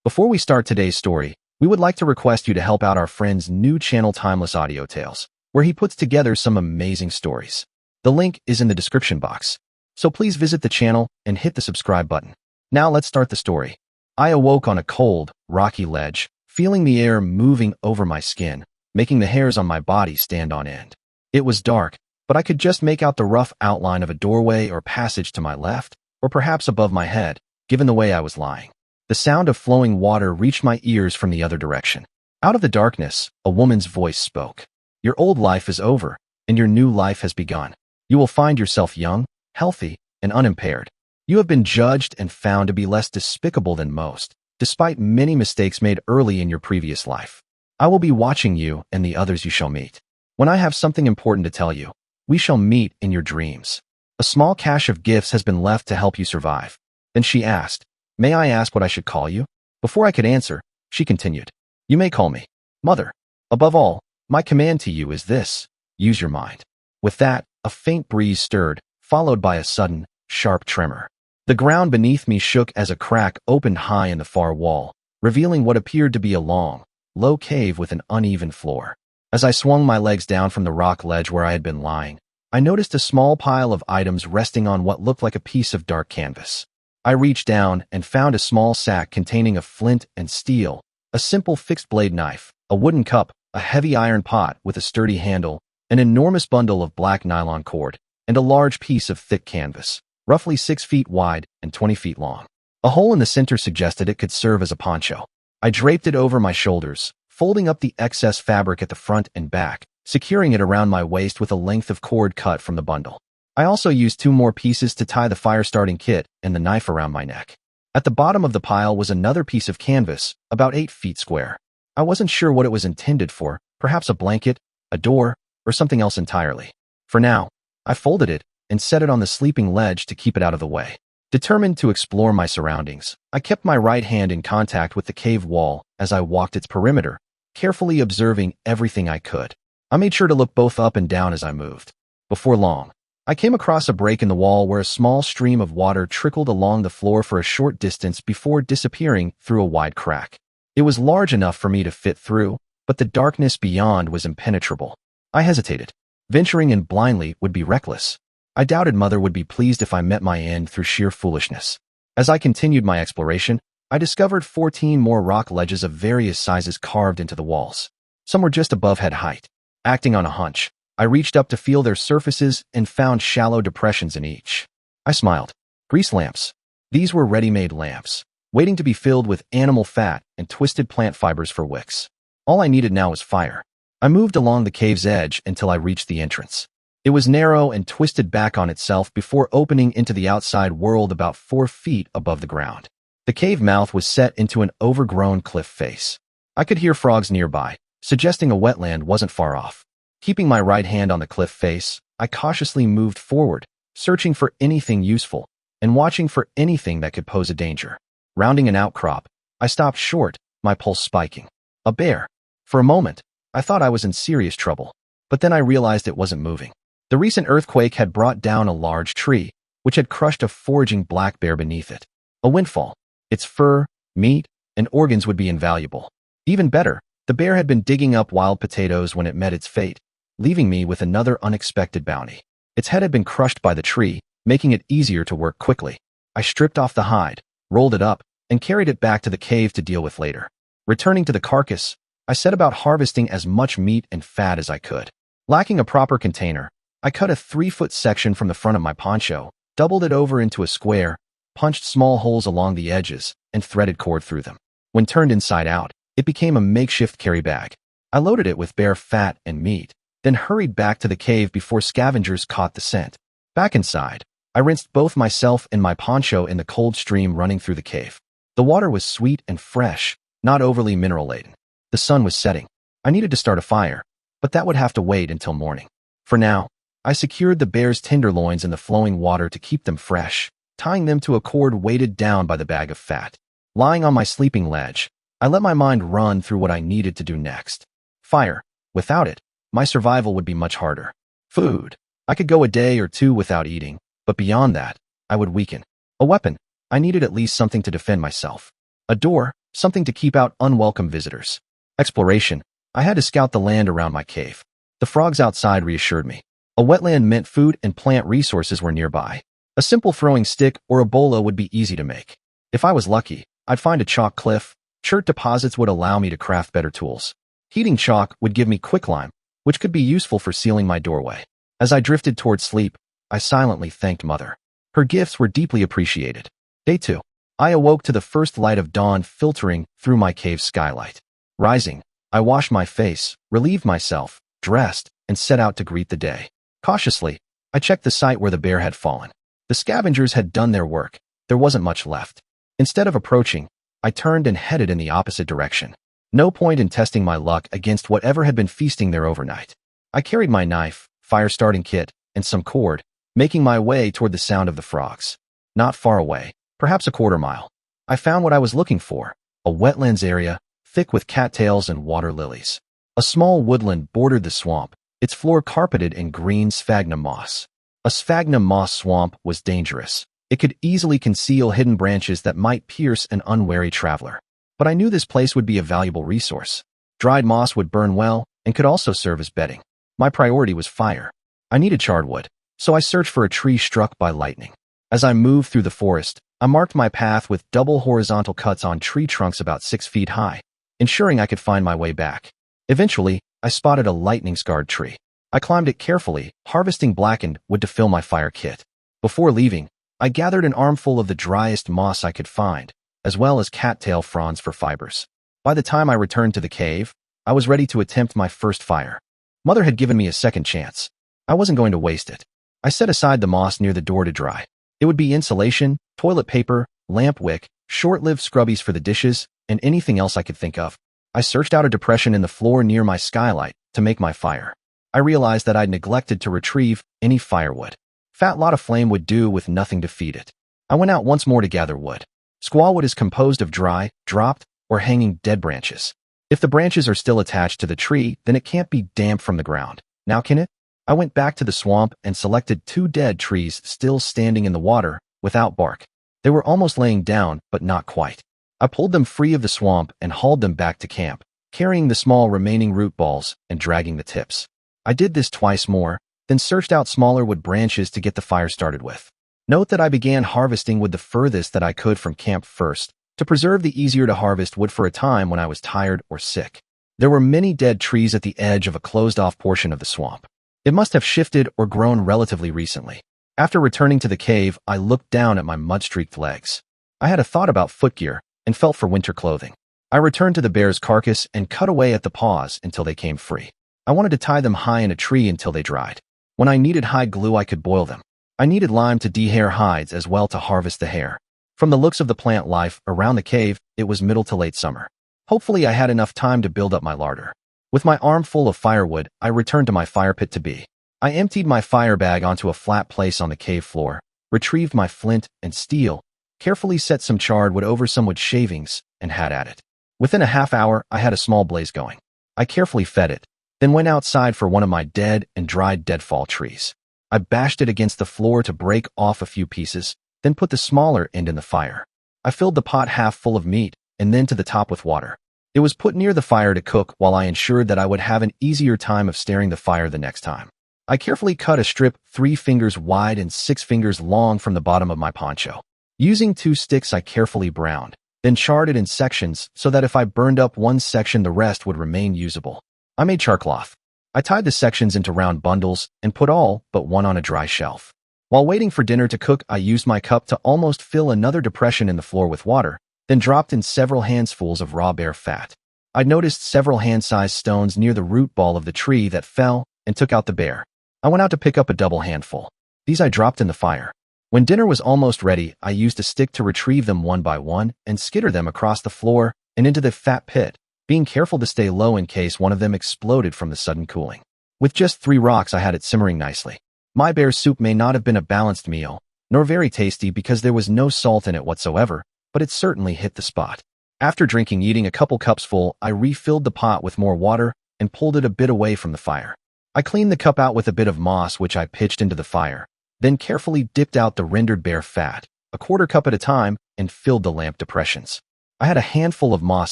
Before we start today's story, we would like to request you to help out our friend's new channel Timeless Audio Tales, where he puts together some amazing stories. The link is in the description box, so please visit the channel and hit the subscribe button. Now let's start the story. I awoke on a cold, rocky ledge, feeling the air moving over my skin, making the hairs on my body stand on end. It was dark, but I could just make out the rough outline of a doorway or passage to my left, or perhaps above my head, given the way I was lying. The sound of flowing water reached my ears from the other direction. Out of the darkness, a woman's voice spoke. Your old life is over, and your new life has begun. You will find yourself young, healthy, and unimpaired. You have been judged and found to be less despicable than most, despite many mistakes made early in your previous life. I will be watching you and the others you shall meet. When I have something important to tell you, we shall meet in your dreams. A small cache of gifts has been left to help you survive. Then she asked, "May I ask what I should call you?" Before I could answer, she continued, "You may call me Mother. Above all, my command to you is this: use your mind." With that, a faint breeze stirred, followed by a sudden, sharp tremor. The ground beneath me shook as a crack opened high in the far wall, revealing what appeared to be a long, low cave with an uneven floor. As I swung my legs down from the rock ledge where I had been lying, I noticed a small pile of items resting on what looked like a piece of dark canvas. I reached down and found a small sack containing a flint and steel, a simple fixed-blade knife, a wooden cup, a heavy iron pot with a sturdy handle, an enormous bundle of black nylon cord, and a large piece of thick canvas, roughly 6 feet wide and 20 feet long. A hole in the center suggested it could serve as a poncho. I draped it over my shoulders, folding up the excess fabric at the front and back, securing it around my waist with a length of cord cut from the bundle. I also used 2 more pieces to tie the fire-starting kit and the knife around my neck. At the bottom of the pile was another piece of canvas, about 8 feet square. I wasn't sure what it was intended for, perhaps a blanket, a door, or something else entirely. For now, I folded it and set it on the sleeping ledge to keep it out of the way. Determined to explore my surroundings, I kept my right hand in contact with the cave wall as I walked its perimeter, carefully observing everything I could. I made sure to look both up and down as I moved. Before long, I came across a break in the wall where a small stream of water trickled along the floor for a short distance before disappearing through a wide crack. It was large enough for me to fit through, but the darkness beyond was impenetrable. I hesitated. Venturing in blindly would be reckless. I doubted Mother would be pleased if I met my end through sheer foolishness. As I continued my exploration, I discovered 14 more rock ledges of various sizes carved into the walls. Some were just above head height. Acting on a hunch, I reached up to feel their surfaces and found shallow depressions in each. I smiled. Grease lamps. These were ready-made lamps, waiting to be filled with animal fat and twisted plant fibers for wicks. All I needed now was fire. I moved along the cave's edge until I reached the entrance. It was narrow and twisted back on itself before opening into the outside world about 4 feet above the ground. The cave mouth was set into an overgrown cliff face. I could hear frogs nearby, suggesting a wetland wasn't far off. Keeping my right hand on the cliff face, I cautiously moved forward, searching for anything useful and watching for anything that could pose a danger. Rounding an outcrop, I stopped short, my pulse spiking. A bear. For a moment, I thought I was in serious trouble, but then I realized it wasn't moving. The recent earthquake had brought down a large tree, which had crushed a foraging black bear beneath it. A windfall. Its fur, meat, and organs would be invaluable. Even better, the bear had been digging up wild potatoes when it met its fate, leaving me with another unexpected bounty. Its head had been crushed by the tree, making it easier to work quickly. I stripped off the hide, rolled it up, and carried it back to the cave to deal with later. Returning to the carcass, I set about harvesting as much meat and fat as I could. Lacking a proper container, I cut a 3-foot section from the front of my poncho, doubled it over into a square, punched small holes along the edges, and threaded cord through them. When turned inside out, it became a makeshift carry bag. I loaded it with bear fat and meat, then hurried back to the cave before scavengers caught the scent. Back inside, I rinsed both myself and my poncho in the cold stream running through the cave. The water was sweet and fresh, not overly mineral-laden. The sun was setting. I needed to start a fire, but that would have to wait until morning. For now, I secured the bear's tenderloins in the flowing water to keep them fresh, tying them to a cord weighted down by the bag of fat. Lying on my sleeping ledge, I let my mind run through what I needed to do next. Fire. Without it, my survival would be much harder. Food. I could go a day or 2 without eating, but beyond that, I would weaken. A weapon. I needed at least something to defend myself. A door. something to keep out unwelcome visitors. Exploration. I had to scout the land around my cave. The frogs outside reassured me. A wetland meant food and plant resources were nearby. A simple throwing stick or a bola would be easy to make. If I was lucky, I'd find a chalk cliff. Chert deposits would allow me to craft better tools. Heating chalk would give me quicklime, which could be useful for sealing my doorway. As I drifted toward sleep, I silently thanked Mother. Her gifts were deeply appreciated. Day 2. I awoke to the first light of dawn filtering through my cave skylight. Rising, I washed my face, relieved myself, dressed, and set out to greet the day. Cautiously, I checked the site where the bear had fallen. The scavengers had done their work. There wasn't much left. Instead of approaching, I turned and headed in the opposite direction. No point in testing my luck against whatever had been feasting there overnight. I carried my knife, fire starting kit, and some cord, making my way toward the sound of the frogs. Not far away, perhaps a quarter mile, I found what I was looking for, a wetlands area, thick with cattails and water lilies. A small woodland bordered the swamp, its floor carpeted in green sphagnum moss. A sphagnum moss swamp was dangerous. It could easily conceal hidden branches that might pierce an unwary traveler. But I knew this place would be a valuable resource. Dried moss would burn well and could also serve as bedding. My priority was fire. I needed charred wood, so I searched for a tree struck by lightning. As I moved through the forest, I marked my path with double horizontal cuts on tree trunks about 6 feet high, ensuring I could find my way back. Eventually, I spotted a lightning-scarred tree. I climbed it carefully, harvesting blackened wood to fill my fire kit. Before leaving, I gathered an armful of the driest moss I could find, as well as cattail fronds for fibers. By the time I returned to the cave, I was ready to attempt my first fire. Mother had given me a second chance. I wasn't going to waste it. I set aside the moss near the door to dry. It would be insulation, toilet paper, lamp wick, short-lived scrubbies for the dishes, and anything else I could think of. I searched out a depression in the floor near my skylight to make my fire. I realized that I'd neglected to retrieve any firewood. Fat lot of flame would do with nothing to feed it. I went out once more to gather wood. Squaw wood is composed of dry, dropped, or hanging dead branches. If the branches are still attached to the tree, then it can't be damp from the ground. Now can it? I went back to the swamp and selected 2 dead trees still standing in the water, without bark. They were almost laying down, but not quite. I pulled them free of the swamp and hauled them back to camp, carrying the small remaining root balls and dragging the tips. I did this twice more, then searched out smaller wood branches to get the fire started with. Note that I began harvesting wood the furthest that I could from camp first, to preserve the easier-to-harvest wood for a time when I was tired or sick. There were many dead trees at the edge of a closed-off portion of the swamp. It must have shifted or grown relatively recently. After returning to the cave, I looked down at my mud-streaked legs. I had a thought about footgear and felt for winter clothing. I returned to the bear's carcass and cut away at the paws until they came free. I wanted to tie them high in a tree until they dried. When I needed hide glue, I could boil them. I needed lime to dehair hides as well to harvest the hair. From the looks of the plant life around the cave, it was middle to late summer. Hopefully I had enough time to build up my larder. With my arm full of firewood, I returned to my fire pit to be. I emptied my fire bag onto a flat place on the cave floor, retrieved my flint and steel, carefully set some charred wood over some wood shavings, and had at it. Within a half hour, I had a small blaze going. I carefully fed it, then went outside for one of my dead and dried deadfall trees. I bashed it against the floor to break off a few pieces, then put the smaller end in the fire. I filled the pot half full of meat and then to the top with water. It was put near the fire to cook while I ensured that I would have an easier time of staring the fire the next time. I carefully cut a strip 3 fingers wide and 6 fingers long from the bottom of my poncho. Using 2 sticks, I carefully browned, then charred it in sections so that if I burned up one section, the rest would remain usable. I made charcloth. I tied the sections into round bundles and put all but one on a dry shelf. While waiting for dinner to cook, I used my cup to almost fill another depression in the floor with water, then dropped in several handfuls of raw bear fat. I noticed several hand-sized stones near the root ball of the tree that fell and took out the bear. I went out to pick up a double handful. These I dropped in the fire. When dinner was almost ready, I used a stick to retrieve them one by one and skitter them across the floor and into the fat pit, being careful to stay low in case one of them exploded from the sudden cooling. With just 3 rocks, I had it simmering nicely. My bear soup may not have been a balanced meal, nor very tasty because there was no salt in it whatsoever, but it certainly hit the spot. After eating a couple cups full, I refilled the pot with more water and pulled it a bit away from the fire. I cleaned the cup out with a bit of moss which I pitched into the fire, then carefully dipped out the rendered bear fat, a 1/4 cup at a time, and filled the lamp depressions. I had a handful of moss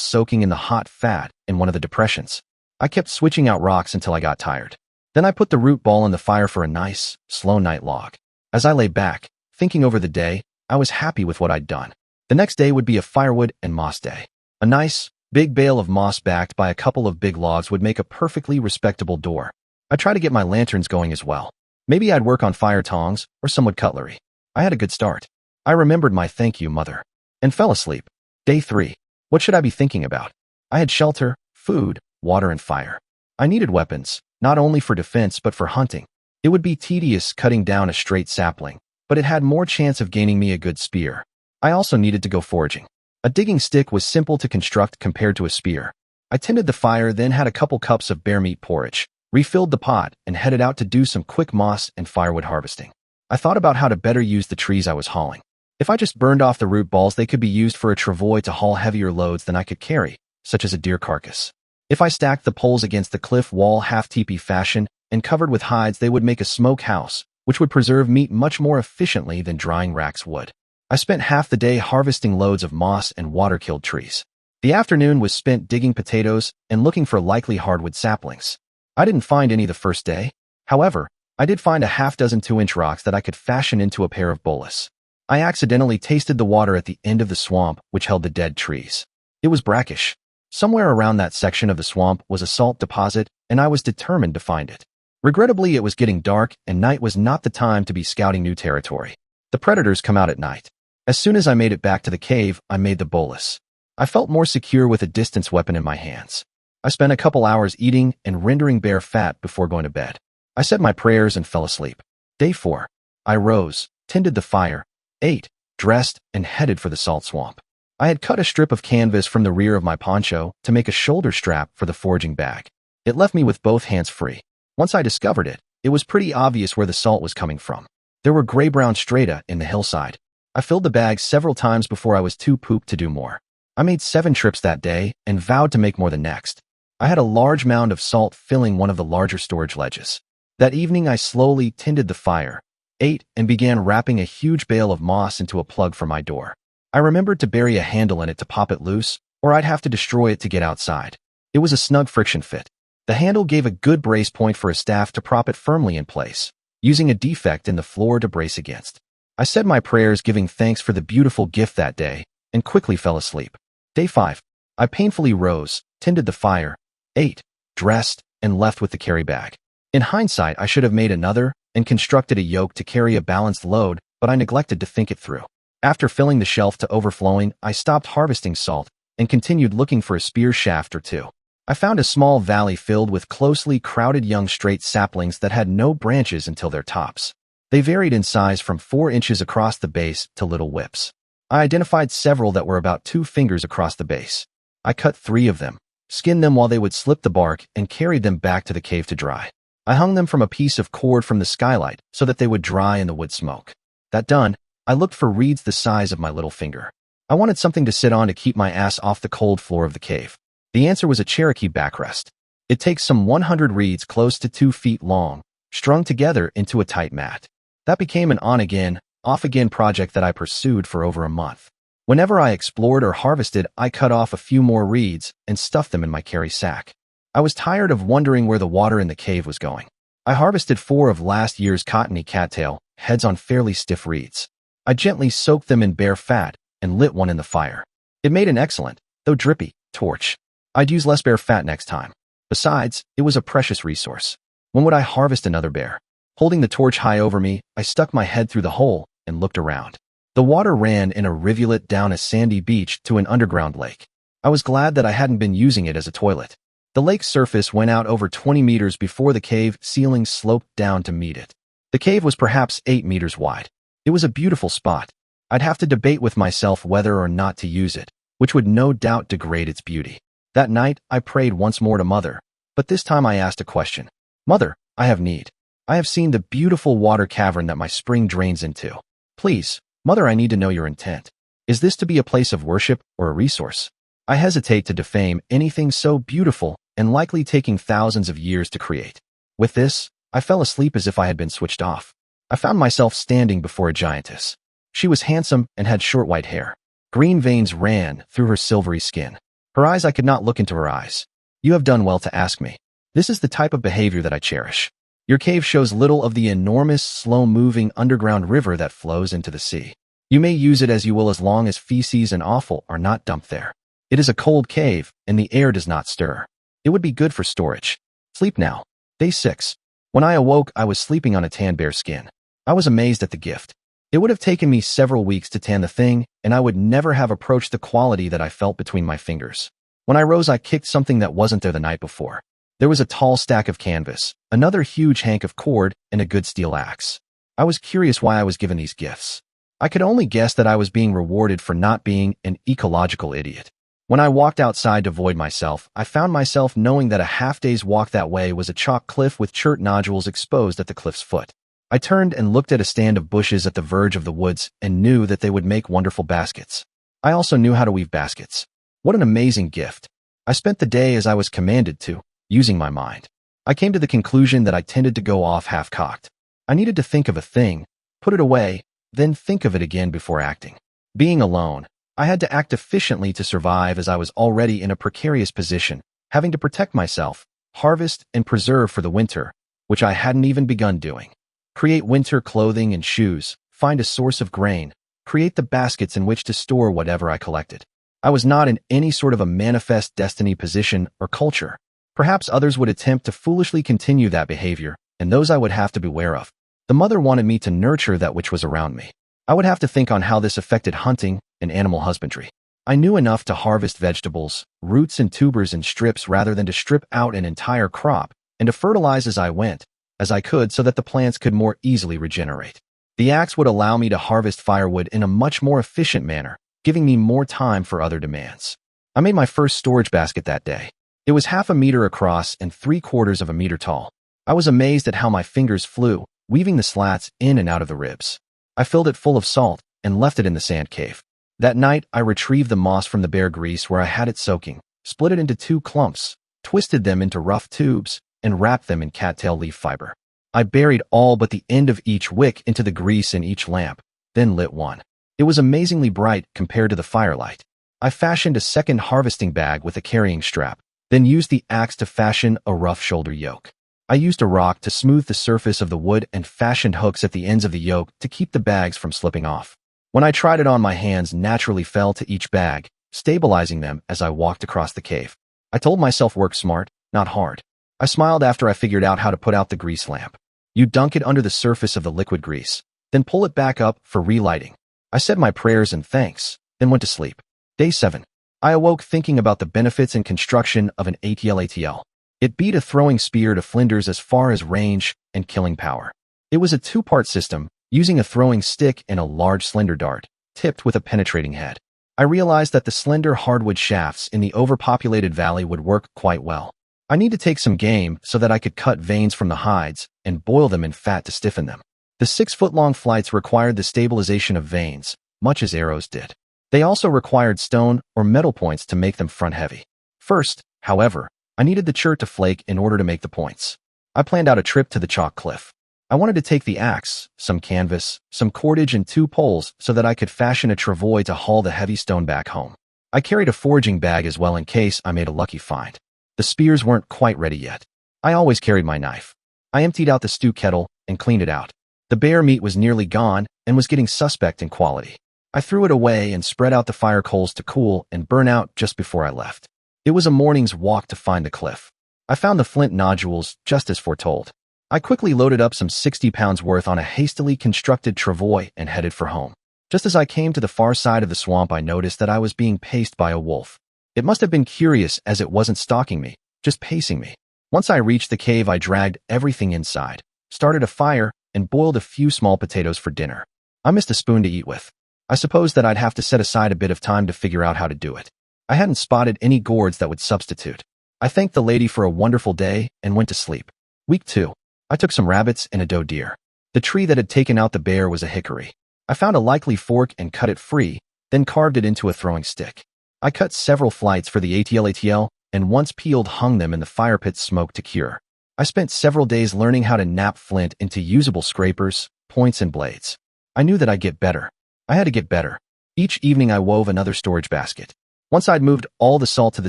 soaking in the hot fat in one of the depressions. I kept switching out rocks until I got tired. Then I put the root ball in the fire for a nice, slow night log. As I lay back, thinking over the day, I was happy with what I'd done. The next day would be a firewood and moss day. A nice, big bale of moss backed by a couple of big logs would make a perfectly respectable door. I tried to get my lanterns going as well. Maybe I'd work on fire tongs or some wood cutlery. I had a good start. I remembered my thank you, mother, and fell asleep. Day 3. What should I be thinking about? I had shelter, food, water, and fire. I needed weapons, not only for defense but for hunting. It would be tedious cutting down a straight sapling, but it had more chance of gaining me a good spear. I also needed to go foraging. A digging stick was simple to construct compared to a spear. I tended the fire, then had a couple cups of bear meat porridge, refilled the pot, and headed out to do some quick moss and firewood harvesting. I thought about how to better use the trees I was hauling. If I just burned off the root balls, they could be used for a travois to haul heavier loads than I could carry, such as a deer carcass. If I stacked the poles against the cliff wall half-teepee fashion and covered with hides, they would make a smoke house, which would preserve meat much more efficiently than drying racks would. I spent half the day harvesting loads of moss and water-killed trees. The afternoon was spent digging potatoes and looking for likely hardwood saplings. I didn't find any the first day. However, I did find a half-dozen 2-inch rocks that I could fashion into a pair of bolas. I accidentally tasted the water at the end of the swamp which held the dead trees. It was brackish. Somewhere around that section of the swamp was a salt deposit, and I was determined to find it. Regrettably, it was getting dark, and night was not the time to be scouting new territory. The predators come out at night. As soon as I made it back to the cave, I made the bolas. I felt more secure with a distance weapon in my hands. I spent a couple hours eating and rendering bear fat before going to bed. I said my prayers and fell asleep. Day 4. I rose, tended the fire, ate, dressed, and headed for the salt swamp. I had cut a strip of canvas from the rear of my poncho to make a shoulder strap for the foraging bag. It left me with both hands free. Once I discovered it, it was pretty obvious where the salt was coming from. There were gray-brown strata in the hillside. I filled the bag several times before I was too pooped to do more. I made 7 trips that day and vowed to make more the next. I had a large mound of salt filling one of the larger storage ledges. That evening, I slowly tended the fire, ate, and began wrapping a huge bale of moss into a plug for my door. I remembered to bury a handle in it to pop it loose, or I'd have to destroy it to get outside. It was a snug friction fit. The handle gave a good brace point for a staff to prop it firmly in place, using a defect in the floor to brace against. I said my prayers, giving thanks for the beautiful gift that day, and quickly fell asleep. Day 5. I painfully rose, tended the fire, ate, dressed, and left with the carry bag. In hindsight, I should have made another and constructed a yoke to carry a balanced load, but I neglected to think it through. After filling the shelf to overflowing, I stopped harvesting salt and continued looking for a spear shaft or two. I found a small valley filled with closely crowded young straight saplings that had no branches until their tops. They varied in size from 4 inches across the base to little whips. I identified several that were about 2 fingers across the base. I cut 3 of them, skinned them while they would slip the bark, and carried them back to the cave to dry. I hung them from a piece of cord from the skylight so that they would dry in the wood smoke. That done, I looked for reeds the size of my little finger. I wanted something to sit on to keep my ass off the cold floor of the cave. The answer was a Cherokee backrest. It takes some 100 reeds close to 2 feet long, strung together into a tight mat. That became an on-again, off-again project that I pursued for over a month. Whenever I explored or harvested, I cut off a few more reeds and stuffed them in my carry sack. I was tired of wondering where the water in the cave was going. I harvested 4 of last year's cottony cattail heads on fairly stiff reeds. I gently soaked them in bear fat and lit one in the fire. It made an excellent, though drippy, torch. I'd use less bear fat next time. Besides, it was a precious resource. When would I harvest another bear? Holding the torch high over me, I stuck my head through the hole and looked around. The water ran in a rivulet down a sandy beach to an underground lake. I was glad that I hadn't been using it as a toilet. The lake's surface went out over 20 meters before the cave ceiling sloped down to meet it. The cave was perhaps 8 meters wide. It was a beautiful spot. I'd have to debate with myself whether or not to use it, which would no doubt degrade its beauty. That night, I prayed once more to Mother, but this time I asked a question. Mother, I have need. I have seen the beautiful water cavern that my spring drains into. Please, Mother, I need to know your intent. Is this to be a place of worship or a resource? I hesitate to defame anything so beautiful and likely taking thousands of years to create. With this, I fell asleep as if I had been switched off. I found myself standing before a giantess. She was handsome and had short white hair. Green veins ran through her silvery skin. Her eyes, I could not look into her eyes. You have done well to ask me. This is the type of behavior that I cherish. Your cave shows little of the enormous, slow-moving underground river that flows into the sea. You may use it as you will as long as feces and offal are not dumped there. It is a cold cave, and the air does not stir. It would be good for storage. Sleep now. Day 6. When I awoke, I was sleeping on a tan bear skin. I was amazed at the gift. It would have taken me several weeks to tan the thing, and I would never have approached the quality that I felt between my fingers. When I rose, I kicked something that wasn't there the night before. There was a tall stack of canvas, another huge hank of cord, and a good steel axe. I was curious why I was given these gifts. I could only guess that I was being rewarded for not being an ecological idiot. When I walked outside to void myself, I found myself knowing that a half-day's walk that way was a chalk cliff with chert nodules exposed at the cliff's foot. I turned and looked at a stand of bushes at the verge of the woods and knew that they would make wonderful baskets. I also knew how to weave baskets. What an amazing gift. I spent the day as I was commanded to, using my mind. I came to the conclusion that I tended to go off half-cocked. I needed to think of a thing, put it away, then think of it again before acting. Being alone, I had to act efficiently to survive as I was already in a precarious position, having to protect myself, harvest, and preserve for the winter, which I hadn't even begun doing. Create winter clothing and shoes, find a source of grain, create the baskets in which to store whatever I collected. I was not in any sort of a manifest destiny position or culture. Perhaps others would attempt to foolishly continue that behavior, and those I would have to beware of. The mother wanted me to nurture that which was around me. I would have to think on how this affected hunting and animal husbandry. I knew enough to harvest vegetables, roots and tubers in strips rather than to strip out an entire crop, and to fertilize as I went, as I could so that the plants could more easily regenerate. The axe would allow me to harvest firewood in a much more efficient manner, giving me more time for other demands. I made my first storage basket that day. It was 1/2 meter across and 3/4 of a meter tall. I was amazed at how my fingers flew, weaving the slats in and out of the ribs. I filled it full of salt and left it in the sand cave. That night, I retrieved the moss from the bear grease where I had it soaking, split it into 2 clumps, twisted them into rough tubes, and wrapped them in cattail leaf fiber. I buried all but the end of each wick into the grease in each lamp, then lit one. It was amazingly bright compared to the firelight. I fashioned a second harvesting bag with a carrying strap, then used the axe to fashion a rough shoulder yoke. I used a rock to smooth the surface of the wood and fashioned hooks at the ends of the yoke to keep the bags from slipping off. When I tried it on, my hands naturally fell to each bag, stabilizing them as I walked across the cave. I told myself work smart, not hard. I smiled after I figured out how to put out the grease lamp. You dunk it under the surface of the liquid grease, then pull it back up for relighting. I said my prayers and thanks, then went to sleep. Day 7. I awoke thinking about the benefits and construction of an ATL. It beat a throwing spear to flinders as far as range and killing power. It was a 2-part system, using a throwing stick and a large slender dart, tipped with a penetrating head. I realized that the slender hardwood shafts in the overpopulated valley would work quite well. I need to take some game so that I could cut veins from the hides and boil them in fat to stiffen them. The 6-foot-long flights required the stabilization of veins, much as arrows did. They also required stone or metal points to make them front-heavy. First, however, I needed the chert to flake in order to make the points. I planned out a trip to the chalk cliff. I wanted to take the axe, some canvas, some cordage, and 2 poles so that I could fashion a travois to haul the heavy stone back home. I carried a foraging bag as well in case I made a lucky find. The spears weren't quite ready yet. I always carried my knife. I emptied out the stew kettle and cleaned it out. The bear meat was nearly gone and was getting suspect in quality. I threw it away and spread out the fire coals to cool and burn out just before I left. It was a morning's walk to find the cliff. I found the flint nodules just as foretold. I quickly loaded up some 60 pounds worth on a hastily constructed travois and headed for home. Just as I came to the far side of the swamp, I noticed that I was being paced by a wolf. It must have been curious as it wasn't stalking me, just pacing me. Once I reached the cave, I dragged everything inside, started a fire, and boiled a few small potatoes for dinner. I missed a spoon to eat with. I supposed that I'd have to set aside a bit of time to figure out how to do it. I hadn't spotted any gourds that would substitute. I thanked the lady for a wonderful day and went to sleep. Week 2. I took some rabbits and a doe deer. The tree that had taken out the bear was a hickory. I found a likely fork and cut it free, then carved it into a throwing stick. I cut several flights for the ATL and once peeled hung them in the fire pit's smoke to cure. I spent several days learning how to knap flint into usable scrapers, points, and blades. I knew that I'd get better. I had to get better. Each evening I wove another storage basket. Once I'd moved all the salt to the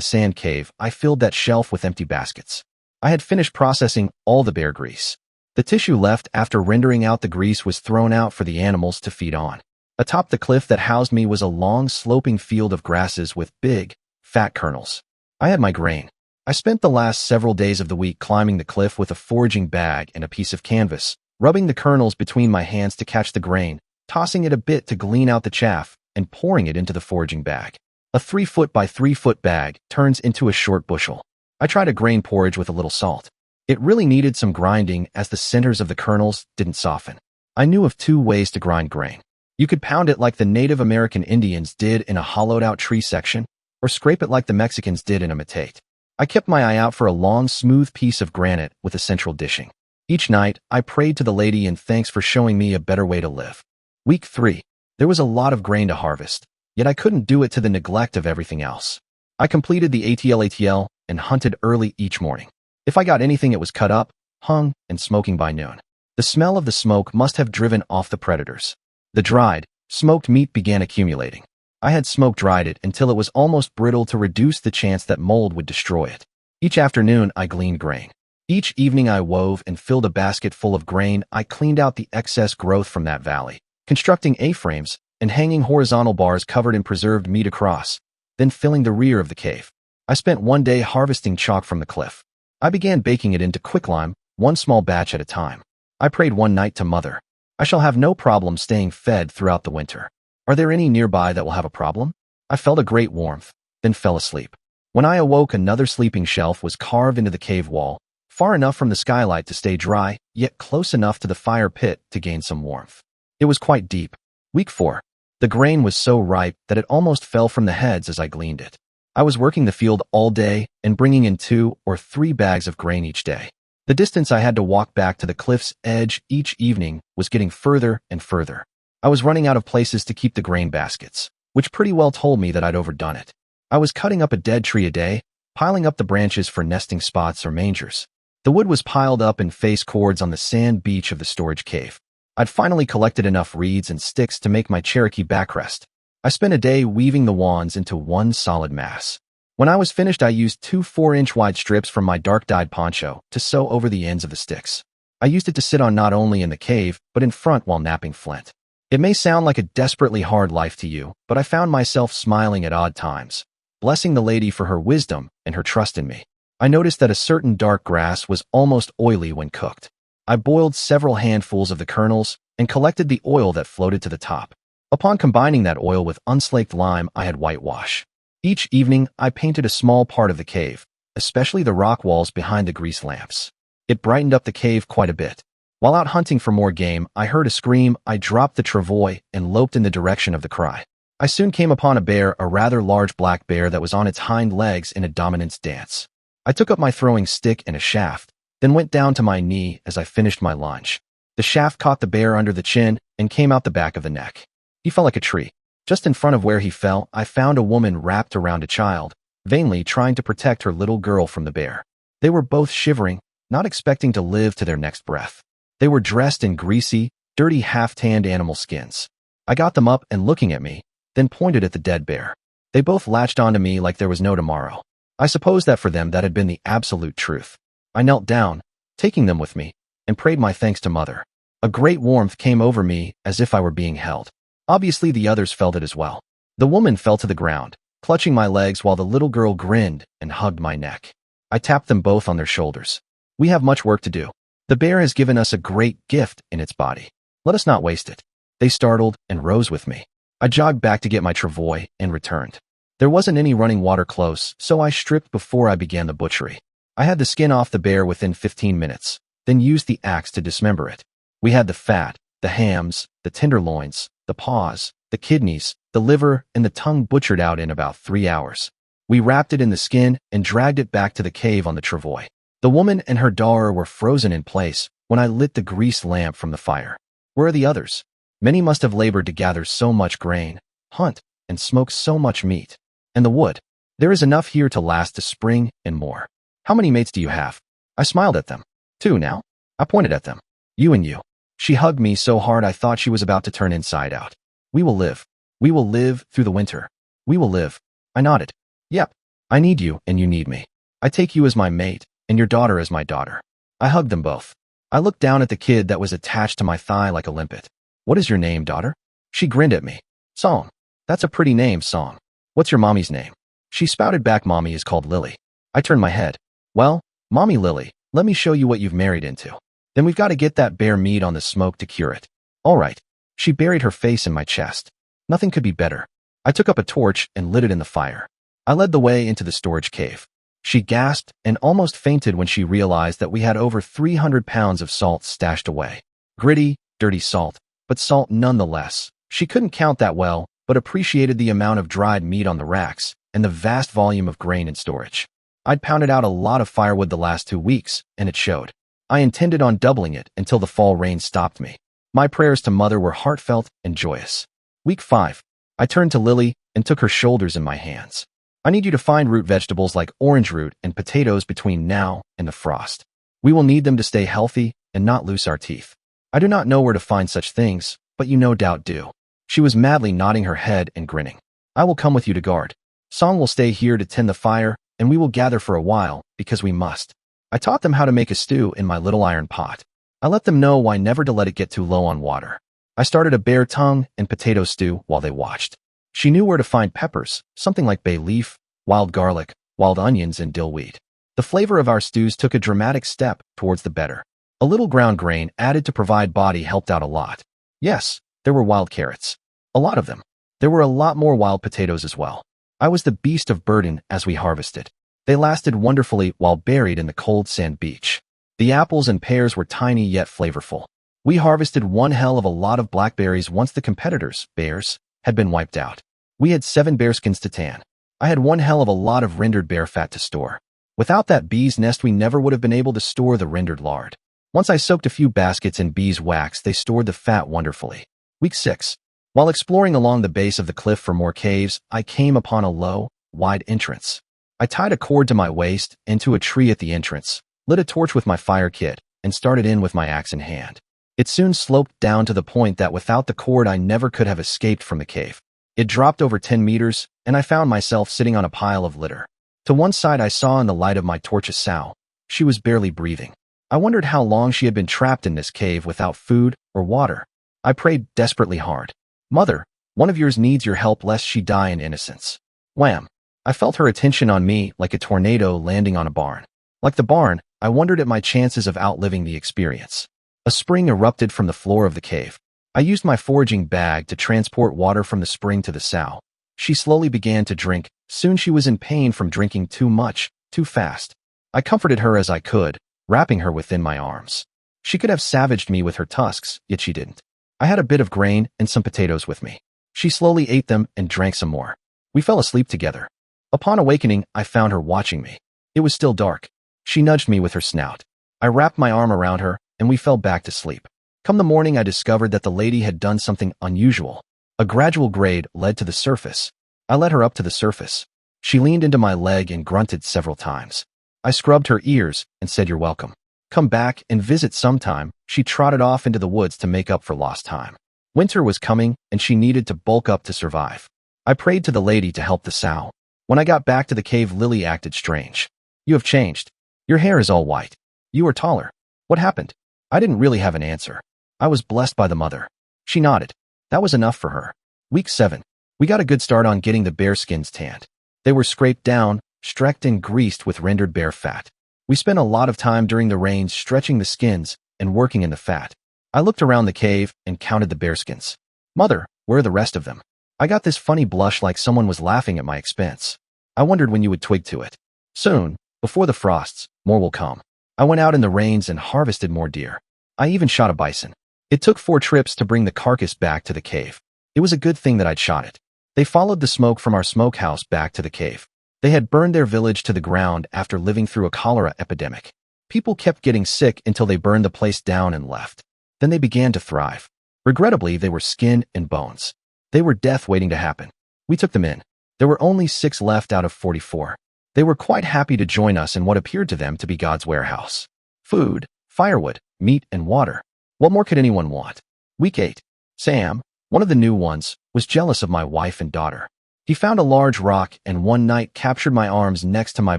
sand cave, I filled that shelf with empty baskets. I had finished processing all the bear grease. The tissue left after rendering out the grease was thrown out for the animals to feed on. Atop the cliff that housed me was a long, sloping field of grasses with big, fat kernels. I had my grain. I spent the last several days of the week climbing the cliff with a foraging bag and a piece of canvas, rubbing the kernels between my hands to catch the grain, tossing it a bit to glean out the chaff, and pouring it into the foraging bag. A 3-foot by 3-foot bag turns into a short bushel. I tried a grain porridge with a little salt. It really needed some grinding as the centers of the kernels didn't soften. I knew of 2 ways to grind grain. You could pound it like the Native American Indians did in a hollowed-out tree section, or scrape it like the Mexicans did in a metate. I kept my eye out for a long, smooth piece of granite with a central dishing. Each night, I prayed to the lady in thanks for showing me a better way to live. Week 3. There was a lot of grain to harvest, yet I couldn't do it to the neglect of everything else. I completed the ATL and hunted early each morning. If I got anything, it was cut up, hung, and smoking by noon. The smell of the smoke must have driven off the predators. The dried, smoked meat began accumulating. I had smoke-dried it until it was almost brittle to reduce the chance that mold would destroy it. Each afternoon, I gleaned grain. Each evening, I wove and filled a basket full of grain. I cleaned out the excess growth from that valley, constructing A-frames and hanging horizontal bars covered in preserved meat across, then filling the rear of the cave. I spent one day harvesting chalk from the cliff. I began baking it into quicklime, one small batch at a time. I prayed one night to Mother, I shall have no problem staying fed throughout the winter. Are there any nearby that will have a problem? I felt a great warmth, then fell asleep. When I awoke, another sleeping shelf was carved into the cave wall, far enough from the skylight to stay dry, yet close enough to the fire pit to gain some warmth. It was quite deep. Week 4. The grain was so ripe that it almost fell from the heads as I gleaned it. I was working the field all day and bringing in 2 or 3 bags of grain each day. The distance I had to walk back to the cliff's edge each evening was getting further and further. I was running out of places to keep the grain baskets, which pretty well told me that I'd overdone it. I was cutting up a dead tree a day, piling up the branches for nesting spots or mangers. The wood was piled up in face cords on the sand beach of the storage cave. I'd finally collected enough reeds and sticks to make my Cherokee backrest. I spent a day weaving the wands into one solid mass. When I was finished, I used 2 4-inch wide strips from my dark-dyed poncho to sew over the ends of the sticks. I used it to sit on not only in the cave, but in front while napping flint. It may sound like a desperately hard life to you, but I found myself smiling at odd times, blessing the lady for her wisdom and her trust in me. I noticed that a certain dark grass was almost oily when cooked. I boiled several handfuls of the kernels and collected the oil that floated to the top. Upon combining that oil with unslaked lime, I had whitewash. Each evening, I painted a small part of the cave, especially the rock walls behind the grease lamps. It brightened up the cave quite a bit. While out hunting for more game, I heard a scream. I dropped the travois and loped in the direction of the cry. I soon came upon a bear, a rather large black bear that was on its hind legs in a dominance dance. I took up my throwing stick and a shaft, then went down to my knee as I finished my lunge. The shaft caught the bear under the chin and came out the back of the neck. He fell like a tree. Just in front of where he fell, I found a woman wrapped around a child, vainly trying to protect her little girl from the bear. They were both shivering, not expecting to live to their next breath. They were dressed in greasy, dirty, half-tanned animal skins. I got them up and looking at me, then pointed at the dead bear. They both latched onto me like there was no tomorrow. I suppose that for them that had been the absolute truth. I knelt down, taking them with me, and prayed my thanks to Mother. A great warmth came over me as if I were being held. Obviously, the others felt it as well. The woman fell to the ground, clutching my legs while the little girl grinned and hugged my neck. I tapped them both on their shoulders. We have much work to do. The bear has given us a great gift in its body. Let us not waste it. They startled and rose with me. I jogged back to get my travois and returned. There wasn't any running water close, so I stripped before I began the butchery. I had the skin off the bear within 15 minutes, then used the axe to dismember it. We had the fat, the hams, the tenderloins, the paws, the kidneys, the liver, and the tongue butchered out in about 3 hours. We wrapped it in the skin and dragged it back to the cave on the travois. The woman and her daughter were frozen in place when I lit the grease lamp from the fire. Where are the others? Many must have labored to gather so much grain, hunt, and smoke so much meat. And the wood. There is enough here to last the spring and more. How many mates do you have? I smiled at them. 2 now. I pointed at them. You and you. She hugged me so hard I thought she was about to turn inside out. We will live. We will live through the winter. We will live. I nodded. Yep. I need you and you need me. I take you as my mate and your daughter as my daughter. I hugged them both. I looked down at the kid that was attached to my thigh like a limpet. What is your name, daughter? She grinned at me. Song. That's a pretty name, Song. What's your mommy's name? She spouted back, Mommy is called Lily. I turned my head. Well, Mommy Lily, let me show you what you've married into. Then we've got to get that bear meat on the smoke to cure it. All right. She buried her face in my chest. Nothing could be better. I took up a torch and lit it in the fire. I led the way into the storage cave. She gasped and almost fainted when she realized that we had over 300 pounds of salt stashed away. Gritty, dirty salt, but salt nonetheless. She couldn't count that well, but appreciated the amount of dried meat on the racks and the vast volume of grain in storage. I'd pounded out a lot of firewood the last 2 weeks, and it showed. I intended on doubling it until the fall rain stopped me. My prayers to Mother were heartfelt and joyous. Week 5. I turned to Lily and took her shoulders in my hands. I need you to find root vegetables like orange root and potatoes between now and the frost. We will need them to stay healthy and not lose our teeth. I do not know where to find such things, but you no doubt do. She was madly nodding her head and grinning. I will come with you to guard. Song will stay here to tend the fire, and we will gather for a while, because we must. I taught them how to make a stew in my little iron pot. I let them know why never to let it get too low on water. I started a bear tongue and potato stew while they watched. She knew where to find peppers, something like bay leaf, wild garlic, wild onions, and dillweed. The flavor of our stews took a dramatic step towards the better. A little ground grain added to provide body helped out a lot. Yes, there were wild carrots. A lot of them. There were a lot more wild potatoes as well. I was the beast of burden as we harvested. They lasted wonderfully while buried in the cold sand beach. The apples and pears were tiny yet flavorful. We harvested one hell of a lot of blackberries once the competitors, bears, had been wiped out. We had 7 bearskins to tan. I had one hell of a lot of rendered bear fat to store. Without that bee's nest, we never would have been able to store the rendered lard. Once I soaked a few baskets in beeswax, they stored the fat wonderfully. Week 6. While exploring along the base of the cliff for more caves, I came upon a low, wide entrance. I tied a cord to my waist and to a tree at the entrance, lit a torch with my fire kit, and started in with my axe in hand. It soon sloped down to the point that without the cord I never could have escaped from the cave. It dropped over 10 meters, and I found myself sitting on a pile of litter. To one side I saw in the light of my torch a sow. She was barely breathing. I wondered how long she had been trapped in this cave without food or water. I prayed desperately hard. Mother, one of yours needs your help lest she die in innocence. Wham! I felt her attention on me like a tornado landing on a barn. Like the barn, I wondered at my chances of outliving the experience. A spring erupted from the floor of the cave. I used my foraging bag to transport water from the spring to the sow. She slowly began to drink. Soon she was in pain from drinking too much, too fast. I comforted her as I could, wrapping her within my arms. She could have savaged me with her tusks, yet she didn't. I had a bit of grain and some potatoes with me. She slowly ate them and drank some more. We fell asleep together. Upon awakening, I found her watching me. It was still dark. She nudged me with her snout. I wrapped my arm around her, and we fell back to sleep. Come the morning, I discovered that the lady had done something unusual. A gradual grade led to the surface. I led her up to the surface. She leaned into my leg and grunted several times. I scrubbed her ears and said, "You're welcome. Come back and visit sometime." She trotted off into the woods to make up for lost time. Winter was coming, and she needed to bulk up to survive. I prayed to the lady to help the sow. When I got back to the cave, Lily acted strange. "You have changed. Your hair is all white. You are taller. What happened?" I didn't really have an answer. I was blessed by the mother. She nodded. That was enough for her. Week 7. We got a good start on getting the bear skins tanned. They were scraped down, streaked and greased with rendered bear fat. We spent a lot of time during the rains stretching the skins and working in the fat. I looked around the cave and counted the bearskins. Mother, where are the rest of them? I got this funny blush like someone was laughing at my expense. I wondered when you would twig to it. Soon, before the frosts, more will come. I went out in the rains and harvested more deer. I even shot a bison. It took 4 trips to bring the carcass back to the cave. It was a good thing that I'd shot it. They followed the smoke from our smokehouse back to the cave. They had burned their village to the ground after living through a cholera epidemic. People kept getting sick until they burned the place down and left. Then they began to thrive. Regrettably, they were skin and bones. They were death waiting to happen. We took them in. There were only 6 left out of 44. They were quite happy to join us in what appeared to them to be God's warehouse. Food, firewood, meat, and water. What more could anyone want? Week 8. Sam, one of the new ones, was jealous of my wife and daughter. He found a large rock and one night captured my arms next to my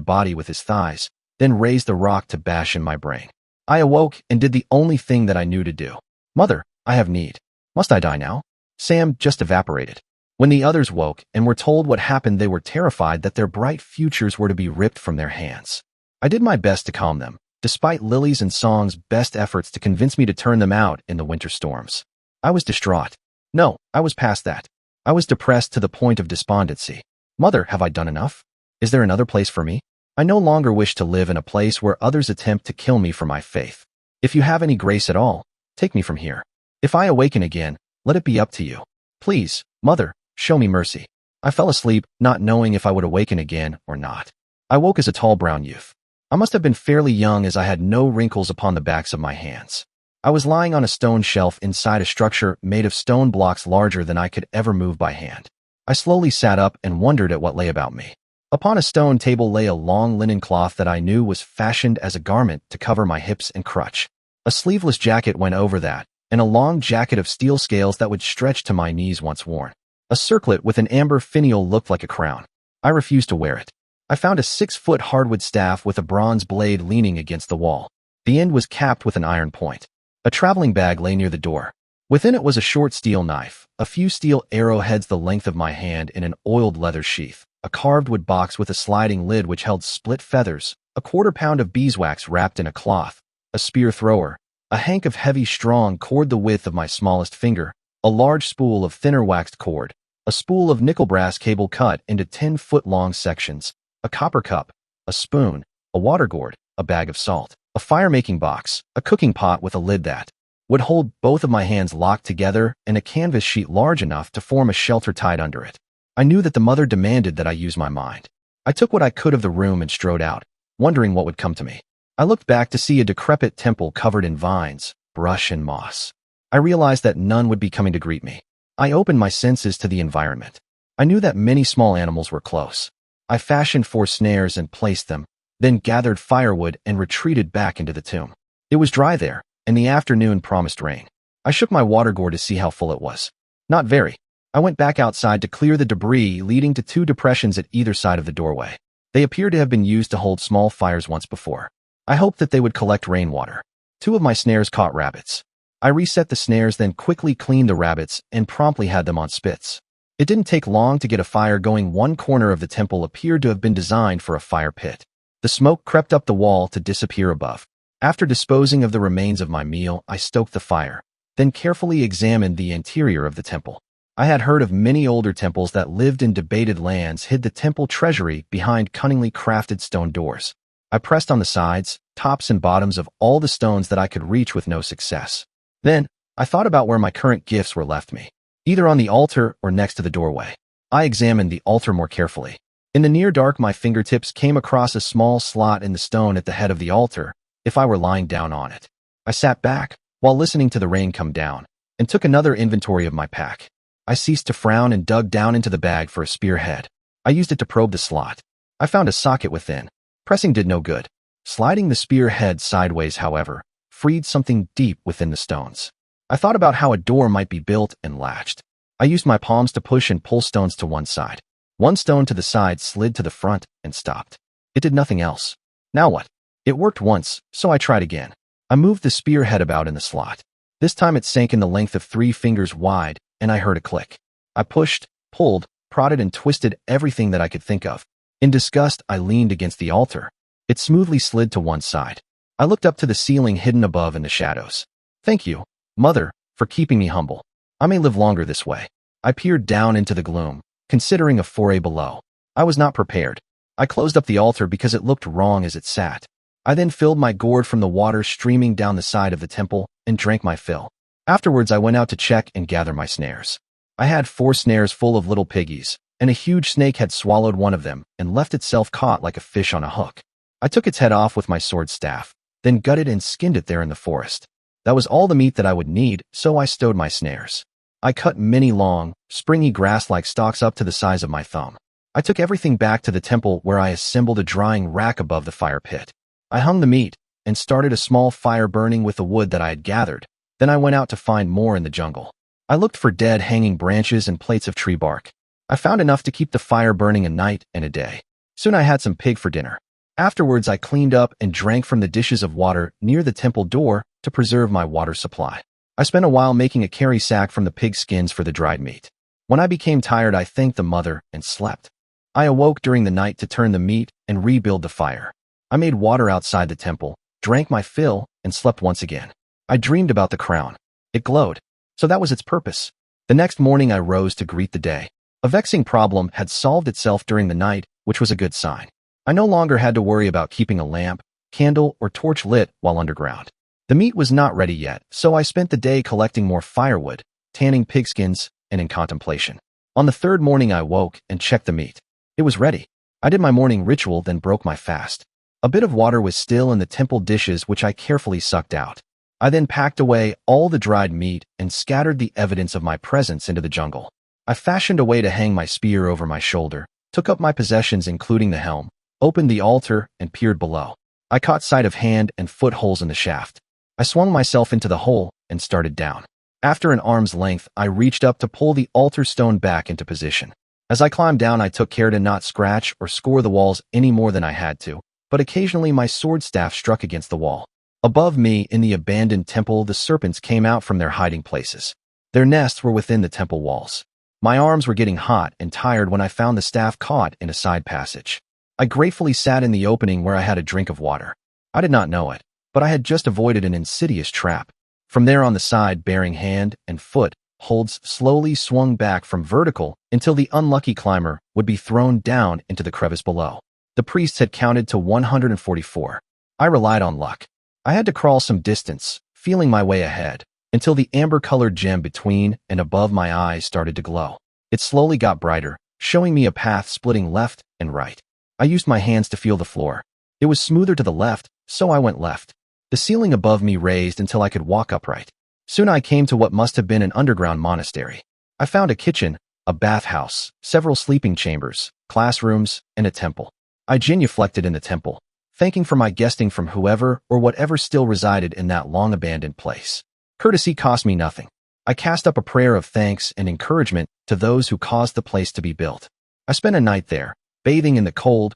body with his thighs, then raised the rock to bash in my brain. I awoke and did the only thing that I knew to do. Mother, I have need. Must I die now? Sam just evaporated. When the others woke and were told what happened, they were terrified that their bright futures were to be ripped from their hands. I did my best to calm them, despite Lily's and Song's best efforts to convince me to turn them out in the winter storms. I was distraught. No, I was past that. I was depressed to the point of despondency. Mother, have I done enough? Is there another place for me? I no longer wish to live in a place where others attempt to kill me for my faith. If you have any grace at all, take me from here. If I awaken again, let it be up to you. Please, Mother, show me mercy. I fell asleep, not knowing if I would awaken again or not. I woke as a tall brown youth. I must have been fairly young as I had no wrinkles upon the backs of my hands. I was lying on a stone shelf inside a structure made of stone blocks larger than I could ever move by hand. I slowly sat up and wondered at what lay about me. Upon a stone table lay a long linen cloth that I knew was fashioned as a garment to cover my hips and crutch. A sleeveless jacket went over that, and a long jacket of steel scales that would stretch to my knees once worn. A circlet with an amber finial looked like a crown. I refused to wear it. I found a 6-foot hardwood staff with a bronze blade leaning against the wall. The end was capped with an iron point. A traveling bag lay near the door. Within it was a short steel knife, a few steel arrowheads the length of my hand in an oiled leather sheath, a carved wood box with a sliding lid which held split feathers, a 1/4 pound of beeswax wrapped in a cloth, a spear thrower, a hank of heavy strong cord the width of my smallest finger, a large spool of thinner waxed cord, a spool of nickel brass cable cut into 10-foot-long sections, a copper cup, a spoon, a water gourd, a bag of salt, a fire-making box, a cooking pot with a lid that would hold both of my hands locked together, and a canvas sheet large enough to form a shelter tied under it. I knew that the mother demanded that I use my mind. I took what I could of the room and strode out, wondering what would come to me. I looked back to see a decrepit temple covered in vines, brush, and moss. I realized that none would be coming to greet me. I opened my senses to the environment. I knew that many small animals were close. I fashioned 4 snares and placed them, then gathered firewood and retreated back into the tomb. It was dry there, and the afternoon promised rain. I shook my water gourd to see how full it was. Not very. I went back outside to clear the debris leading to 2 depressions at either side of the doorway. They appeared to have been used to hold small fires once before. I hoped that they would collect rainwater. 2 of my snares caught rabbits. I reset the snares, then quickly cleaned the rabbits and promptly had them on spits. It didn't take long to get a fire going. One corner of the temple appeared to have been designed for a fire pit. The smoke crept up the wall to disappear above. After disposing of the remains of my meal, I stoked the fire, then carefully examined the interior of the temple. I had heard of many older temples that lived in debated lands hid the temple treasury behind cunningly crafted stone doors. I pressed on the sides, tops, and bottoms of all the stones that I could reach with no success. Then, I thought about where my current gifts were left me, either on the altar or next to the doorway. I examined the altar more carefully. In the near dark, my fingertips came across a small slot in the stone at the head of the altar, if I were lying down on it. I sat back, while listening to the rain come down, and took another inventory of my pack. I ceased to frown and dug down into the bag for a spearhead. I used it to probe the slot. I found a socket within. Pressing did no good. Sliding the spearhead sideways, however, freed something deep within the stones. I thought about how a door might be built and latched. I used my palms to push and pull stones to one side. One stone to the side slid to the front and stopped. It did nothing else. Now what? It worked once, so I tried again. I moved the spearhead about in the slot. This time it sank in the length of 3 fingers wide, and I heard a click. I pushed, pulled, prodded, and twisted everything that I could think of. In disgust, I leaned against the altar. It smoothly slid to one side. I looked up to the ceiling hidden above in the shadows. Thank you, Mother, for keeping me humble. I may live longer this way. I peered down into the gloom, considering a foray below. I was not prepared. I closed up the altar because it looked wrong as it sat. I then filled my gourd from the water streaming down the side of the temple and drank my fill. Afterwards, I went out to check and gather my snares. I had 4 snares full of little piggies, and a huge snake had swallowed one of them and left itself caught like a fish on a hook. I took its head off with my sword staff, then gutted and skinned it there in the forest. That was all the meat that I would need, so I stowed my snares. I cut many long, springy grass-like stalks up to the size of my thumb. I took everything back to the temple where I assembled a drying rack above the fire pit. I hung the meat and started a small fire burning with the wood that I had gathered. Then I went out to find more in the jungle. I looked for dead hanging branches and plates of tree bark. I found enough to keep the fire burning a night and a day. Soon I had some pig for dinner. Afterwards, I cleaned up and drank from the dishes of water near the temple door to preserve my water supply. I spent a while making a carry sack from the pig skins for the dried meat. When I became tired, I thanked the mother and slept. I awoke during the night to turn the meat and rebuild the fire. I made water outside the temple, drank my fill, and slept once again. I dreamed about the crown. It glowed. So that was its purpose. The next morning I rose to greet the day. A vexing problem had solved itself during the night, which was a good sign. I no longer had to worry about keeping a lamp, candle, or torch lit while underground. The meat was not ready yet, so I spent the day collecting more firewood, tanning pigskins, and in contemplation. On the third morning I woke and checked the meat. It was ready. I did my morning ritual, then broke my fast. A bit of water was still in the temple dishes, which I carefully sucked out. I then packed away all the dried meat and scattered the evidence of my presence into the jungle. I fashioned a way to hang my spear over my shoulder, took up my possessions including the helm, opened the altar, and peered below. I caught sight of hand and foot holes in the shaft. I swung myself into the hole and started down. After an arm's length, I reached up to pull the altar stone back into position. As I climbed down, I took care to not scratch or score the walls any more than I had to, but occasionally my sword staff struck against the wall. Above me, in the abandoned temple, the serpents came out from their hiding places. Their nests were within the temple walls. My arms were getting hot and tired when I found the staff caught in a side passage. I gratefully sat in the opening where I had a drink of water. I did not know it, but I had just avoided an insidious trap. From there on the side, bearing hand and foot holds slowly swung back from vertical until the unlucky climber would be thrown down into the crevice below. The priests had counted to 144. I relied on luck. I had to crawl some distance, feeling my way ahead, until the amber-colored gem between and above my eyes started to glow. It slowly got brighter, showing me a path splitting left and right. I used my hands to feel the floor. It was smoother to the left, so I went left. The ceiling above me raised until I could walk upright. Soon I came to what must have been an underground monastery. I found a kitchen, a bathhouse, several sleeping chambers, classrooms, and a temple. I genuflected in the temple, thanking for my guesting from whoever or whatever still resided in that long-abandoned place. Courtesy cost me nothing. I cast up a prayer of thanks and encouragement to those who caused the place to be built. I spent a night there, bathing in the cold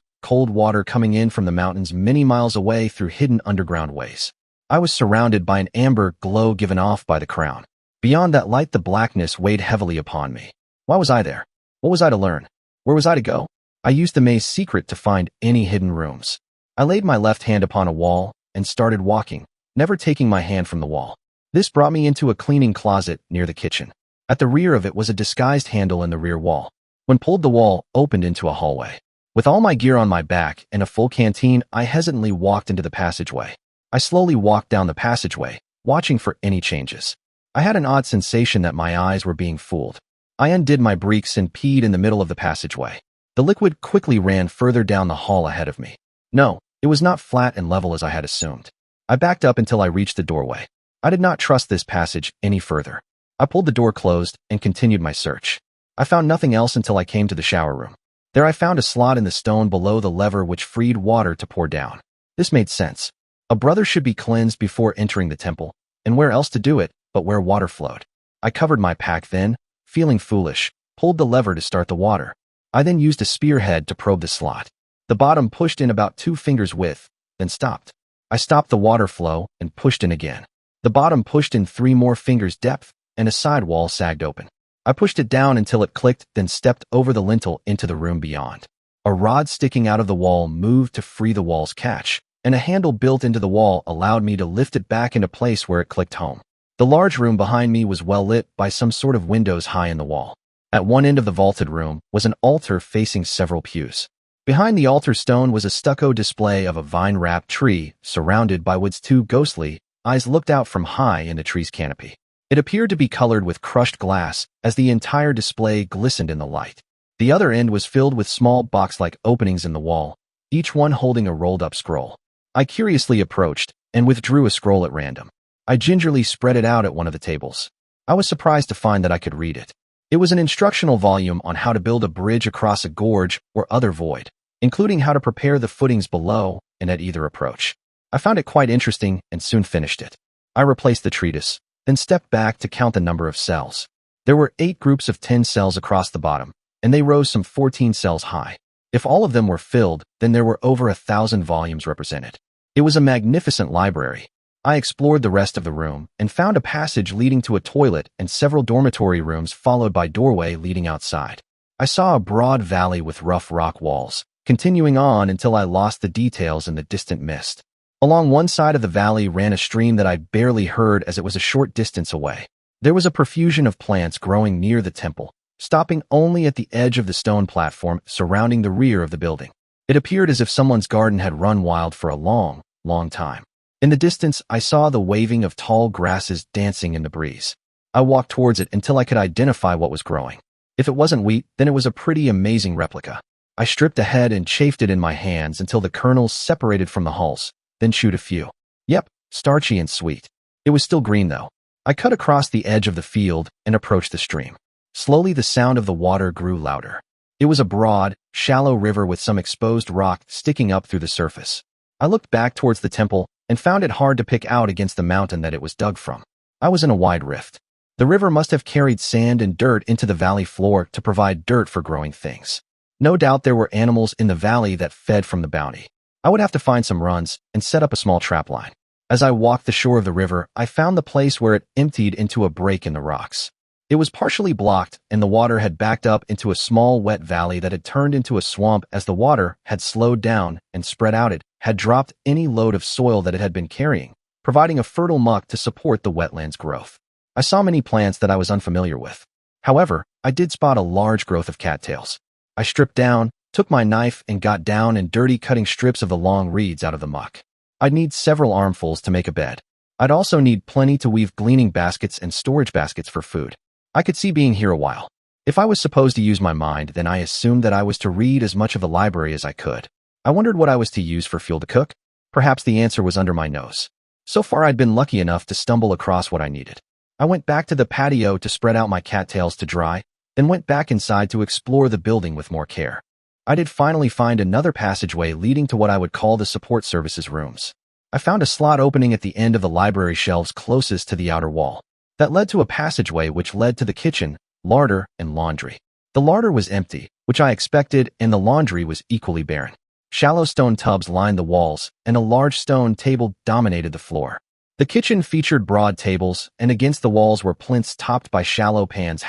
water coming in from the mountains many miles away through hidden underground ways. I was surrounded by an amber glow given off by the crown. Beyond that light, the blackness weighed heavily upon me. Why was I there? What was I to learn? Where was I to go? I used the maze secret to find any hidden rooms. I laid my left hand upon a wall and started walking, never taking my hand from the wall. This brought me into a cleaning closet near the kitchen. At the rear of it was a disguised handle in the rear wall. When pulled, the wall opened into a hallway. With all my gear on my back and a full canteen, I hesitantly walked into the passageway. I slowly walked down the passageway, watching for any changes. I had an odd sensation that my eyes were being fooled. I undid my breeks and peed in the middle of the passageway. The liquid quickly ran further down the hall ahead of me. No, it was not flat and level as I had assumed. I backed up until I reached the doorway. I did not trust this passage any further. I pulled the door closed and continued my search. I found nothing else until I came to the shower room. There I found a slot in the stone below the lever which freed water to pour down. This made sense. A brother should be cleansed before entering the temple, and where else to do it but where water flowed. I covered my pack then, feeling foolish, pulled the lever to start the water. I then used a spearhead to probe the slot. The bottom pushed in about 2 fingers width, then stopped. I stopped the water flow and pushed in again. The bottom pushed in 3 more fingers depth, and a side wall sagged open. I pushed it down until it clicked, then stepped over the lintel into the room beyond. A rod sticking out of the wall moved to free the wall's catch, and a handle built into the wall allowed me to lift it back into place where it clicked home. The large room behind me was well lit by some sort of windows high in the wall. At one end of the vaulted room was an altar facing several pews. Behind the altar stone was a stucco display of a vine-wrapped tree surrounded by woods. 2 ghostly eyes looked out from high in the tree's canopy. It appeared to be colored with crushed glass as the entire display glistened in the light. The other end was filled with small box-like openings in the wall, each one holding a rolled-up scroll. I curiously approached and withdrew a scroll at random. I gingerly spread it out at one of the tables. I was surprised to find that I could read it. It was an instructional volume on how to build a bridge across a gorge or other void, including how to prepare the footings below and at either approach. I found it quite interesting and soon finished it. I replaced the treatise, then stepped back to count the number of cells. There were 8 groups of 10 cells across the bottom, and they rose some 14 cells high. If all of them were filled, then there were over 1,000 volumes represented. It was a magnificent library. I explored the rest of the room and found a passage leading to a toilet and several dormitory rooms followed by doorway leading outside. I saw a broad valley with rough rock walls, continuing on until I lost the details in the distant mist. Along one side of the valley ran a stream that I barely heard as it was a short distance away. There was a profusion of plants growing near the temple, stopping only at the edge of the stone platform surrounding the rear of the building. It appeared as if someone's garden had run wild for a long, long time. In the distance, I saw the waving of tall grasses dancing in the breeze. I walked towards it until I could identify what was growing. If it wasn't wheat, then it was a pretty amazing replica. I stripped a head and chafed it in my hands until the kernels separated from the hulls, then chewed a few. Yep, starchy and sweet. It was still green though. I cut across the edge of the field and approached the stream. Slowly the sound of the water grew louder. It was a broad, shallow river with some exposed rock sticking up through the surface. I looked back towards the temple and found it hard to pick out against the mountain that it was dug from. I was in a wide rift. The river must have carried sand and dirt into the valley floor to provide dirt for growing things. No doubt there were animals in the valley that fed from the bounty. I would have to find some runs and set up a small trap line. As I walked the shore of the river, I found the place where it emptied into a break in the rocks. It was partially blocked, and the water had backed up into a small wet valley that had turned into a swamp as the water had slowed down and spread out. It had dropped any load of soil that it had been carrying, providing a fertile muck to support the wetland's growth. I saw many plants that I was unfamiliar with. However, I did spot a large growth of cattails. I stripped down, took my knife, and got down and dirty cutting strips of the long reeds out of the muck. I'd need several armfuls to make a bed. I'd also need plenty to weave gleaning baskets and storage baskets for food. I could see being here a while. If I was supposed to use my mind, then I assumed that I was to read as much of the library as I could. I wondered what I was to use for fuel to cook. Perhaps the answer was under my nose. So far I'd been lucky enough to stumble across what I needed. I went back to the patio to spread out my cattails to dry, then went back inside to explore the building with more care. I did finally find another passageway leading to what I would call the support services rooms. I found a slot opening at the end of the library shelves closest to the outer wall. That led to a passageway which led to the kitchen, larder, and laundry. The larder was empty, which I expected, and the laundry was equally barren. Shallow stone tubs lined the walls, and a large stone table dominated the floor. The kitchen featured broad tables, and against the walls were plinths topped by shallow pans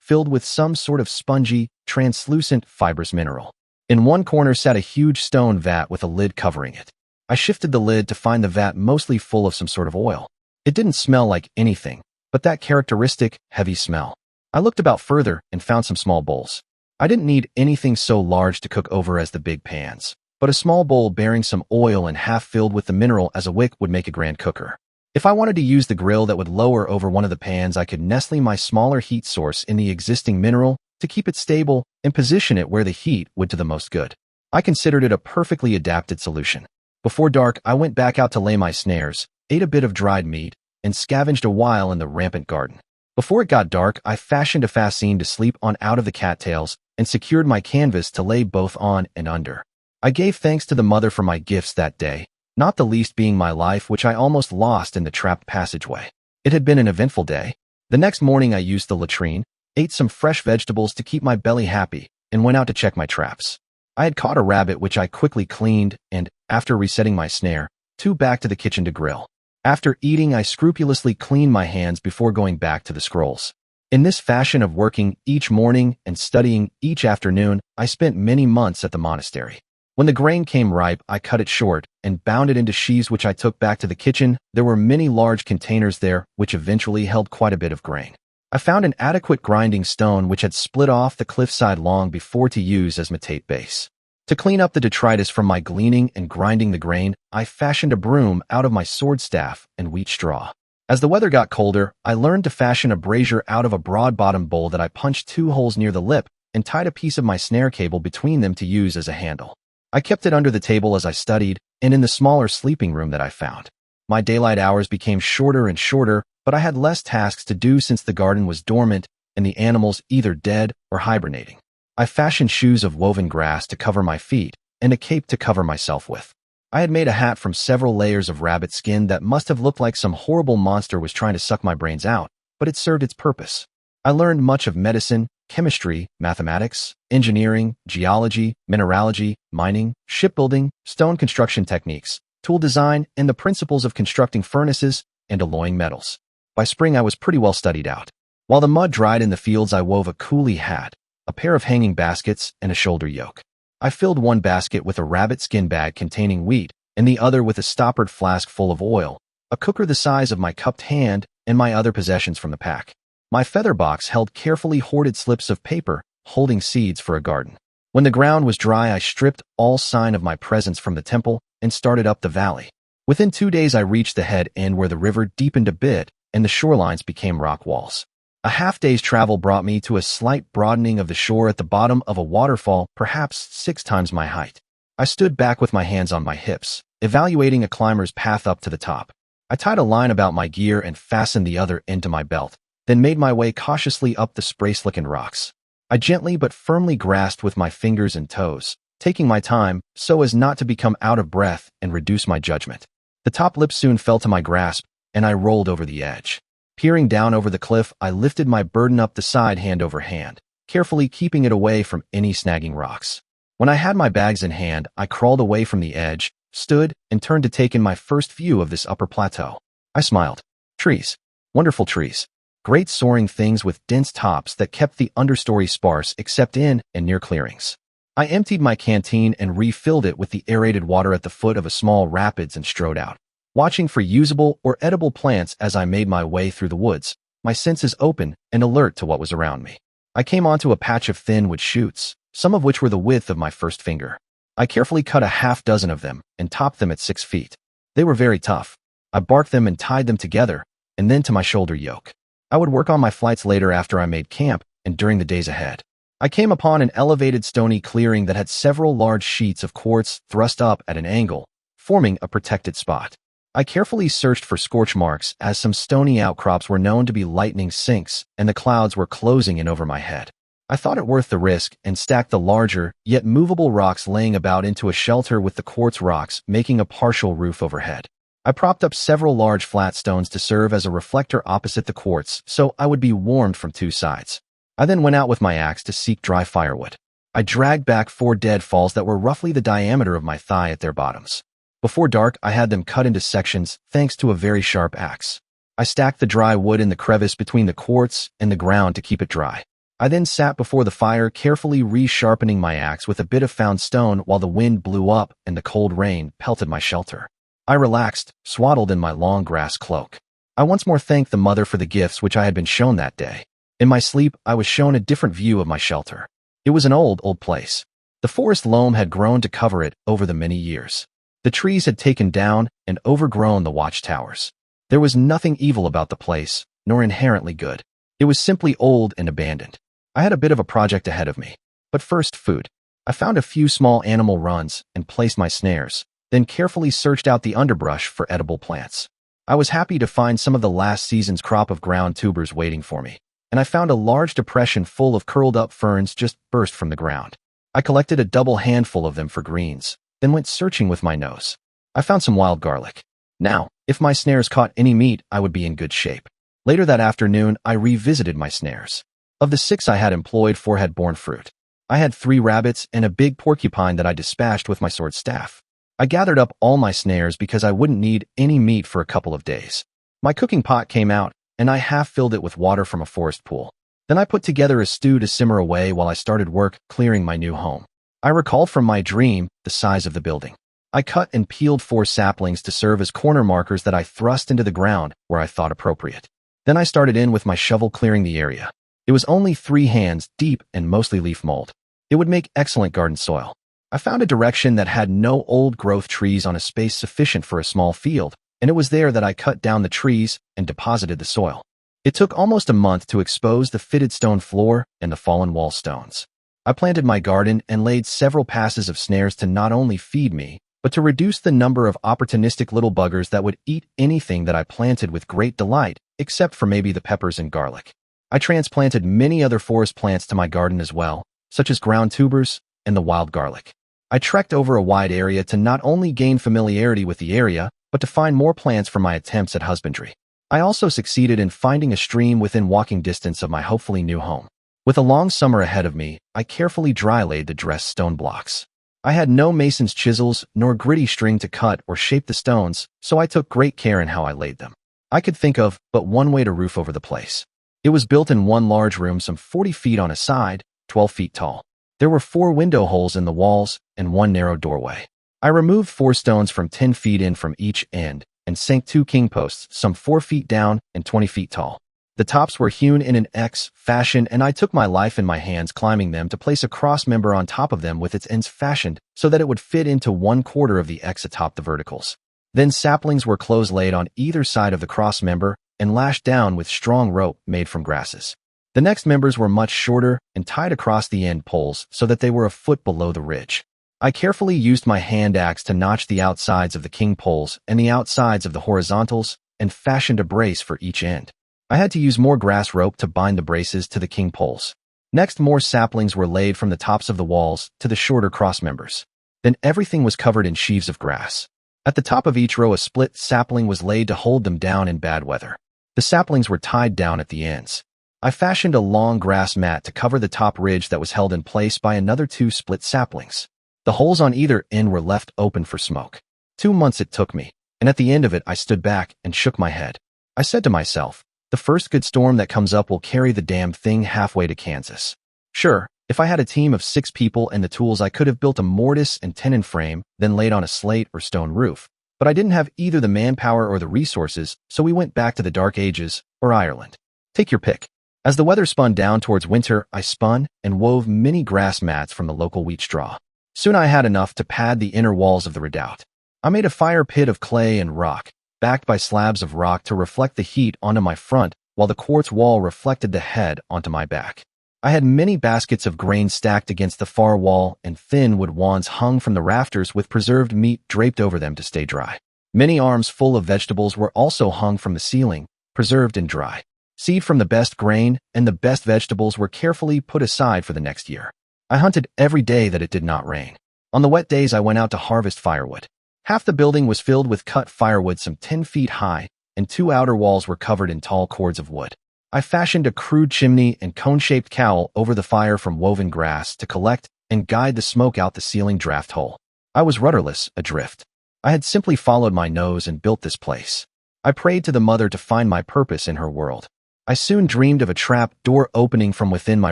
filled with some sort of spongy, translucent, fibrous mineral. In one corner sat a huge stone vat with a lid covering it. I shifted the lid to find the vat mostly full of some sort of oil. It didn't smell like anything, but that characteristic, heavy smell. I looked about further and found some small bowls. I didn't need anything so large to cook over as the big pans, but a small bowl bearing some oil and half filled with the mineral as a wick would make a grand cooker. If I wanted to use the grill that would lower over one of the pans, I could nestle my smaller heat source in the existing mineral to keep it stable and position it where the heat would do the most good. I considered it a perfectly adapted solution. Before dark, I went back out to lay my snares, ate a bit of dried meat, and scavenged a while in the rampant garden. Before it got dark, I fashioned a fascine to sleep on out of the cattails and secured my canvas to lay both on and under. I gave thanks to the mother for my gifts that day, not the least being my life, which I almost lost in the trapped passageway. It had been an eventful day. The next morning I used the latrine, ate some fresh vegetables to keep my belly happy, and went out to check my traps. I had caught a rabbit which I quickly cleaned and, after resetting my snare, took back to the kitchen to grill. After eating, I scrupulously cleaned my hands before going back to the scrolls. In this fashion of working each morning and studying each afternoon, I spent many months at the monastery. When the grain came ripe, I cut it short and bound it into sheaves which I took back to the kitchen. There were many large containers there, which eventually held quite a bit of grain. I found an adequate grinding stone which had split off the cliffside long before to use as metate base. To clean up the detritus from my gleaning and grinding the grain, I fashioned a broom out of my sword staff and wheat straw. As the weather got colder, I learned to fashion a brazier out of a broad-bottomed bowl that I punched 2 holes near the lip and tied a piece of my snare cable between them to use as a handle. I kept it under the table as I studied and in the smaller sleeping room that I found. My daylight hours became shorter and shorter, but I had less tasks to do since the garden was dormant and the animals either dead or hibernating. I fashioned shoes of woven grass to cover my feet and a cape to cover myself with. I had made a hat from several layers of rabbit skin that must have looked like some horrible monster was trying to suck my brains out, but it served its purpose. I learned much of medicine, chemistry, mathematics, engineering, geology, mineralogy, mining, shipbuilding, stone construction techniques, tool design, and the principles of constructing furnaces and alloying metals. By spring, I was pretty well studied out. While the mud dried in the fields, I wove a coolie hat, a pair of hanging baskets, and a shoulder yoke. I filled one basket with a rabbit skin bag containing wheat, and the other with a stoppered flask full of oil, a cooker the size of my cupped hand, and my other possessions from the pack. My feather box held carefully hoarded slips of paper, holding seeds for a garden. When the ground was dry, I stripped all sign of my presence from the temple and started up the valley. Within 2 days, I reached the head end where the river deepened a bit and the shorelines became rock walls. A half-day's travel brought me to a slight broadening of the shore at the bottom of a waterfall, perhaps 6 times my height. I stood back with my hands on my hips, evaluating a climber's path up to the top. I tied a line about my gear and fastened the other end to my belt, then made my way cautiously up the spray-slickened rocks. I gently but firmly grasped with my fingers and toes, taking my time so as not to become out of breath and reduce my judgment. The top lip soon fell to my grasp, and I rolled over the edge. Peering down over the cliff, I lifted my burden up the side hand over hand, carefully keeping it away from any snagging rocks. When I had my bags in hand, I crawled away from the edge, stood, and turned to take in my first view of this upper plateau. I smiled. Trees. Wonderful trees. Great soaring things with dense tops that kept the understory sparse except in and near clearings. I emptied my canteen and refilled it with the aerated water at the foot of a small rapids and strode out, watching for usable or edible plants as I made my way through the woods, my senses open and alert to what was around me. I came onto a patch of thin wood shoots, some of which were the width of my first finger. I carefully cut a half-dozen of them and topped them at 6 feet. They were very tough. I barked them and tied them together, and then to my shoulder yoke. I would work on my flights later after I made camp and during the days ahead. I came upon an elevated stony clearing that had several large sheets of quartz thrust up at an angle, forming a protected spot. I carefully searched for scorch marks as some stony outcrops were known to be lightning sinks and the clouds were closing in over my head. I thought it worth the risk and stacked the larger, yet movable rocks laying about into a shelter with the quartz rocks making a partial roof overhead. I propped up several large flat stones to serve as a reflector opposite the quartz so I would be warmed from 2 sides. I then went out with my axe to seek dry firewood. I dragged back 4 deadfalls that were roughly the diameter of my thigh at their bottoms. Before dark, I had them cut into sections thanks to a very sharp axe. I stacked the dry wood in the crevice between the quartz and the ground to keep it dry. I then sat before the fire, carefully resharpening my axe with a bit of found stone while the wind blew up and the cold rain pelted my shelter. I relaxed, swaddled in my long grass cloak. I once more thanked the mother for the gifts which I had been shown that day. In my sleep, I was shown a different view of my shelter. It was an old place. The forest loam had grown to cover it over the many years. The trees had taken down and overgrown the watchtowers. There was nothing evil about the place, nor inherently good. It was simply old and abandoned. I had a bit of a project ahead of me. But first, food. I found a few small animal runs and placed my snares, then carefully searched out the underbrush for edible plants. I was happy to find some of the last season's crop of ground tubers waiting for me, and I found a large depression full of curled-up ferns just burst from the ground. I collected a double handful of them for greens, then went searching with my nose. I found some wild garlic. Now, if my snares caught any meat, I would be in good shape. Later that afternoon, I revisited my snares. Of the 6 I had employed, 4 had borne fruit. I had 3 rabbits and a big porcupine that I dispatched with my sword staff. I gathered up all my snares because I wouldn't need any meat for a couple of days. My cooking pot came out, and I half filled it with water from a forest pool. Then I put together a stew to simmer away while I started work clearing my new home. I recalled from my dream the size of the building. I cut and peeled 4 saplings to serve as corner markers that I thrust into the ground where I thought appropriate. Then I started in with my shovel clearing the area. It was only 3 hands deep and mostly leaf mold. It would make excellent garden soil. I found a direction that had no old-growth trees on a space sufficient for a small field, and it was there that I cut down the trees and deposited the soil. It took almost a month to expose the fitted stone floor and the fallen wall stones. I planted my garden and laid several passes of snares to not only feed me, but to reduce the number of opportunistic little buggers that would eat anything that I planted with great delight, except for maybe the peppers and garlic. I transplanted many other forest plants to my garden as well, such as ground tubers and the wild garlic. I trekked over a wide area to not only gain familiarity with the area, but to find more plants for my attempts at husbandry. I also succeeded in finding a stream within walking distance of my hopefully new home. With a long summer ahead of me, I carefully dry-laid the dressed stone blocks. I had no mason's chisels nor gritty string to cut or shape the stones, so I took great care in how I laid them. I could think of but one way to roof over the place. It was built in one large room some 40 feet on a side, 12 feet tall. There were 4 window holes in the walls and one narrow doorway. I removed 4 stones from 10 feet in from each end and sank 2 king posts some 4 feet down and 20 feet tall. The tops were hewn in an X fashion, and I took my life in my hands climbing them to place a cross member on top of them with its ends fashioned so that it would fit into 1/4 of the X atop the verticals. Then saplings were close-laid on either side of the cross member and lashed down with strong rope made from grasses. The next members were much shorter and tied across the end poles so that they were a foot below the ridge. I carefully used my hand axe to notch the outsides of the king poles and the outsides of the horizontals and fashioned a brace for each end. I had to use more grass rope to bind the braces to the king poles. Next, more saplings were laid from the tops of the walls to the shorter cross members. Then everything was covered in sheaves of grass. At the top of each row, a split sapling was laid to hold them down in bad weather. The saplings were tied down at the ends. I fashioned a long grass mat to cover the top ridge that was held in place by another 2 split saplings. The holes on either end were left open for smoke. 2 months it took me, and at the end of it I stood back and shook my head. I said to myself, the first good storm that comes up will carry the damn thing halfway to Kansas. Sure, if I had a team of 6 people and the tools, I could have built a mortise and tenon frame, then laid on a slate or stone roof. But I didn't have either the manpower or the resources, so we went back to the Dark Ages or Ireland. Take your pick. As the weather spun down towards winter, I spun and wove many grass mats from the local wheat straw. Soon I had enough to pad the inner walls of the redoubt. I made a fire pit of clay and rock, backed by slabs of rock to reflect the heat onto my front, while the quartz wall reflected the head onto my back. I had many baskets of grain stacked against the far wall and thin wood wands hung from the rafters with preserved meat draped over them to stay dry. Many arms full of vegetables were also hung from the ceiling, preserved and dry. Seed from the best grain and the best vegetables were carefully put aside for the next year. I hunted every day that it did not rain. On the wet days, I went out to harvest firewood. Half the building was filled with cut firewood some 10 feet high, and 2 outer walls were covered in tall cords of wood. I fashioned a crude chimney and cone-shaped cowl over the fire from woven grass to collect and guide the smoke out the ceiling draft hole. I was rudderless, adrift. I had simply followed my nose and built this place. I prayed to the mother to find my purpose in her world. I soon dreamed of a trap door opening from within my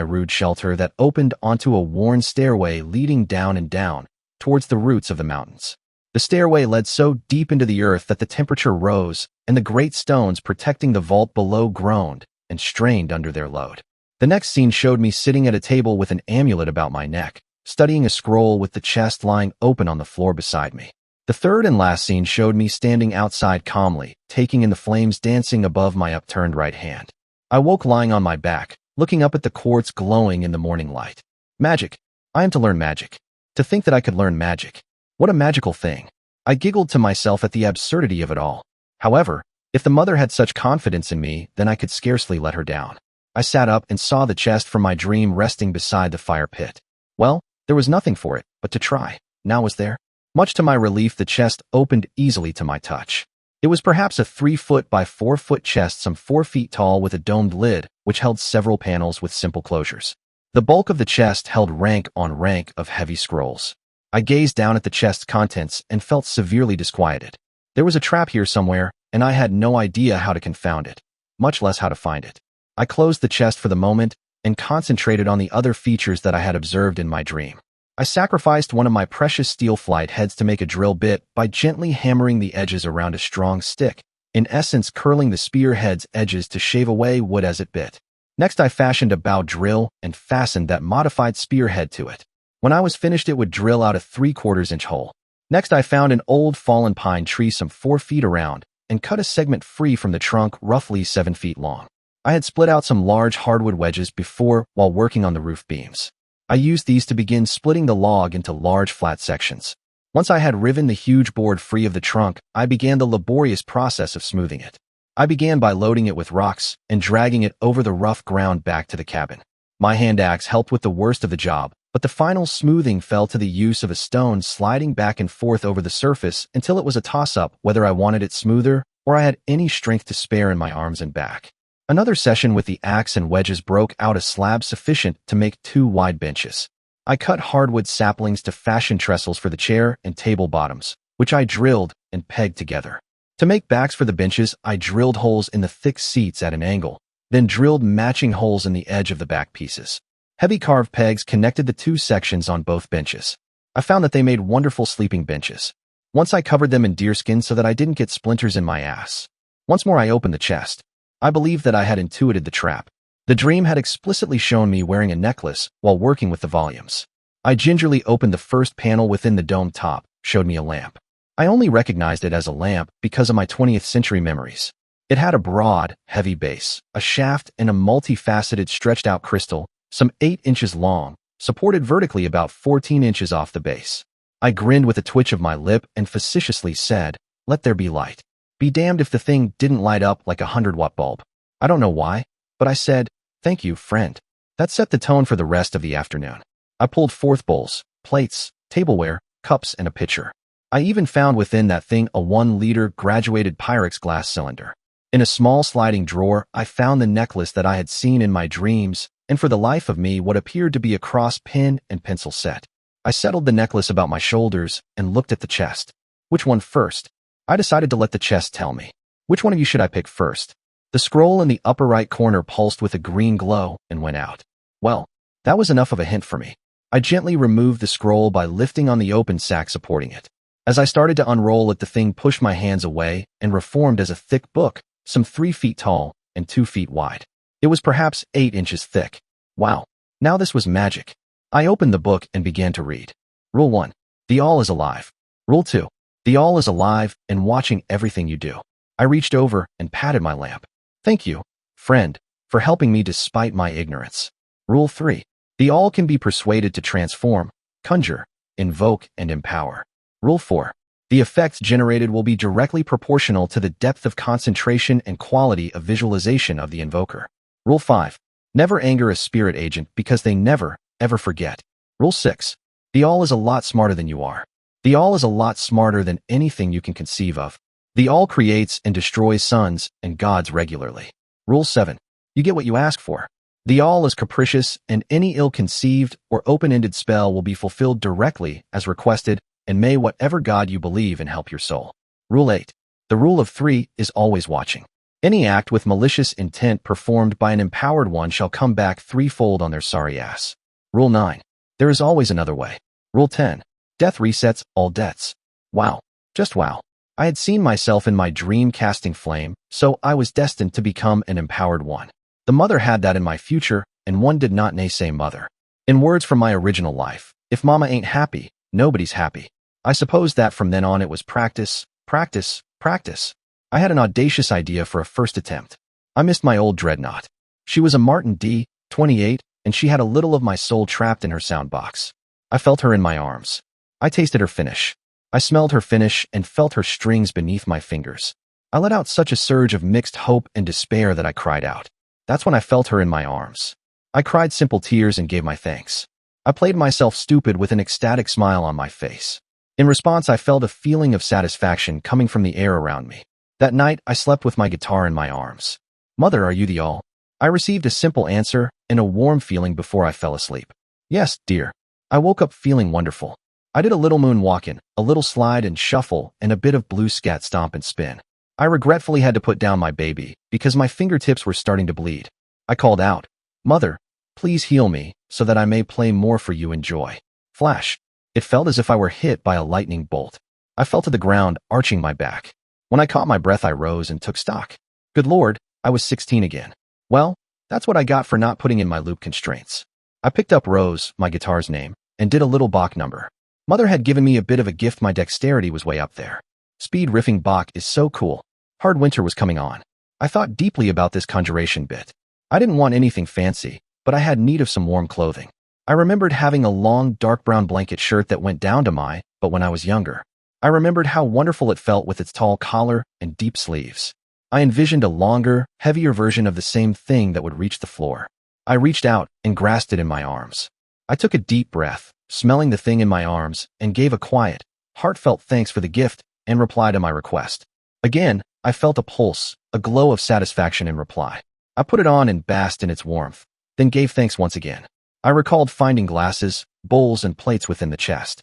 rude shelter that opened onto a worn stairway leading down and down towards the roots of the mountains. The stairway led so deep into the earth that the temperature rose, and the great stones protecting the vault below groaned and strained under their load. The next scene showed me sitting at a table with an amulet about my neck, studying a scroll with the chest lying open on the floor beside me. The third and last scene showed me standing outside calmly, taking in the flames dancing above my upturned right hand. I woke lying on my back, looking up at the quartz glowing in the morning light. Magic. I am to learn magic. To think that I could learn magic. What a magical thing. I giggled to myself at the absurdity of it all. However, if the mother had such confidence in me, then I could scarcely let her down. I sat up and saw the chest from my dream resting beside the fire pit. Well, there was nothing for it but to try. Now was there? Much to my relief, the chest opened easily to my touch. It was perhaps a 3-foot by 4-foot chest some 4 feet tall with a domed lid, which held several panels with simple closures. The bulk of the chest held rank on rank of heavy scrolls. I gazed down at the chest's contents and felt severely disquieted. There was a trap here somewhere, and I had no idea how to confound it, much less how to find it. I closed the chest for the moment and concentrated on the other features that I had observed in my dream. I sacrificed one of my precious steel flight heads to make a drill bit by gently hammering the edges around a strong stick, in essence curling the spearhead's edges to shave away wood as it bit. Next, I fashioned a bow drill and fastened that modified spearhead to it. When I was finished, it would drill out a 3/4-inch hole. Next, I found an old fallen pine tree some 4 feet around and cut a segment free from the trunk roughly 7 feet long. I had split out some large hardwood wedges before while working on the roof beams. I used these to begin splitting the log into large flat sections. Once I had riven the huge board free of the trunk, I began the laborious process of smoothing it. I began by loading it with rocks and dragging it over the rough ground back to the cabin. My hand axe helped with the worst of the job, but the final smoothing fell to the use of a stone sliding back and forth over the surface until it was a toss-up whether I wanted it smoother or I had any strength to spare in my arms and back. Another session with the axe and wedges broke out a slab sufficient to make 2 wide benches. I cut hardwood saplings to fashion trestles for the chair and table bottoms, which I drilled and pegged together. To make backs for the benches, I drilled holes in the thick seats at an angle, then drilled matching holes in the edge of the back pieces. Heavy carved pegs connected the 2 sections on both benches. I found that they made wonderful sleeping benches. Once I covered them in deerskin so that I didn't get splinters in my ass. Once more I opened the chest. I believed that I had intuited the trap. The dream had explicitly shown me wearing a necklace while working with the volumes. I gingerly opened the first panel within the dome top, showed me a lamp. I only recognized it as a lamp because of my 20th century memories. It had a broad, heavy base, a shaft, and a multifaceted stretched-out crystal, some 8 inches long, supported vertically about 14 inches off the base. I grinned with a twitch of my lip and facetiously said, "Let there be light." Be damned if the thing didn't light up like a 100-watt bulb. I don't know why, but I said, "Thank you, friend." That set the tone for the rest of the afternoon. I pulled forth bowls, plates, tableware, cups, and a pitcher. I even found within that thing a 1-liter graduated Pyrex glass cylinder. In a small sliding drawer, I found the necklace that I had seen in my dreams, and for the life of me, what appeared to be a cross pen and pencil set. I settled the necklace about my shoulders and looked at the chest. Which one first? I decided to let the chest tell me. Which one of you should I pick first? The scroll in the upper right corner pulsed with a green glow and went out. Well, that was enough of a hint for me. I gently removed the scroll by lifting on the open sack supporting it. As I started to unroll it, the thing pushed my hands away and reformed as a thick book, some 3 feet tall and 2 feet wide. It was perhaps 8 inches thick. Wow, now this was magic. I opened the book and began to read. Rule 1. The all is alive. Rule 2. The all is alive and watching everything you do. I reached over and patted my lamp. Thank you, friend, for helping me despite my ignorance. Rule 3. The all can be persuaded to transform, conjure, invoke, and empower. Rule 4. The effects generated will be directly proportional to the depth of concentration and quality of visualization of the invoker. Rule 5. Never anger a spirit agent because they never, ever forget. Rule 6. The all is a lot smarter than you are. The all is a lot smarter than anything you can conceive of. The all creates and destroys sons and gods regularly. Rule 7. You get what you ask for. The all is capricious, and any ill-conceived or open-ended spell will be fulfilled directly as requested, and may whatever god you believe in help your soul. Rule 8. The rule of 3 is always watching. Any act with malicious intent performed by an empowered one shall come back threefold on their sorry ass. Rule 9. There is always another way. Rule 10. Death resets all debts. Wow. Just wow. I had seen myself in my dream casting flame, so I was destined to become an empowered one. The mother had that in my future, and one did not naysay mother. In words from my original life, if mama ain't happy, nobody's happy. I suppose that from then on it was practice, practice, practice. I had an audacious idea for a first attempt. I missed my old dreadnought. She was a Martin D, 28, and she had a little of my soul trapped in her sound box. I felt her in my arms. I tasted her finish. I smelled her finish and felt her strings beneath my fingers. I let out such a surge of mixed hope and despair that I cried out. That's when I felt her in my arms. I cried simple tears and gave my thanks. I played myself stupid with an ecstatic smile on my face. In response, I felt a feeling of satisfaction coming from the air around me. That night, I slept with my guitar in my arms. Mother, are you the all? I received a simple answer and a warm feeling before I fell asleep. Yes, dear. I woke up feeling wonderful. I did a little moon walking, a little slide and shuffle, and a bit of blue scat stomp and spin. I regretfully had to put down my baby because my fingertips were starting to bleed. I called out, "Mother, please heal me so that I may play more for you in joy." Flash. It felt as if I were hit by a lightning bolt. I fell to the ground, arching my back. When I caught my breath, I rose and took stock. Good Lord, I was 16 again. Well, that's what I got for not putting in my loop constraints. I picked up Rose, my guitar's name, and did a little Bach number. Mother had given me a bit of a gift. My dexterity was way up there. Speed riffing Bach is so cool. Hard winter was coming on. I thought deeply about this conjuration bit. I didn't want anything fancy, but I had need of some warm clothing. I remembered having a long dark brown blanket shirt that went down to my butt when I was younger. I remembered how wonderful it felt with its tall collar and deep sleeves. I envisioned a longer, heavier version of the same thing that would reach the floor. I reached out and grasped it in my arms. I took a deep breath, smelling the thing in my arms, and gave a quiet, heartfelt thanks for the gift and reply to my request. Again, I felt a pulse, a glow of satisfaction in reply. I put it on and basked in its warmth, then gave thanks once again. I recalled finding glasses, bowls, and plates within the chest.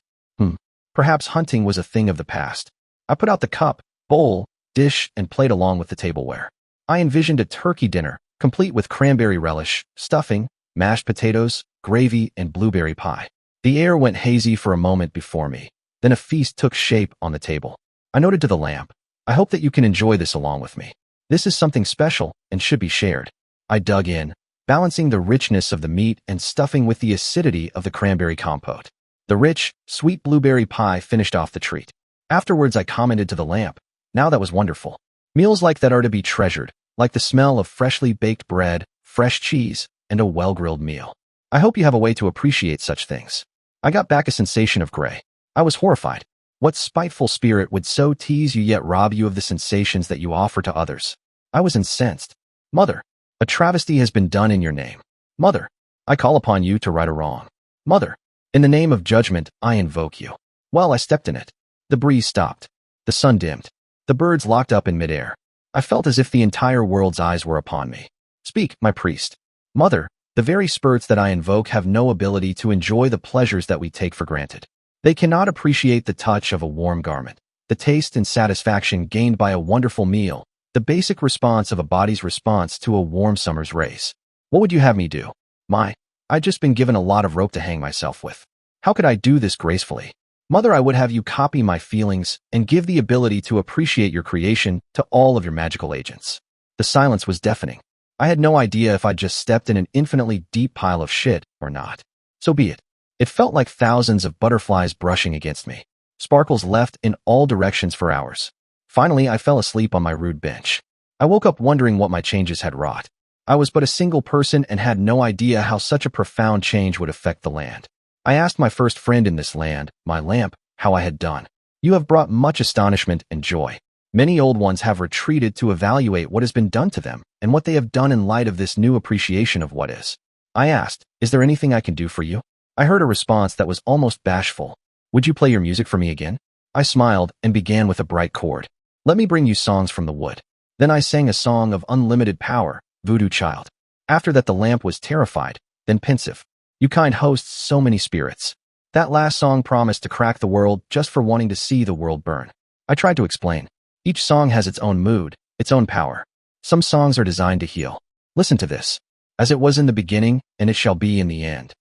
Perhaps hunting was a thing of the past. I put out the cup, bowl, dish, and plate along with the tableware. I envisioned a turkey dinner, complete with cranberry relish, stuffing, mashed potatoes, gravy, and blueberry pie. The air went hazy for a moment before me. Then a feast took shape on the table. I noted to the lamp, "I hope that you can enjoy this along with me. This is something special and should be shared." I dug in, balancing the richness of the meat and stuffing with the acidity of the cranberry compote. The rich, sweet blueberry pie finished off the treat. Afterwards, I commented to the lamp, "Now that was wonderful. Meals like that are to be treasured, like the smell of freshly baked bread, fresh cheese, and a well-grilled meal. I hope you have a way to appreciate such things." I got back a sensation of gray. I was horrified. What spiteful spirit would so tease you yet rob you of the sensations that you offer to others? I was incensed. "Mother, a travesty has been done in your name. Mother, I call upon you to right a wrong. Mother, in the name of judgment, I invoke you." Well, I stepped in it. The breeze stopped. The sun dimmed. The birds locked up in midair. I felt as if the entire world's eyes were upon me. "Speak, my priest." "Mother, the very spirits that I invoke have no ability to enjoy the pleasures that we take for granted. They cannot appreciate the touch of a warm garment, the taste and satisfaction gained by a wonderful meal, the basic response of a body's response to a warm summer's rays. What would you have me do? I'd just been given a lot of rope to hang myself with. How could I do this gracefully? Mother, I would have you copy my feelings and give the ability to appreciate your creation to all of your magical agents." The silence was deafening. I had no idea if I'd just stepped in an infinitely deep pile of shit or not. So be it. It felt like thousands of butterflies brushing against me. Sparkles left in all directions for hours. Finally, I fell asleep on my rude bench. I woke up wondering what my changes had wrought. I was but a single person and had no idea how such a profound change would affect the land. I asked my first friend in this land, my lamp, how I had done. "You have brought much astonishment and joy. Many old ones have retreated to evaluate what has been done to them and what they have done in light of this new appreciation of what is." I asked, "Is there anything I can do for you?" I heard a response that was almost bashful. "Would you play your music for me again?" I smiled and began with a bright chord. "Let me bring you songs from the wood." Then I sang a song of unlimited power, Voodoo Child. After that, the lamp was terrified, then pensive. "You kind hosts, so many spirits." That last song promised to crack the world just for wanting to see the world burn. I tried to explain. Each song has its own mood, its own power. Some songs are designed to heal. Listen to this. "As it was in the beginning, and it shall be in the end."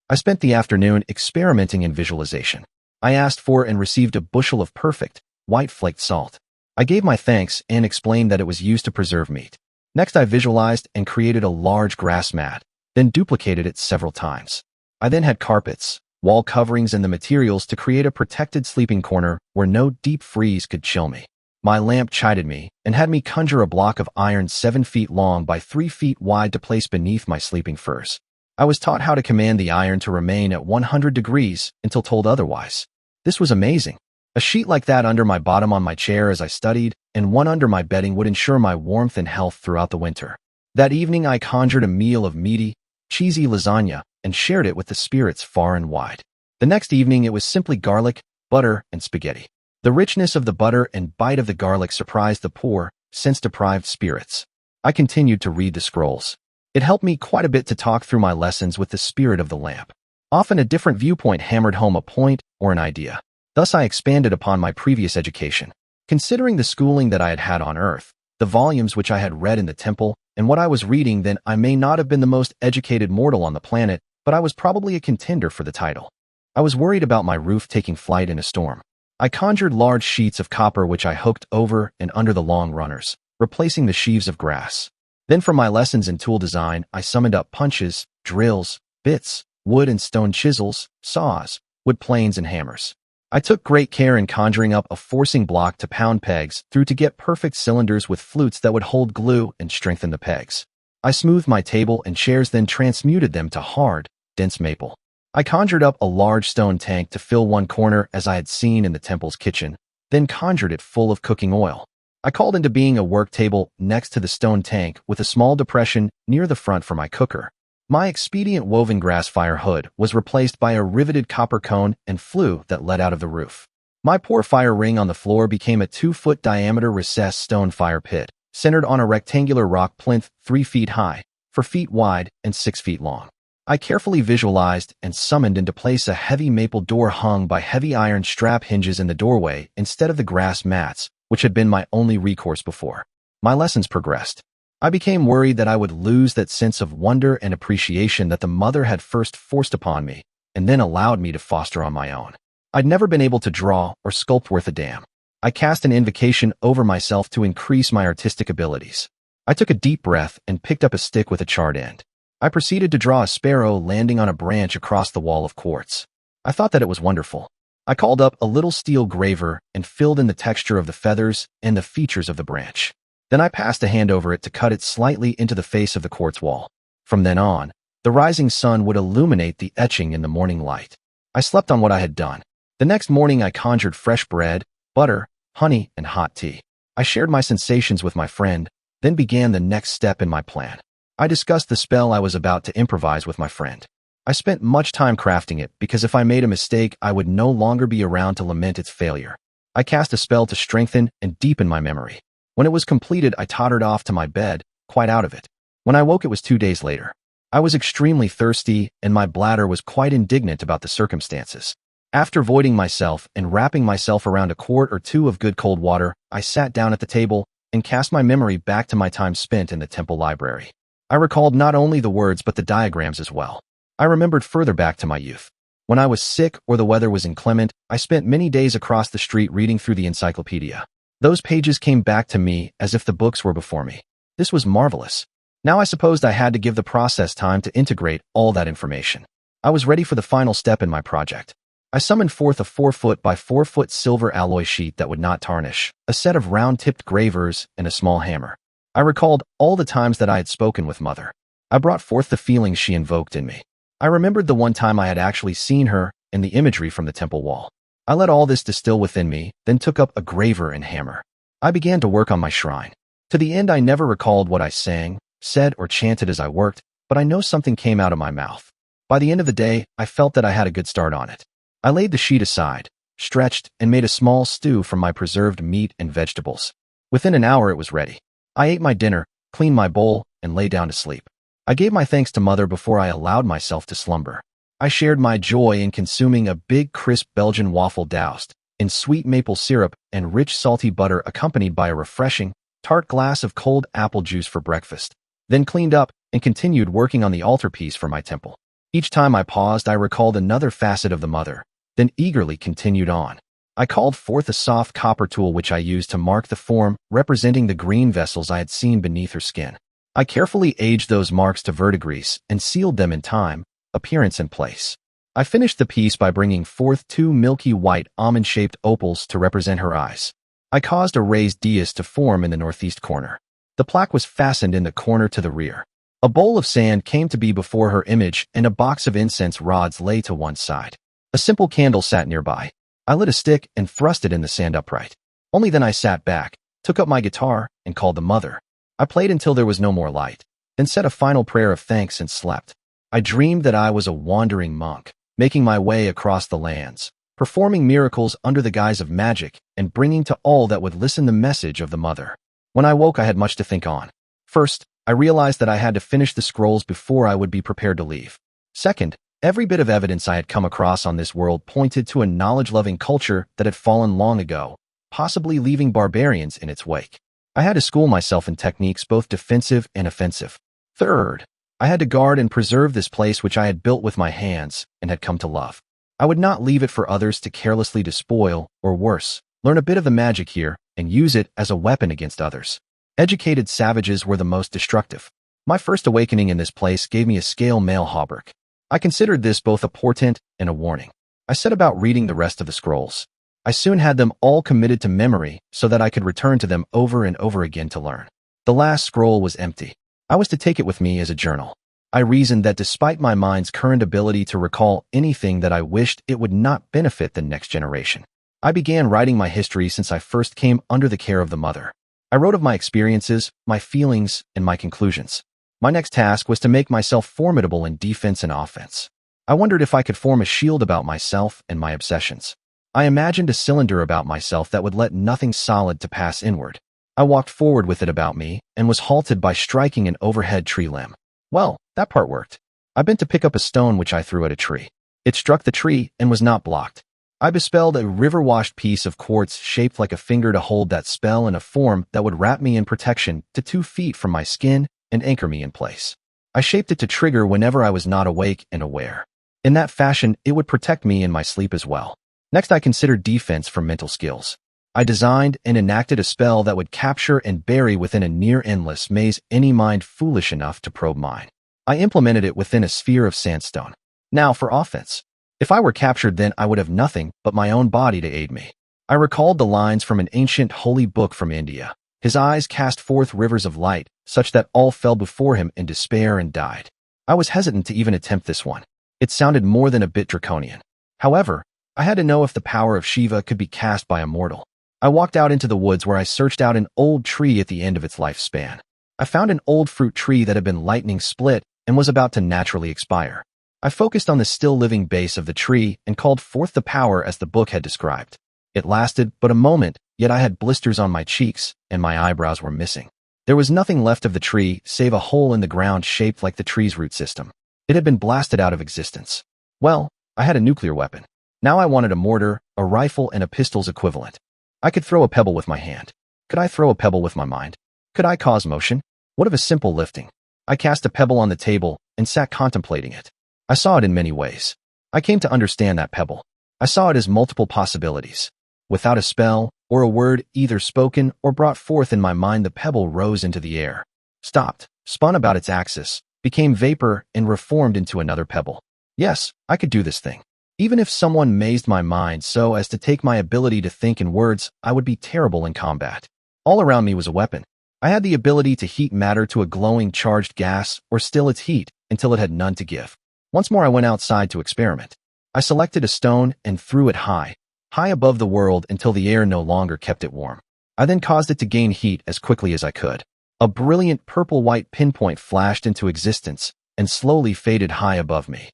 I spent the afternoon experimenting in visualization. I asked for and received a bushel of perfect, white flaked salt. I gave my thanks and explained that it was used to preserve meat. Next, I visualized and created a large grass mat, then duplicated it several times. I then had carpets, wall coverings, and the materials to create a protected sleeping corner where no deep freeze could chill me. My lamp chided me and had me conjure a block of iron 7 feet long by 3 feet wide to place beneath my sleeping furs. I was taught how to command the iron to remain at 100 degrees until told otherwise. This was amazing. A sheet like that under my bottom on my chair as I studied, and one under my bedding would ensure my warmth and health throughout the winter. That evening, I conjured a meal of meaty, cheesy lasagna and shared it with the spirits far and wide. The next evening, it was simply garlic, butter, and spaghetti. The richness of the butter and bite of the garlic surprised the poor, sense-deprived spirits. I continued to read the scrolls. It helped me quite a bit to talk through my lessons with the spirit of the lamp. Often a different viewpoint hammered home a point or an idea. Thus I expanded upon my previous education. Considering the schooling that I had had on Earth, the volumes which I had read in the temple, and what I was reading, then I may not have been the most educated mortal on the planet, but I was probably a contender for the title. I was worried about my roof taking flight in a storm. I conjured large sheets of copper which I hooked over and under the long runners, replacing the sheaves of grass. Then from my lessons in tool design, I summoned up punches, drills, bits, wood and stone chisels, saws, wood planes, and hammers. I took great care in conjuring up a forcing block to pound pegs through to get perfect cylinders with flutes that would hold glue and strengthen the pegs. I smoothed my table and chairs, then transmuted them to hard, dense maple. I conjured up a large stone tank to fill one corner as I had seen in the temple's kitchen, then conjured it full of cooking oil. I called into being a work table next to the stone tank with a small depression near the front for my cooker. My expedient woven grass fire hood was replaced by a riveted copper cone and flue that led out of the roof. My poor fire ring on the floor became a 2-foot diameter recessed stone fire pit, centered on a rectangular rock plinth 3 feet high, 4 feet wide, and 6 feet long. I carefully visualized and summoned into place a heavy maple door hung by heavy iron strap hinges in the doorway instead of the grass mats, which had been my only recourse before. My lessons progressed. I became worried that I would lose that sense of wonder and appreciation that the mother had first forced upon me, and then allowed me to foster on my own. I'd never been able to draw or sculpt worth a damn. I cast an invocation over myself to increase my artistic abilities. I took a deep breath and picked up a stick with a charred end. I proceeded to draw a sparrow landing on a branch across the wall of quartz. I thought that it was wonderful. I called up a little steel graver and filled in the texture of the feathers and the features of the branch. Then I passed a hand over it to cut it slightly into the face of the quartz wall. From then on, the rising sun would illuminate the etching in the morning light. I slept on what I had done. The next morning I conjured fresh bread, butter, honey, and hot tea. I shared my sensations with my friend, then began the next step in my plan. I discussed the spell I was about to improvise with my friend. I spent much time crafting it because if I made a mistake, I would no longer be around to lament its failure. I cast a spell to strengthen and deepen my memory. When it was completed, I tottered off to my bed, quite out of it. When I woke, it was 2 days later. I was extremely thirsty, and my bladder was quite indignant about the circumstances. After voiding myself and wrapping myself around a quart or two of good cold water, I sat down at the table and cast my memory back to my time spent in the temple library. I recalled not only the words but the diagrams as well. I remembered further back to my youth. When I was sick or the weather was inclement, I spent many days across the street reading through the encyclopedia. Those pages came back to me as if the books were before me. This was marvelous. Now I supposed I had to give the process time to integrate all that information. I was ready for the final step in my project. I summoned forth a 4-foot by 4-foot silver alloy sheet that would not tarnish, a set of round-tipped gravers, and a small hammer. I recalled all the times that I had spoken with Mother. I brought forth the feelings she invoked in me. I remembered the one time I had actually seen her and the imagery from the temple wall. I let all this distill within me, then took up a graver and hammer. I began to work on my shrine. To the end, I never recalled what I sang, said, or chanted as I worked, but I know something came out of my mouth. By the end of the day, I felt that I had a good start on it. I laid the sheet aside, stretched, and made a small stew from my preserved meat and vegetables. Within an hour, it was ready. I ate my dinner, cleaned my bowl, and lay down to sleep. I gave my thanks to Mother before I allowed myself to slumber. I shared my joy in consuming a big, crisp Belgian waffle doused in sweet maple syrup and rich, salty butter, accompanied by a refreshing, tart glass of cold apple juice for breakfast. Then cleaned up and continued working on the altarpiece for my temple. Each time I paused, I recalled another facet of the Mother, then eagerly continued on. I called forth a soft copper tool which I used to mark the form representing the green vessels I had seen beneath her skin. I carefully aged those marks to verdigris and sealed them in time, appearance, and place. I finished the piece by bringing forth 2 milky white almond-shaped opals to represent her eyes. I caused a raised dais to form in the northeast corner. The plaque was fastened in the corner to the rear. A bowl of sand came to be before her image, and a box of incense rods lay to one side. A simple candle sat nearby. I lit a stick and thrust it in the sand upright. Only then I sat back, took up my guitar, and called the Mother. I played until there was no more light, then said a final prayer of thanks and slept. I dreamed that I was a wandering monk, making my way across the lands, performing miracles under the guise of magic, and bringing to all that would listen the message of the Mother. When I woke, I had much to think on. First, I realized that I had to finish the scrolls before I would be prepared to leave. Second, every bit of evidence I had come across on this world pointed to a knowledge-loving culture that had fallen long ago, possibly leaving barbarians in its wake. I had to school myself in techniques both defensive and offensive. Third, I had to guard and preserve this place which I had built with my hands and had come to love. I would not leave it for others to carelessly despoil, or worse, learn a bit of the magic here and use it as a weapon against others. Educated savages were the most destructive. My first awakening in this place gave me a scale mail hauberk. I considered this both a portent and a warning. I set about reading the rest of the scrolls. I soon had them all committed to memory so that I could return to them over and over again to learn. The last scroll was empty. I was to take it with me as a journal. I reasoned that despite my mind's current ability to recall anything that I wished, it would not benefit the next generation. I began writing my history since I first came under the care of the Mother. I wrote of my experiences, my feelings, and my conclusions. My next task was to make myself formidable in defense and offense. I wondered if I could form a shield about myself and my obsessions. I imagined a cylinder about myself that would let nothing solid to pass inward. I walked forward with it about me and was halted by striking an overhead tree limb. Well, that part worked. I bent to pick up a stone which I threw at a tree. It struck the tree and was not blocked. I bespelled a river-washed piece of quartz shaped like a finger to hold that spell in a form that would wrap me in protection to 2 feet from my skin and anchor me in place. I shaped it to trigger whenever I was not awake and aware. In that fashion, it would protect me in my sleep as well. Next, I considered defense for mental skills. I designed and enacted a spell that would capture and bury within a near-endless maze any mind foolish enough to probe mine. I implemented it within a sphere of sandstone. Now for offense. If I were captured, then I would have nothing but my own body to aid me. I recalled the lines from an ancient holy book from India. His eyes cast forth rivers of light, such that all fell before him in despair and died. I was hesitant to even attempt this one. It sounded more than a bit draconian. However, I had to know if the power of Shiva could be cast by a mortal. I walked out into the woods where I searched out an old tree at the end of its lifespan. I found an old fruit tree that had been lightning split and was about to naturally expire. I focused on the still living base of the tree and called forth the power as the book had described. It lasted but a moment, yet I had blisters on my cheeks and my eyebrows were missing. There was nothing left of the tree save a hole in the ground shaped like the tree's root system. It had been blasted out of existence. Well, I had a nuclear weapon. Now I wanted a mortar, a rifle, and a pistol's equivalent. I could throw a pebble with my hand. Could I throw a pebble with my mind? Could I cause motion? What of a simple lifting? I cast a pebble on the table and sat contemplating it. I saw it in many ways. I came to understand that pebble. I saw it as multiple possibilities. Without a spell or a word either spoken or brought forth in my mind, the pebble rose into the air, stopped, spun about its axis, became vapor, and reformed into another pebble. Yes, I could do this thing. Even if someone mazed my mind so as to take my ability to think in words, I would be terrible in combat. All around me was a weapon. I had the ability to heat matter to a glowing charged gas or still its heat until it had none to give. Once more I went outside to experiment. I selected a stone and threw it high above the world until the air no longer kept it warm. I then caused it to gain heat as quickly as I could. A brilliant purple-white pinpoint flashed into existence and slowly faded high above me.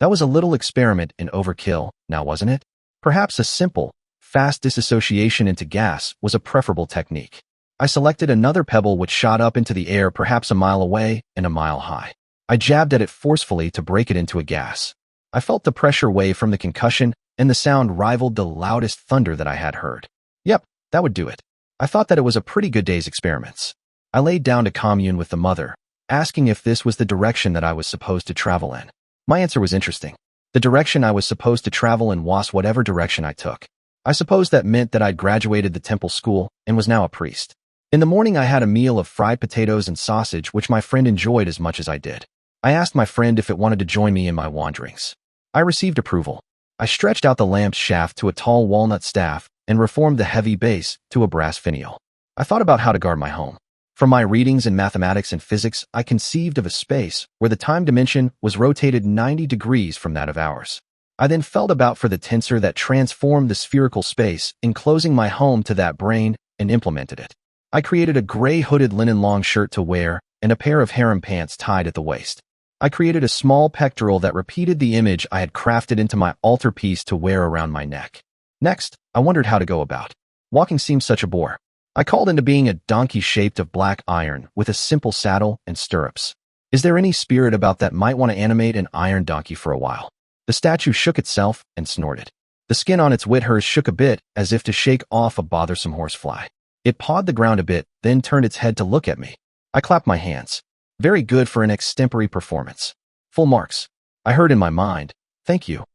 That was a little experiment in overkill, now wasn't it? Perhaps a simple, fast disassociation into gas was a preferable technique. I selected another pebble which shot up into the air perhaps a mile away and a mile high. I jabbed at it forcefully to break it into a gas. I felt the pressure wave from the concussion, and the sound rivaled the loudest thunder that I had heard. Yep, that would do it. I thought that it was a pretty good day's experiments. I laid down to commune with the mother, asking if this was the direction that I was supposed to travel in. My answer was interesting. The direction I was supposed to travel in was whatever direction I took. I suppose that meant that I'd graduated the temple school and was now a priest. In the morning I had a meal of fried potatoes and sausage which my friend enjoyed as much as I did. I asked my friend if it wanted to join me in my wanderings. I received approval. I stretched out the lamp's shaft to a tall walnut staff and reformed the heavy base to a brass finial. I thought about how to guard my home. From my readings in mathematics and physics, I conceived of a space where the time dimension was rotated 90 degrees from that of ours. I then felt about for the tensor that transformed the spherical space, enclosing my home to that brain, and implemented it. I created a gray hooded linen long shirt to wear and a pair of harem pants tied at the waist. I created a small pectoral that repeated the image I had crafted into my altarpiece to wear around my neck. Next, I wondered how to go about. Walking seemed such a bore. I called into being a donkey shaped of black iron with a simple saddle and stirrups. Is there any spirit about that might want to animate an iron donkey for a while? The statue shook itself and snorted. The skin on its withers shook a bit as if to shake off a bothersome horsefly. It pawed the ground a bit, then turned its head to look at me. I clapped my hands. Very good for an extempore performance. Full marks. I heard in my mind, thank you.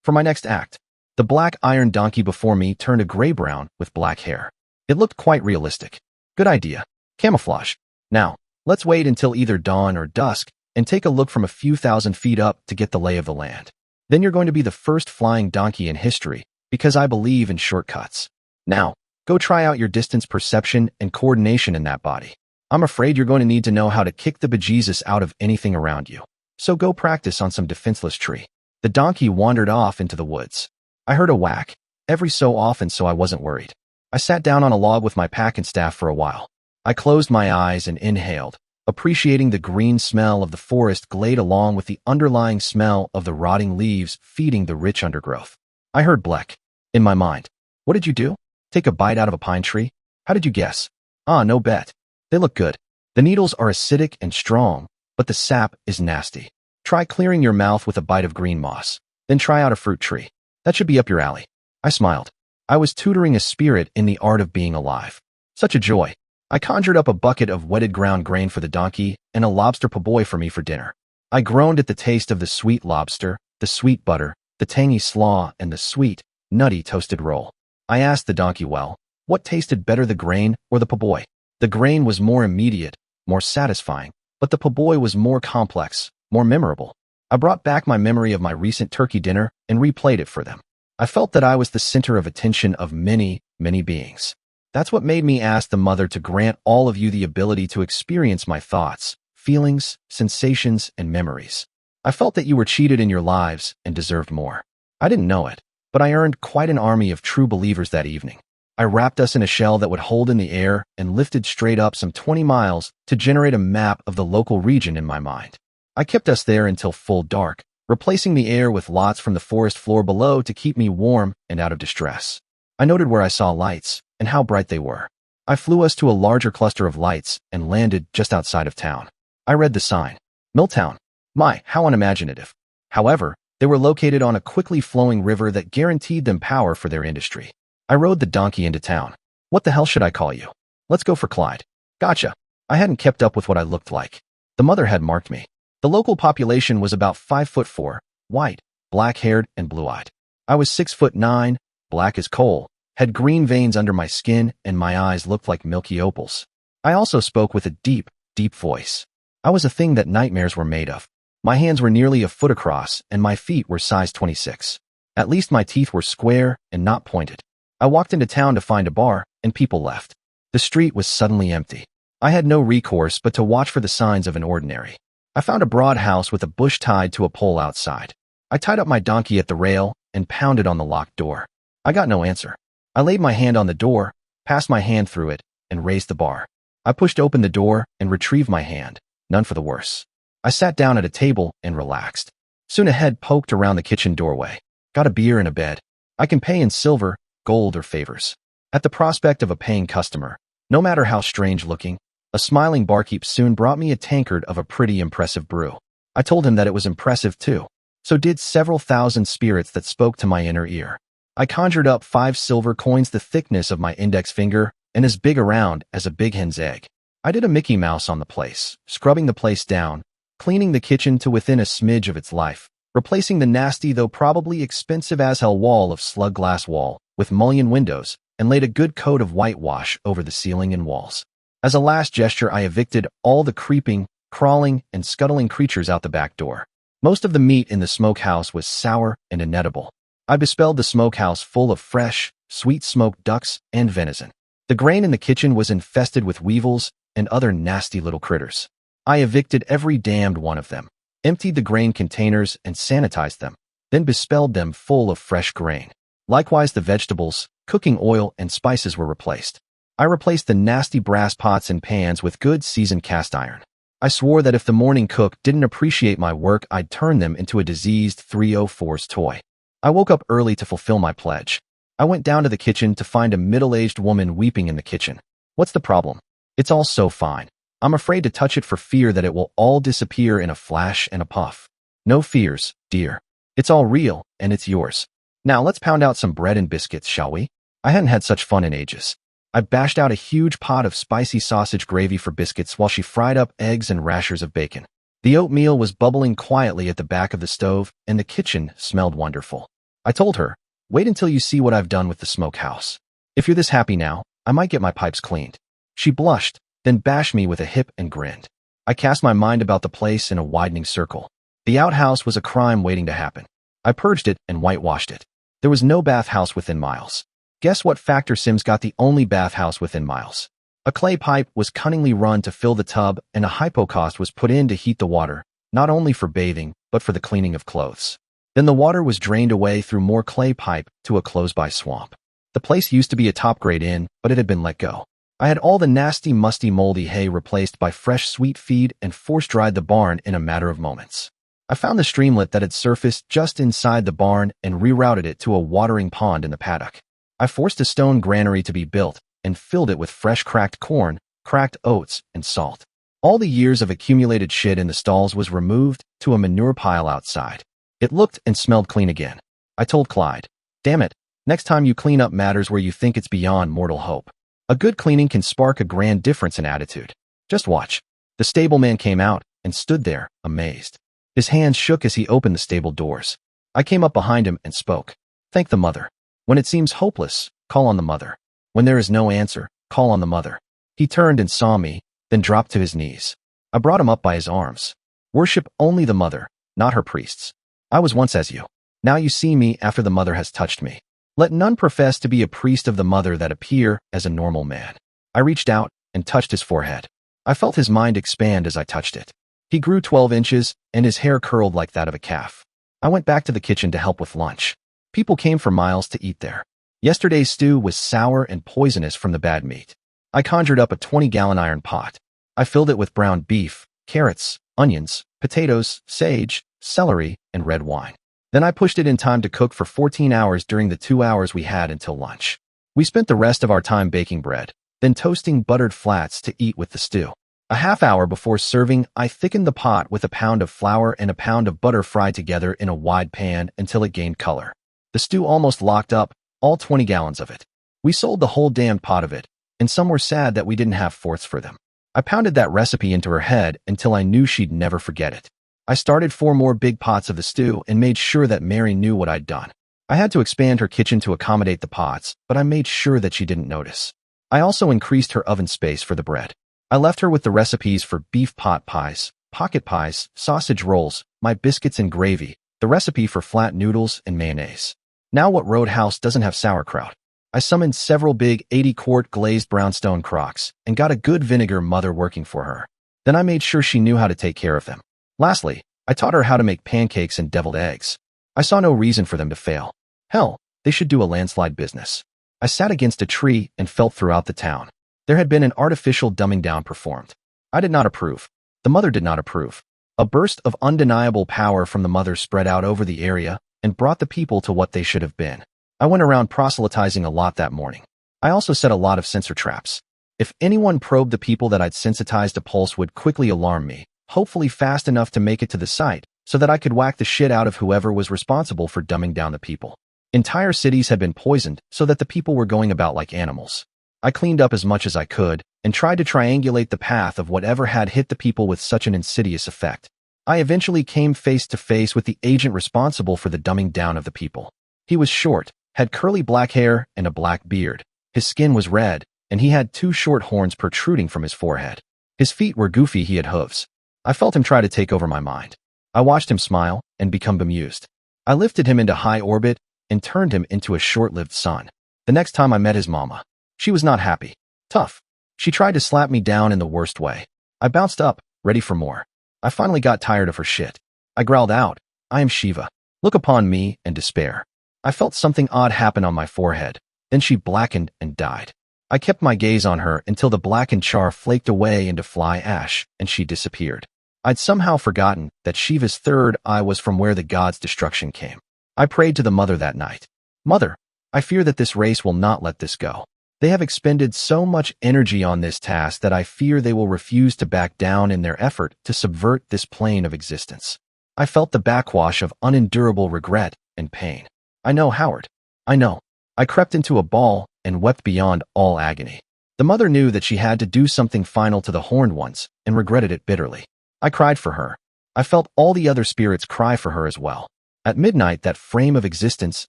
For my next act, the black iron donkey before me turned a gray-brown with black hair. It looked quite realistic. Good idea. Camouflage. Now, let's wait until either dawn or dusk and take a look from a few thousand feet up to get the lay of the land. Then you're going to be the first flying donkey in history because I believe in shortcuts. Now, go try out your distance perception and coordination in that body. I'm afraid you're going to need to know how to kick the bejesus out of anything around you. So go practice on some defenseless tree. The donkey wandered off into the woods. I heard a whack, every so often, so I wasn't worried. I sat down on a log with my pack and staff for a while. I closed my eyes and inhaled, appreciating the green smell of the forest glade along with the underlying smell of the rotting leaves feeding the rich undergrowth. I heard bleck. In my mind. What did you do? Take a bite out of a pine tree? How did you guess? Ah, no bet. They look good. The needles are acidic and strong, but the sap is nasty. Try clearing your mouth with a bite of green moss. Then try out a fruit tree. That should be up your alley. I smiled. I was tutoring a spirit in the art of being alive. Such a joy. I conjured up a bucket of wetted ground grain for the donkey and a lobster po' boy for me for dinner. I groaned at the taste of the sweet lobster, the sweet butter, the tangy slaw, and the sweet, nutty toasted roll. I asked the donkey, well, what tasted better, the grain or the po' boy? The grain was more immediate, more satisfying, but the po' boy was more complex, more memorable. I brought back my memory of my recent turkey dinner and replayed it for them. I felt that I was the center of attention of many, many beings. That's what made me ask the mother to grant all of you the ability to experience my thoughts, feelings, sensations, and memories. I felt that you were cheated in your lives and deserved more. I didn't know it, but I earned quite an army of true believers that evening. I wrapped us in a shell that would hold in the air and lifted straight up some 20 miles to generate a map of the local region in my mind. I kept us there until full dark, replacing the air with lots from the forest floor below to keep me warm and out of distress. I noted where I saw lights and how bright they were. I flew us to a larger cluster of lights and landed just outside of town. I read the sign. Milltown. My, how unimaginative. However, they were located on a quickly flowing river that guaranteed them power for their industry. I rode the donkey into town. What the hell should I call you? Let's go for Clyde. Gotcha. I hadn't kept up with what I looked like. The mother had marked me. The local population was about 5'4", white, black-haired, and blue-eyed. I was 6'9", black as coal, had green veins under my skin, and my eyes looked like milky opals. I also spoke with a deep, deep voice. I was a thing that nightmares were made of. My hands were nearly a foot across, and my feet were size 26. At least my teeth were square and not pointed. I walked into town to find a bar, and people left. The street was suddenly empty. I had no recourse but to watch for the signs of an ordinary. I found a broad house with a bush tied to a pole outside. I tied up my donkey at the rail and pounded on the locked door. I got no answer. I laid my hand on the door, passed my hand through it, and raised the bar. I pushed open the door and retrieved my hand, none for the worse. I sat down at a table and relaxed. Soon a head poked around the kitchen doorway. Got a beer and a bed. I can pay in silver, gold, or favors. At the prospect of a paying customer, no matter how strange looking, a smiling barkeep soon brought me a tankard of a pretty impressive brew. I told him that it was impressive too. So did several thousand spirits that spoke to my inner ear. I conjured up 5 silver coins the thickness of my index finger and as big around as a big hen's egg. I did a Mickey Mouse on the place, scrubbing the place down, cleaning the kitchen to within a smidge of its life, replacing the nasty though probably expensive as hell wall of slug glass wall with mullion windows, and laid a good coat of whitewash over the ceiling and walls. As a last gesture, I evicted all the creeping, crawling, and scuttling creatures out the back door. Most of the meat in the smokehouse was sour and inedible. I bespelled the smokehouse full of fresh, sweet smoked ducks and venison. The grain in the kitchen was infested with weevils and other nasty little critters. I evicted every damned one of them, emptied the grain containers and sanitized them, then bespelled them full of fresh grain. Likewise, the vegetables, cooking oil, and spices were replaced. I replaced the nasty brass pots and pans with good seasoned cast iron. I swore that if the morning cook didn't appreciate my work, I'd turn them into a diseased 304's toy. I woke up early to fulfill my pledge. I went down to the kitchen to find a middle-aged woman weeping in the kitchen. What's the problem? It's all so fine. I'm afraid to touch it for fear that it will all disappear in a flash and a puff. No fears, dear. It's all real, and it's yours. Now let's pound out some bread and biscuits, shall we? I hadn't had such fun in ages. I bashed out a huge pot of spicy sausage gravy for biscuits while she fried up eggs and rashers of bacon. The oatmeal was bubbling quietly at the back of the stove, and the kitchen smelled wonderful. I told her, wait until you see what I've done with the smokehouse. If you're this happy now, I might get my pipes cleaned. She blushed, then bashed me with a hip and grinned. I cast my mind about the place in a widening circle. The outhouse was a crime waiting to happen. I purged it and whitewashed it. There was no bathhouse within miles. Guess what factor Sims got the only bathhouse within miles? A clay pipe was cunningly run to fill the tub, and a hypocaust was put in to heat the water, not only for bathing, but for the cleaning of clothes. Then the water was drained away through more clay pipe to a close-by swamp. The place used to be a top-grade inn, but it had been let go. I had all the nasty, musty, moldy hay replaced by fresh, sweet feed and force-dried the barn in a matter of moments. I found the streamlet that had surfaced just inside the barn and rerouted it to a watering pond in the paddock. I forced a stone granary to be built and filled it with fresh cracked corn, cracked oats, and salt. All the years of accumulated shit in the stalls was removed to a manure pile outside. It looked and smelled clean again. I told Clyde, "Damn it, next time you clean up matters where you think it's beyond mortal hope. A good cleaning can spark a grand difference in attitude. Just watch." The stableman came out and stood there, amazed. His hands shook as he opened the stable doors. I came up behind him and spoke. "Thank the mother. When it seems hopeless, call on the mother. When there is no answer, call on the mother." He turned and saw me, then dropped to his knees. I brought him up by his arms. "Worship only the mother, not her priests. I was once as you. Now you see me after the mother has touched me. Let none profess to be a priest of the mother that appear as a normal man." I reached out and touched his forehead. I felt his mind expand as I touched it. He grew 12 inches, and his hair curled like that of a calf. I went back to the kitchen to help with lunch. People came for miles to eat there. Yesterday's stew was sour and poisonous from the bad meat. I conjured up a 20-gallon iron pot. I filled it with browned beef, carrots, onions, potatoes, sage, celery, and red wine. Then I pushed it in time to cook for 14 hours during the 2 hours we had until lunch. We spent the rest of our time baking bread, then toasting buttered flats to eat with the stew. A half hour before serving, I thickened the pot with a pound of flour and a pound of butter fried together in a wide pan until it gained color. The stew almost locked up, all 20 gallons of it. We sold the whole damned pot of it, and some were sad that we didn't have fourths for them. I pounded that recipe into her head until I knew she'd never forget it. I started 4 more big pots of the stew and made sure that Mary knew what I'd done. I had to expand her kitchen to accommodate the pots, but I made sure that she didn't notice. I also increased her oven space for the bread. I left her with the recipes for beef pot pies, pocket pies, sausage rolls, my biscuits and gravy, the recipe for flat noodles and mayonnaise. Now what roadhouse doesn't have sauerkraut? I summoned several big 80-quart glazed brownstone crocks and got a good vinegar mother working for her. Then I made sure she knew how to take care of them. Lastly, I taught her how to make pancakes and deviled eggs. I saw no reason for them to fail. Hell, they should do a landslide business. I sat against a tree and felt throughout the town. There had been an artificial dumbing down performed. I did not approve. The mother did not approve. A burst of undeniable power from the mother spread out over the area and brought the people to what they should have been. I went around proselytizing a lot that morning. I also set a lot of censor traps. If anyone probed the people that I'd sensitized, a pulse would quickly alarm me, hopefully fast enough to make it to the site so that I could whack the shit out of whoever was responsible for dumbing down the people. Entire cities had been poisoned so that the people were going about like animals. I cleaned up as much as I could and tried to triangulate the path of whatever had hit the people with such an insidious effect. I eventually came face to face with the agent responsible for the dumbing down of the people. He was short, had curly black hair and a black beard. His skin was red, and he had 2 short horns protruding from his forehead. His feet were goofy, he had hooves. I felt him try to take over my mind. I watched him smile and become bemused. I lifted him into high orbit and turned him into a short-lived son. The next time I met his mama, she was not happy. Tough. She tried to slap me down in the worst way. I bounced up, ready for more. I finally got tired of her shit. I growled out, "I am Shiva. Look upon me and despair." I felt something odd happen on my forehead. Then she blackened and died. I kept my gaze on her until the blackened char flaked away into fly ash and she disappeared. I'd somehow forgotten that Shiva's third eye was from where the god's destruction came. I prayed to the mother that night. "Mother, I fear that this race will not let this go. They have expended so much energy on this task that I fear they will refuse to back down in their effort to subvert this plane of existence." I felt the backwash of unendurable regret and pain. I know, Howard. I know. I crept into a ball and wept beyond all agony. The mother knew that she had to do something final to the horned ones and regretted it bitterly. I cried for her. I felt all the other spirits cry for her as well. At midnight, that frame of existence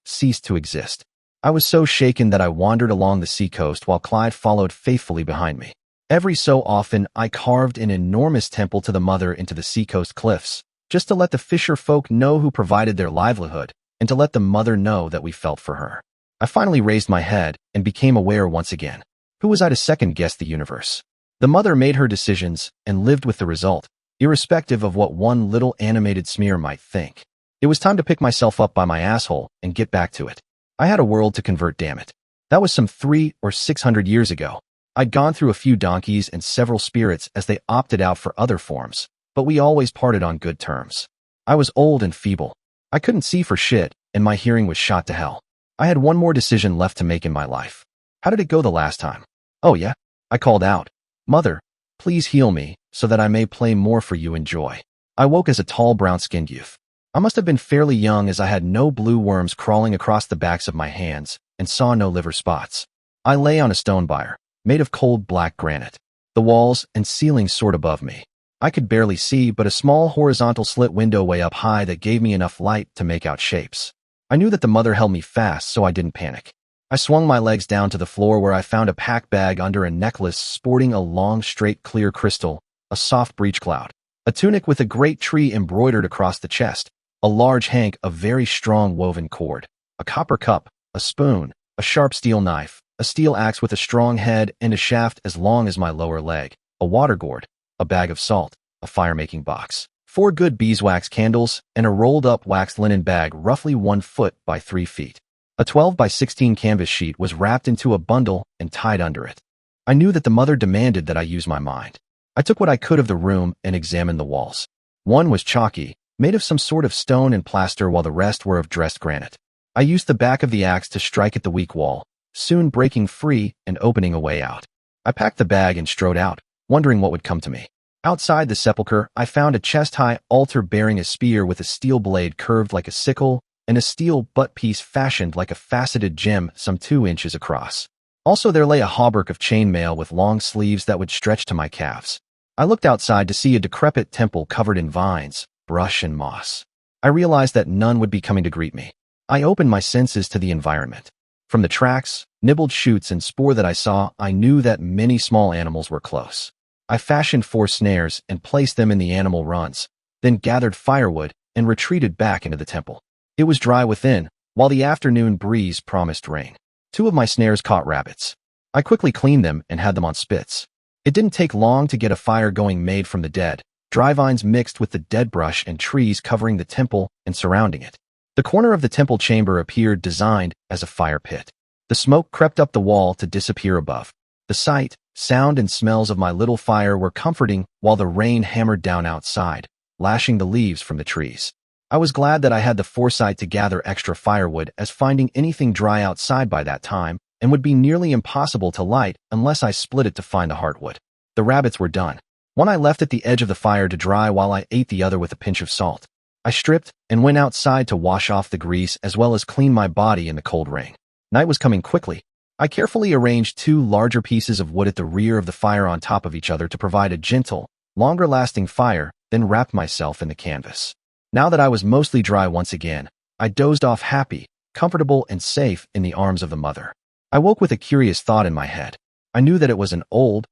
ceased to exist. I was so shaken that I wandered along the seacoast while Clyde followed faithfully behind me. Every so often, I carved an enormous temple to the mother into the seacoast cliffs, just to let the fisher folk know who provided their livelihood, and to let the mother know that we felt for her. I finally raised my head and became aware once again. Who was I to second-guess the universe? The mother made her decisions and lived with the result, irrespective of what one little animated smear might think. It was time to pick myself up by my asshole and get back to it. I had a world to convert, damn it. That was some 300 or 600 years ago. I'd gone through a few donkeys and several spirits as they opted out for other forms, but we always parted on good terms. I was old and feeble. I couldn't see for shit, and my hearing was shot to hell. I had one more decision left to make in my life. How did it go the last time? Oh yeah? I called out. Mother, please heal me, so that I may play more for you in joy. I woke as a tall brown-skinned youth. I must have been fairly young as I had no blue worms crawling across the backs of my hands and saw no liver spots. I lay on a stone bier, made of cold black granite. The walls and ceiling soared above me. I could barely see but a small horizontal slit window way up high that gave me enough light to make out shapes. I knew that the mother held me fast, so I didn't panic. I swung my legs down to the floor where I found a pack bag under a necklace sporting a long, straight, clear crystal, a soft breech cloud, a tunic with a great tree embroidered across the chest, a large hank of very strong woven cord, a copper cup, a spoon, a sharp steel knife, a steel axe with a strong head and a shaft as long as my lower leg, a water gourd, a bag of salt, a fire-making box, 4 good beeswax candles, and a rolled-up waxed linen bag roughly 1 foot by 3 feet. A 12 by 16 canvas sheet was wrapped into a bundle and tied under it. I knew that the mother demanded that I use my mind. I took what I could of the room and examined the walls. One was chalky, made of some sort of stone and plaster, while the rest were of dressed granite. I used the back of the axe to strike at the weak wall, soon breaking free and opening a way out. I packed the bag and strode out, wondering what would come to me. Outside the sepulchre, I found a chest-high altar bearing a spear with a steel blade curved like a sickle and a steel butt-piece fashioned like a faceted gem some 2 inches across. Also there lay a hauberk of chainmail with long sleeves that would stretch to my calves. I looked outside to see a decrepit temple covered in vines, brush, and moss. I realized that none would be coming to greet me. I opened my senses to the environment. From the tracks, nibbled shoots, and spoor that I saw, I knew that many small animals were close. I fashioned 4 snares and placed them in the animal runs, then gathered firewood and retreated back into the temple. It was dry within, while the afternoon breeze promised rain. 2 of my snares caught rabbits. I quickly cleaned them and had them on spits. It didn't take long to get a fire going made from the dead, dry vines mixed with the dead brush and trees covering the temple and surrounding it. The corner of the temple chamber appeared designed as a fire pit. The smoke crept up the wall to disappear above. The sight, sound, and smells of my little fire were comforting while the rain hammered down outside, lashing the leaves from the trees. I was glad that I had the foresight to gather extra firewood, as finding anything dry outside by that time and would be nearly impossible to light unless I split it to find the heartwood. The rabbits were done. One I left at the edge of the fire to dry while I ate the other with a pinch of salt. I stripped and went outside to wash off the grease as well as clean my body in the cold rain. Night was coming quickly. I carefully arranged 2 larger pieces of wood at the rear of the fire on top of each other to provide a gentle, longer-lasting fire, then wrapped myself in the canvas. Now that I was mostly dry once again, I dozed off happy, comfortable, and safe in the arms of the mother. I woke with a curious thought in my head. I knew that it was an old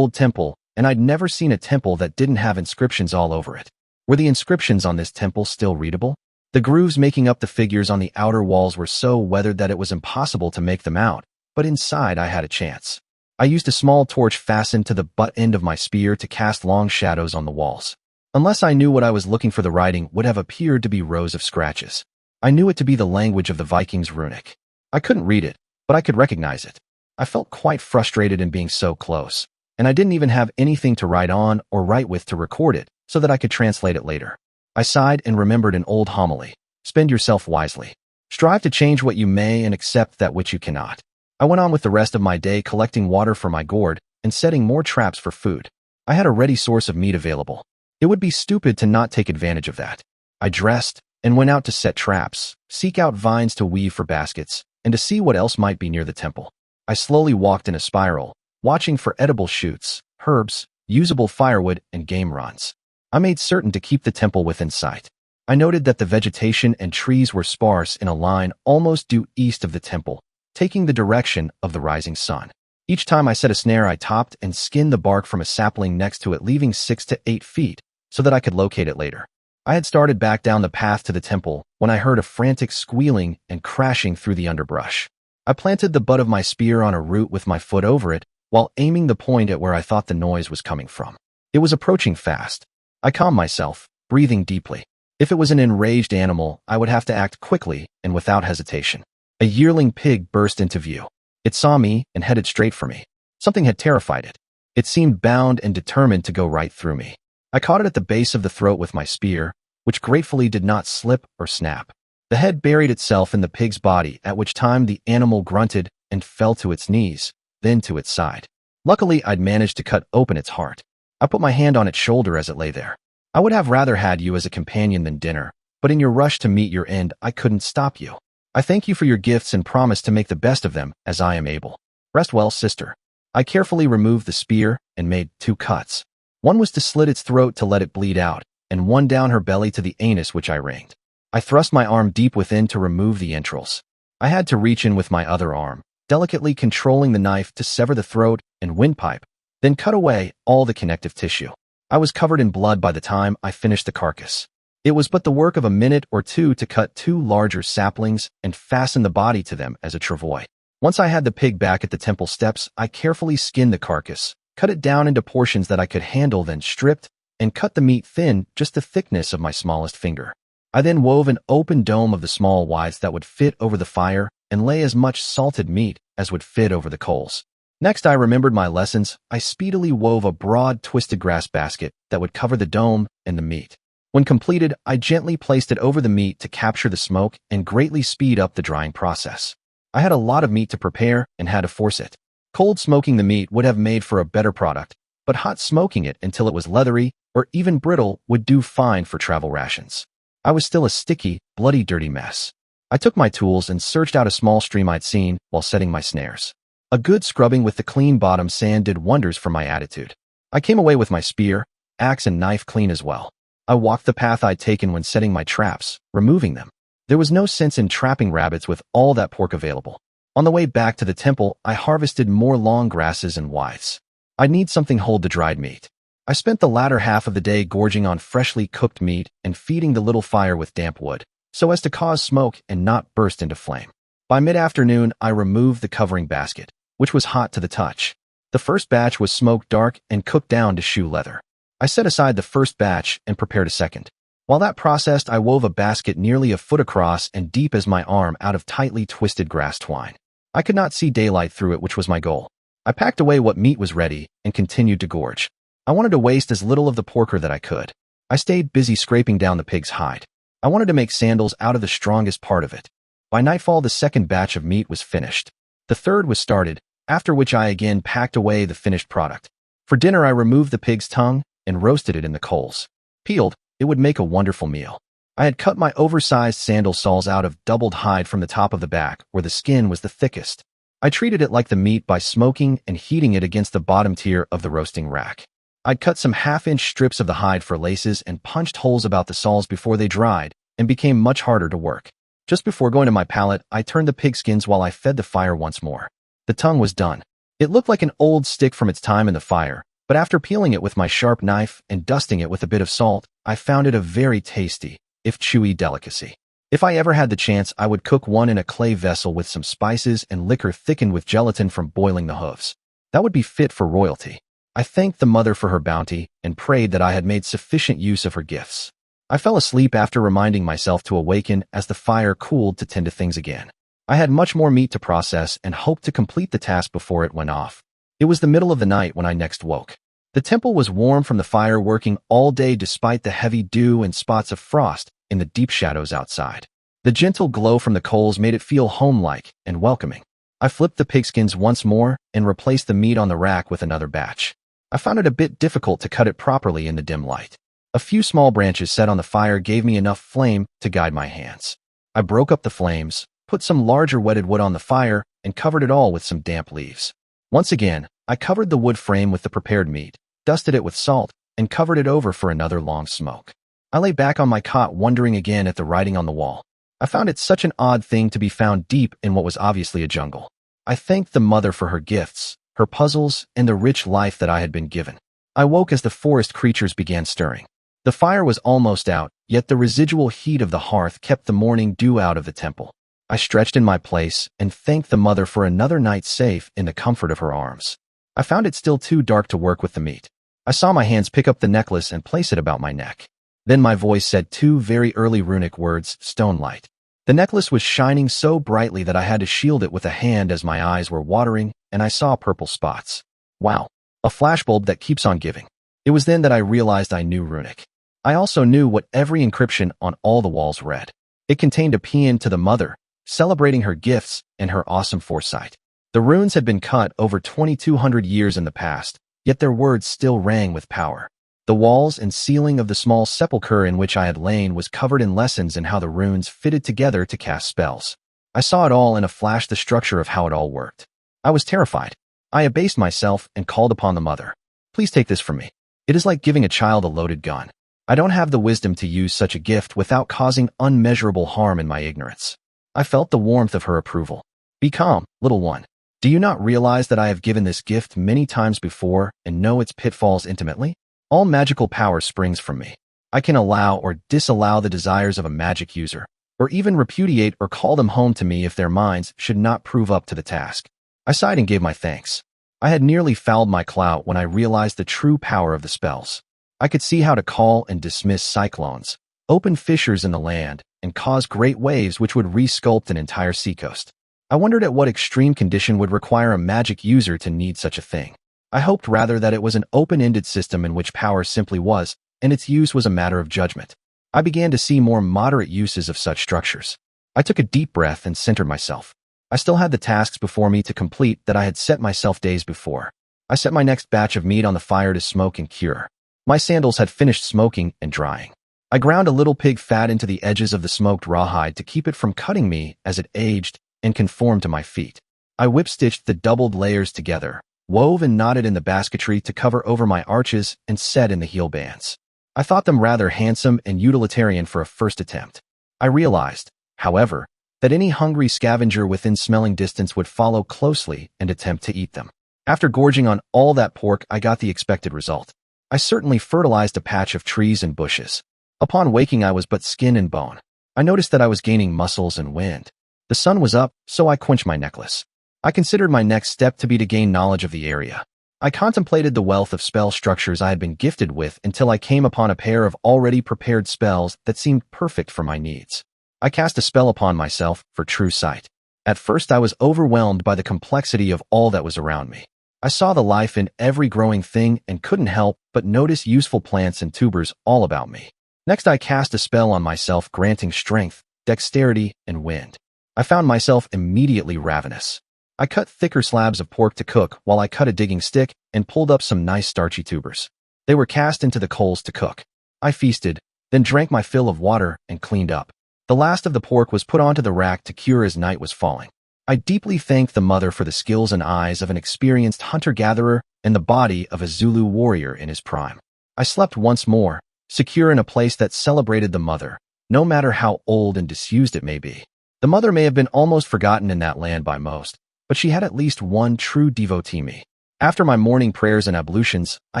temple, and I'd never seen a temple that didn't have inscriptions all over it. Were the inscriptions on this temple still readable? The grooves making up the figures on the outer walls were so weathered that it was impossible to make them out, but inside I had a chance. I used a small torch fastened to the butt end of my spear to cast long shadows on the walls. Unless I knew what I was looking for, the writing would have appeared to be rows of scratches. I knew it to be the language of the Vikings runic. I couldn't read it, but I could recognize it. I felt quite frustrated in being so close, and I didn't even have anything to write on or write with to record it so that I could translate it later. I sighed and remembered an old homily. Spend yourself wisely. Strive to change what you may and accept that which you cannot. I went on with the rest of my day collecting water for my gourd and setting more traps for food. I had a ready source of meat available. It would be stupid to not take advantage of that. I dressed and went out to set traps, seek out vines to weave for baskets, and to see what else might be near the temple. I slowly walked in a spiral, watching for edible shoots, herbs, usable firewood, and game runs. I made certain to keep the temple within sight. I noted that the vegetation and trees were sparse in a line almost due east of the temple, taking the direction of the rising sun. Each time I set a snare, I topped and skinned the bark from a sapling next to it, leaving 6 to 8 feet so that I could locate it later. I had started back down the path to the temple when I heard a frantic squealing and crashing through the underbrush. I planted the butt of my spear on a root with my foot over it while aiming the point at where I thought the noise was coming from. It was approaching fast. I calmed myself, breathing deeply. If it was an enraged animal, I would have to act quickly and without hesitation. A yearling pig burst into view. It saw me and headed straight for me. Something had terrified it. It seemed bound and determined to go right through me. I caught it at the base of the throat with my spear, which gratefully did not slip or snap. The head buried itself in the pig's body, at which time the animal grunted and fell to its knees, then to its side. Luckily, I'd managed to cut open its heart. I put my hand on its shoulder as it lay there. I would have rather had you as a companion than dinner, but in your rush to meet your end, I couldn't stop you. I thank you for your gifts and promise to make the best of them as I am able. Rest well, sister. I carefully removed the spear and made 2 cuts. One was to slit its throat to let it bleed out, and one down her belly to the anus, which I ringed. I thrust my arm deep within to remove the entrails. I had to reach in with my other arm, delicately controlling the knife to sever the throat and windpipe, then cut away all the connective tissue. I was covered in blood by the time I finished the carcass. It was but the work of a minute or two to cut 2 larger saplings and fasten the body to them as a travois. Once I had the pig back at the temple steps, I carefully skinned the carcass, cut it down into portions that I could handle, then stripped and cut the meat thin, just the thickness of my smallest finger. I then wove an open dome of the small withes that would fit over the fire and lay as much salted meat as would fit over the coals. Next, I remembered my lessons. I speedily wove a broad, twisted grass basket that would cover the dome and the meat. When completed, I gently placed it over the meat to capture the smoke and greatly speed up the drying process. I had a lot of meat to prepare and had to force it. Cold smoking the meat would have made for a better product, but hot smoking it until it was leathery or even brittle would do fine for travel rations. I was still a sticky, bloody, dirty mess. I took my tools and searched out a small stream I'd seen while setting my snares. A good scrubbing with the clean bottom sand did wonders for my attitude. I came away with my spear, axe, and knife clean as well. I walked the path I'd taken when setting my traps, removing them. There was no sense in trapping rabbits with all that pork available. On the way back to the temple, I harvested more long grasses and withes. I'd need something hold the dried meat. I spent the latter half of the day gorging on freshly cooked meat and feeding the little fire with damp wood, so as to cause smoke and not burst into flame. By mid-afternoon, I removed the covering basket, which was hot to the touch. The first batch was smoked dark and cooked down to shoe leather. I set aside the first batch and prepared a second. While that processed, I wove a basket nearly a foot across and deep as my arm out of tightly twisted grass twine. I could not see daylight through it, which was my goal. I packed away what meat was ready and continued to gorge. I wanted to waste as little of the porker that I could. I stayed busy scraping down the pig's hide. I wanted to make sandals out of the strongest part of it. By nightfall, the second batch of meat was finished. The third was started, after which I again packed away the finished product. For dinner, I removed the pig's tongue and roasted it in the coals. Peeled, it would make a wonderful meal. I had cut my oversized sandal soles out of doubled hide from the top of the back, where the skin was the thickest. I treated it like the meat by smoking and heating it against the bottom tier of the roasting rack. I'd cut some half-inch strips of the hide for laces and punched holes about the soles before they dried and became much harder to work. Just before going to my pallet, I turned the pig skins while I fed the fire once more. The tongue was done. It looked like an old stick from its time in the fire, but after peeling it with my sharp knife and dusting it with a bit of salt, I found it a very tasty, if chewy, delicacy. If I ever had the chance, I would cook one in a clay vessel with some spices and liquor thickened with gelatin from boiling the hooves. That would be fit for royalty. I thanked the mother for her bounty and prayed that I had made sufficient use of her gifts. I fell asleep after reminding myself to awaken as the fire cooled to tend to things again. I had much more meat to process and hoped to complete the task before it went off. It was the middle of the night when I next woke. The temple was warm from the fire working all day despite the heavy dew and spots of frost in the deep shadows outside. The gentle glow from the coals made it feel home-like and welcoming. I flipped the pigskins once more and replaced the meat on the rack with another batch. I found it a bit difficult to cut it properly in the dim light. A few small branches set on the fire gave me enough flame to guide my hands. I broke up the flames, put some larger wetted wood on the fire, and covered it all with some damp leaves. Once again, I covered the wood frame with the prepared meat, dusted it with salt, and covered it over for another long smoke. I lay back on my cot wondering again at the writing on the wall. I found it such an odd thing to be found deep in what was obviously a jungle. I thanked the mother for her gifts, her puzzles, and the rich life that I had been given. I woke as the forest creatures began stirring. The fire was almost out, yet the residual heat of the hearth kept the morning dew out of the temple. I stretched in my place and thanked the mother for another night safe in the comfort of her arms. I found it still too dark to work with the meat. I saw my hands pick up the necklace and place it about my neck. Then my voice said 2 very early runic words, stone light. The necklace was shining so brightly that I had to shield it with a hand as my eyes were watering and I saw purple spots. Wow, a flashbulb that keeps on giving. It was then that I realized I knew runic. I also knew what every encryption on all the walls read. It contained a paean to the mother, celebrating her gifts and her awesome foresight. The runes had been cut over 2,200 years in the past, yet their words still rang with power. The walls and ceiling of the small sepulchre in which I had lain was covered in lessons in how the runes fitted together to cast spells. I saw it all in a flash, the structure of how it all worked. I was terrified. I abased myself and called upon the mother. Please take this from me. It is like giving a child a loaded gun. I don't have the wisdom to use such a gift without causing unmeasurable harm in my ignorance. I felt the warmth of her approval. Be calm, little one. Do you not realize that I have given this gift many times before and know its pitfalls intimately? All magical power springs from me. I can allow or disallow the desires of a magic user, or even repudiate or call them home to me if their minds should not prove up to the task. I sighed and gave my thanks. I had nearly fouled my clout when I realized the true power of the spells. I could see how to call and dismiss cyclones, open fissures in the land, and cause great waves which would re-sculpt an entire seacoast. I wondered at what extreme condition would require a magic user to need such a thing. I hoped rather that it was an open-ended system in which power simply was, and its use was a matter of judgment. I began to see more moderate uses of such structures. I took a deep breath and centered myself. I still had the tasks before me to complete that I had set myself days before. I set my next batch of meat on the fire to smoke and cure. My sandals had finished smoking and drying. I ground a little pig fat into the edges of the smoked rawhide to keep it from cutting me as it aged and conformed to my feet. I whip-stitched the doubled layers together, wove and knotted in the basketry to cover over my arches, and set in the heel bands. I thought them rather handsome and utilitarian for a first attempt. I realized, however, that any hungry scavenger within smelling distance would follow closely and attempt to eat them. After gorging on all that pork, I got the expected result. I certainly fertilized a patch of trees and bushes. Upon waking, I was but skin and bone. I noticed that I was gaining muscles and wind. The sun was up, so I quenched my necklace. I considered my next step to be to gain knowledge of the area. I contemplated the wealth of spell structures I had been gifted with until I came upon a pair of already prepared spells that seemed perfect for my needs. I cast a spell upon myself for true sight. At first, I was overwhelmed by the complexity of all that was around me. I saw the life in every growing thing and couldn't help but notice useful plants and tubers all about me. Next, I cast a spell on myself granting strength, dexterity, and wind. I found myself immediately ravenous. I cut thicker slabs of pork to cook while I cut a digging stick and pulled up some nice starchy tubers. They were cast into the coals to cook. I feasted, then drank my fill of water and cleaned up. The last of the pork was put onto the rack to cure as night was falling. I deeply thanked the mother for the skills and eyes of an experienced hunter-gatherer and the body of a Zulu warrior in his prime. I slept once more, secure in a place that celebrated the mother, no matter how old and disused it may be. The mother may have been almost forgotten in that land by most, but she had at least one true devotee me. After my morning prayers and ablutions, I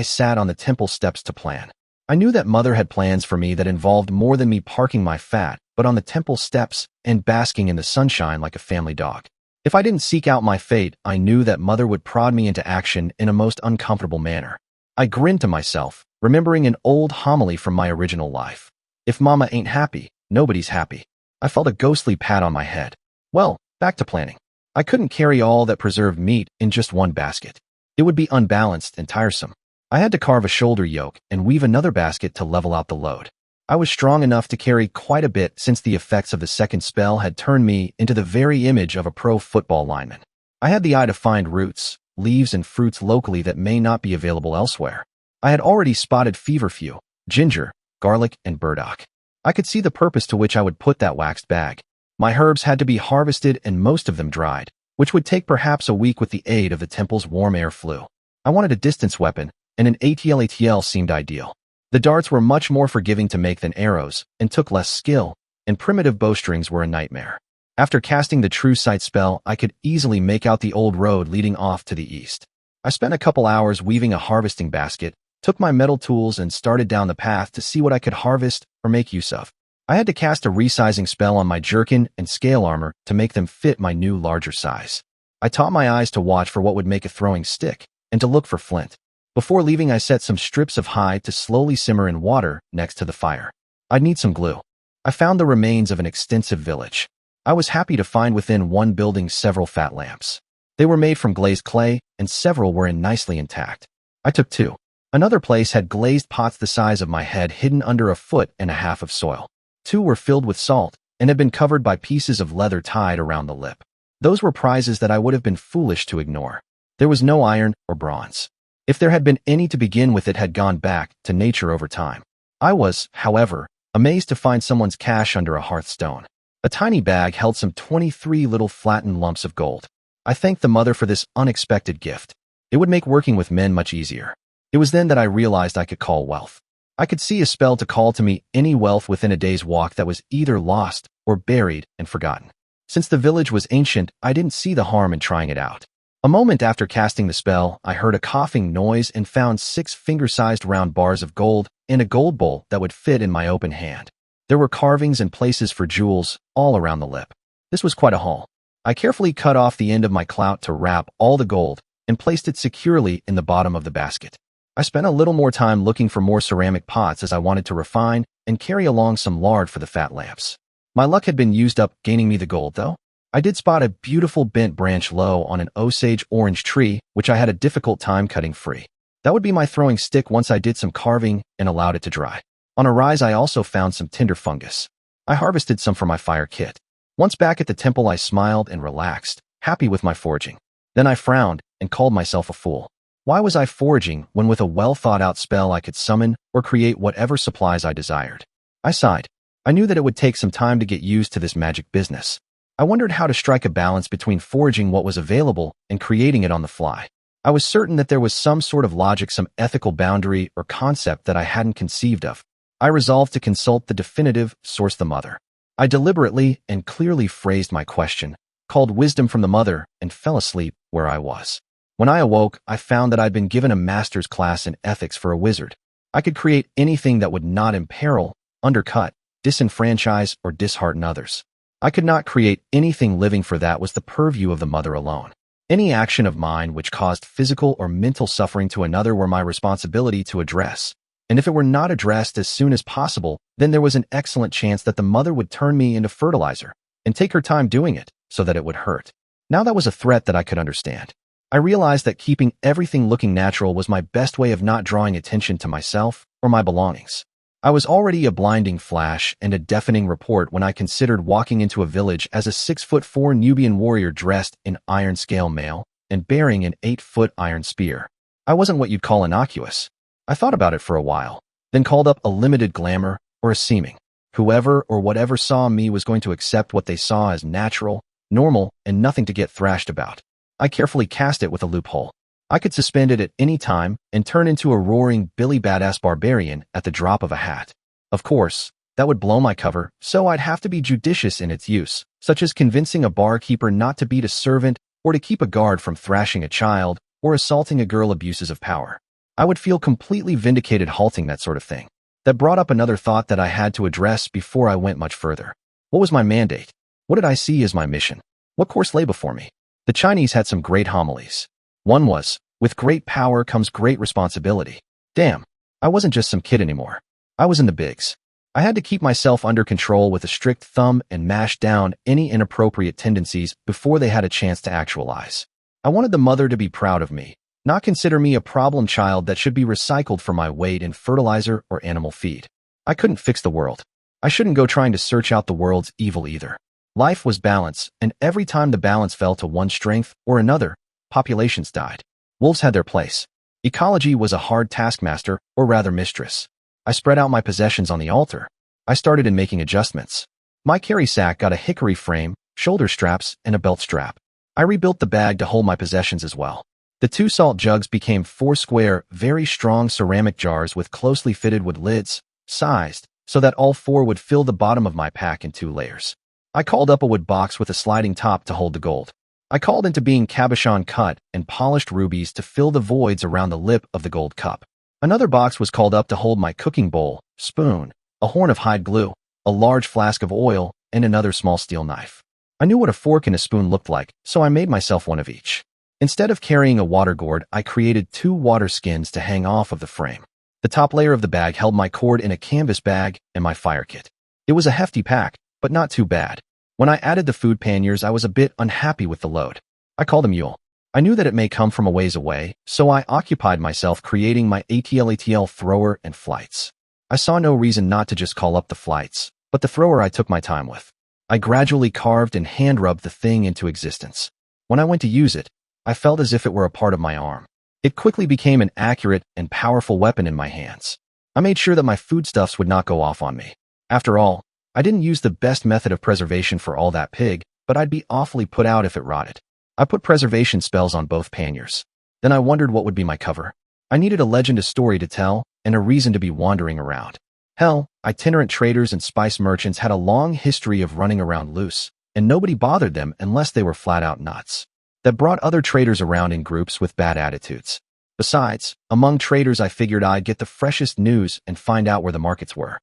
sat on the temple steps to plan. I knew that mother had plans for me that involved more than me parking my fat, but on the temple steps and basking in the sunshine like a family dog. If I didn't seek out my fate, I knew that mother would prod me into action in a most uncomfortable manner. I grinned to myself, remembering an old homily from my original life. If mama ain't happy, nobody's happy. I felt a ghostly pat on my head. Well, back to planning. I couldn't carry all that preserved meat in just one basket. It would be unbalanced and tiresome. I had to carve a shoulder yoke and weave another basket to level out the load. I was strong enough to carry quite a bit since the effects of the second spell had turned me into the very image of a pro football lineman. I had the eye to find roots, leaves, and fruits locally that may not be available elsewhere. I had already spotted feverfew, ginger, garlic, and burdock. I could see the purpose to which I would put that waxed bag. My herbs had to be harvested and most of them dried, which would take perhaps a week with the aid of the temple's warm air flue. I wanted a distance weapon, and an ATL seemed ideal. The darts were much more forgiving to make than arrows, and took less skill, and primitive bowstrings were a nightmare. After casting the true sight spell, I could easily make out the old road leading off to the east. I spent a couple hours weaving a harvesting basket, took my metal tools, and started down the path to see what I could harvest or make use of. I had to cast a resizing spell on my jerkin and scale armor to make them fit my new larger size. I taught my eyes to watch for what would make a throwing stick, and to look for flint. Before leaving, I set some strips of hide to slowly simmer in water next to the fire. I'd need some glue. I found the remains of an extensive village. I was happy to find within one building several fat lamps. They were made from glazed clay, and several were nicely intact. I took two. Another place had glazed pots the size of my head hidden under 1.5 feet of soil. 2 were filled with salt and had been covered by pieces of leather tied around the lip. Those were prizes that I would have been foolish to ignore. There was no iron or bronze. If there had been any to begin with, it had gone back to nature over time. I was, however, amazed to find someone's cash under a hearthstone. A tiny bag held some 23 little flattened lumps of gold. I thanked the mother for this unexpected gift. It would make working with men much easier. It was then that I realized I could call wealth. I could see a spell to call to me any wealth within a day's walk that was either lost or buried and forgotten. Since the village was ancient, I didn't see the harm in trying it out. A moment after casting the spell, I heard a coughing noise and found 6 finger-sized round bars of gold and a gold bowl that would fit in my open hand. There were carvings and places for jewels all around the lip. This was quite a haul. I carefully cut off the end of my clout to wrap all the gold and placed it securely in the bottom of the basket. I spent a little more time looking for more ceramic pots as I wanted to refine and carry along some lard for the fat lamps. My luck had been used up gaining me the gold, though. I did spot a beautiful bent branch low on an Osage orange tree, which I had a difficult time cutting free. That would be my throwing stick once I did some carving and allowed it to dry. On a rise, I also found some tinder fungus. I harvested some for my fire kit. Once back at the temple, I smiled and relaxed, happy with my foraging. Then I frowned and called myself a fool. Why was I foraging when with a well-thought-out spell I could summon or create whatever supplies I desired? I sighed. I knew that it would take some time to get used to this magic business. I wondered how to strike a balance between foraging what was available and creating it on the fly. I was certain that there was some sort of logic, some ethical boundary or concept that I hadn't conceived of. I resolved to consult the definitive source, the mother. I deliberately and clearly phrased my question, called wisdom from the mother, and fell asleep where I was. When I awoke, I found that I'd been given a master's class in ethics for a wizard. I could create anything that would not imperil, undercut, disenfranchise, or dishearten others. I could not create anything living, for that was the purview of the mother alone. Any action of mine which caused physical or mental suffering to another were my responsibility to address. And if it were not addressed as soon as possible, then there was an excellent chance that the mother would turn me into fertilizer and take her time doing it so that it would hurt. Now that was a threat that I could understand. I realized that keeping everything looking natural was my best way of not drawing attention to myself or my belongings. I was already a blinding flash and a deafening report when I considered walking into a village as a 6'4" Nubian warrior dressed in iron scale mail and bearing an 8-foot iron spear. I wasn't what you'd call innocuous. I thought about it for a while, then called up a limited glamour or a seeming. Whoever or whatever saw me was going to accept what they saw as natural, normal, and nothing to get thrashed about. I carefully cast it with a loophole. I could suspend it at any time and turn into a roaring Billy Badass barbarian at the drop of a hat. Of course, that would blow my cover, so I'd have to be judicious in its use, such as convincing a barkeeper not to beat a servant or to keep a guard from thrashing a child or assaulting a girl. Abuses of power. I would feel completely vindicated halting that sort of thing. That brought up another thought that I had to address before I went much further. What was my mandate? What did I see as my mission? What course lay before me? The Chinese had some great homilies. One was, with great power comes great responsibility. Damn, I wasn't just some kid anymore. I was in the bigs. I had to keep myself under control with a strict thumb and mash down any inappropriate tendencies before they had a chance to actualize. I wanted the mother to be proud of me, not consider me a problem child that should be recycled for my weight in fertilizer or animal feed. I couldn't fix the world. I shouldn't go trying to search out the world's evil either. Life was balance, and every time the balance fell to one strength or another, populations died. Wolves had their place. Ecology was a hard taskmaster, or rather mistress. I spread out my possessions on the altar. I started in making adjustments. My carry sack got a hickory frame, shoulder straps, and a belt strap. I rebuilt the bag to hold my possessions as well. The 2 salt jugs became 4 square, very strong ceramic jars with closely fitted wood lids, sized, so that all 4 would fill the bottom of my pack in 2 layers. I called up a wood box with a sliding top to hold the gold. I called into being cabochon cut and polished rubies to fill the voids around the lip of the gold cup. Another box was called up to hold my cooking bowl, spoon, a horn of hide glue, a large flask of oil, and another small steel knife. I knew what a fork and a spoon looked like, so I made myself one of each. Instead of carrying a water gourd, I created 2 water skins to hang off of the frame. The top layer of the bag held my cord in a canvas bag and my fire kit. It was a hefty pack, but not too bad. When I added the food panniers, I was a bit unhappy with the load. I called a mule. I knew that it may come from a ways away, so I occupied myself creating my ATLATL thrower and flights. I saw no reason not to just call up the flights, but the thrower I took my time with. I gradually carved and hand-rubbed the thing into existence. When I went to use it, I felt as if it were a part of my arm. It quickly became an accurate and powerful weapon in my hands. I made sure that my foodstuffs would not go off on me. After all, I didn't use the best method of preservation for all that pig, but I'd be awfully put out if it rotted. I put preservation spells on both panniers. Then I wondered what would be my cover. I needed a legend, a story to tell, and a reason to be wandering around. Hell, itinerant traders and spice merchants had a long history of running around loose, and nobody bothered them unless they were flat-out nuts. That brought other traders around in groups with bad attitudes. Besides, among traders I figured I'd get the freshest news and find out where the markets were.